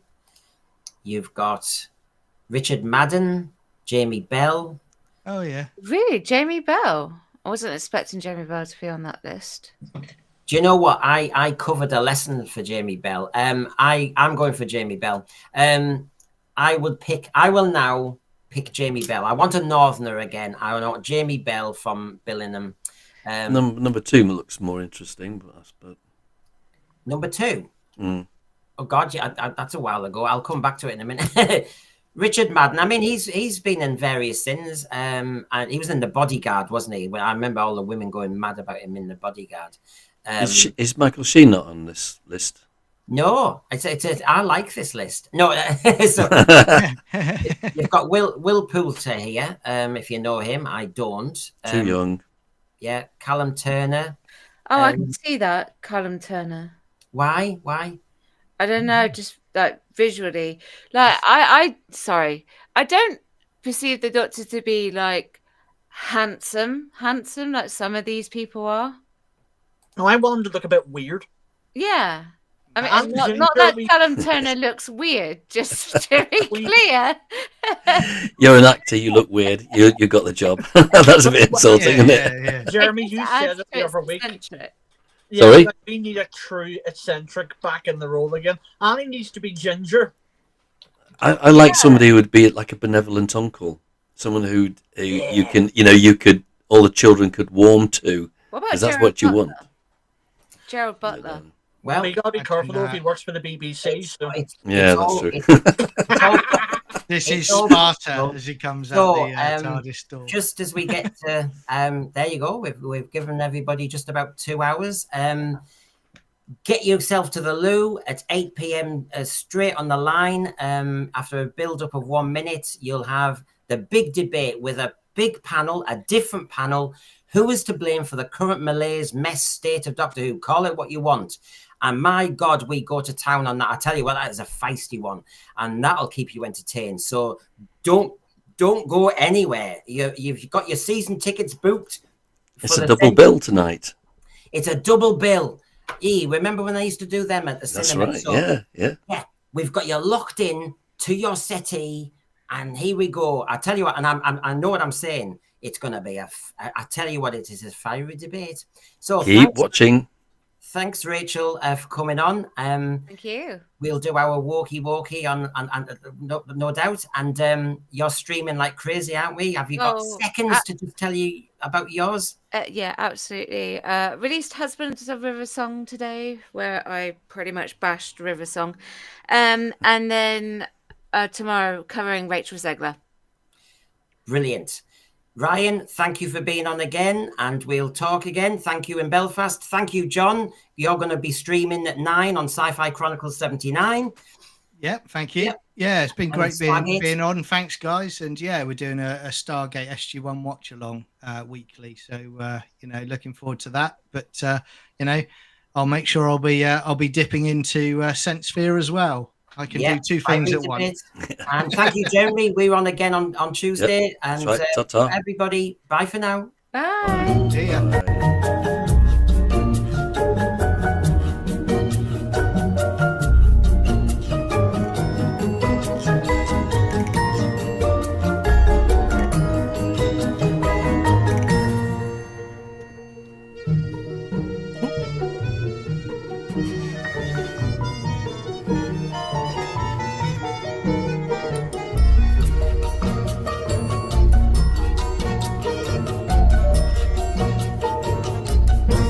You've got Richard Madden, Jamie Bell. Oh yeah, Really, Jamie Bell? I wasn't expecting Jamie Bell to be on that list. Do you know what? I covered a lesson for Jamie Bell. I'm going for Jamie Bell. I will now pick Jamie Bell. I want a Northerner again. I want Jamie Bell from Billingham. Number 2 looks more interesting, but Number 2. Mm. Oh God, yeah, that's a while ago. I'll come back to it in a minute. Richard Madden. I mean, he's been in various sins. And he was in The Bodyguard, wasn't he? Well, I remember all the women going mad about him in The Bodyguard. is Michael Sheen not on this list? No, I like this list. No, so you've got Will Poulter here. If you know him, I don't. Too young. Yeah, Callum Turner. Oh, I can see that, Callum Turner. Why? I don't know, just like visually. Like I don't perceive the Doctor to be like handsome like some of these people are. No, I want him to look a bit weird. Yeah. I mean, I'm and not Ginger, that we- Callum Turner looks weird, just to be clear. You're an actor. You look weird. You got the job. That's a bit insulting, isn't it? yeah. Jeremy, you It adds said it to the its other week. eccentric. Yeah, Sorry? like, we need a true eccentric back in the role again. Annie needs to be Ginger. I like somebody who would be like a benevolent uncle, someone who you can, you could, all the children could warm to, What about because that's Gerald what you Butler? want. Gerald Butler. Well, We gotta be I careful though if he know. works for the BBC. So. Yeah, that's all- true. it's all- This It's is all- Sparta as he comes So, out the TARDIS door. just as we get to there you go. We've given everybody just about 2 hours. Get yourself to the loo at 8 p.m. Straight on the line. After a build-up of 1 minute, you'll have the big debate with a big panel, a different panel. Who is to blame for the current malaise, mess, state of Doctor Who? Call it what you want. And my God, we go to town on that. I tell you what, that is a feisty one, and that'll keep you entertained. So don't go anywhere. You've got your season tickets booked. It's for a the double bill tonight. It's a double bill. Remember when I used to do them at the That's cinema? right. So, Yeah. we've got you locked in to your settee, and here we go. I tell you what, and I know what I'm saying. It's going to be I tell you what, it is a fiery debate. So Keep watching. Thanks, Rachel, for coming on. Thank you. We'll do our walkie on no doubt. And you're streaming like crazy, aren't we? Have you got Oh, seconds to just tell you about yours? Yeah, absolutely. Released Husbands of River Song today, where I pretty much bashed River Song. And then tomorrow, covering Rachel Zegler. Brilliant. Ryan, thank you for being on again, and we'll talk again. Thank you in Belfast. Thank you, John. You're going to be streaming at 9 on Sci-Fi Chronicles 79. Yep, thank you. Yep. Yeah, it's been And great Stargate. being on. Thanks, guys. And yeah, we're doing a Stargate SG1 watch along weekly. So looking forward to that. But I'll make sure I'll be dipping into Sense Sphere as well. I can do two things at once. And thank you, Jeremy. We're on again on Tuesday. That's And right. Ta-ta. everybody, bye for now. Bye. See ya. Bye.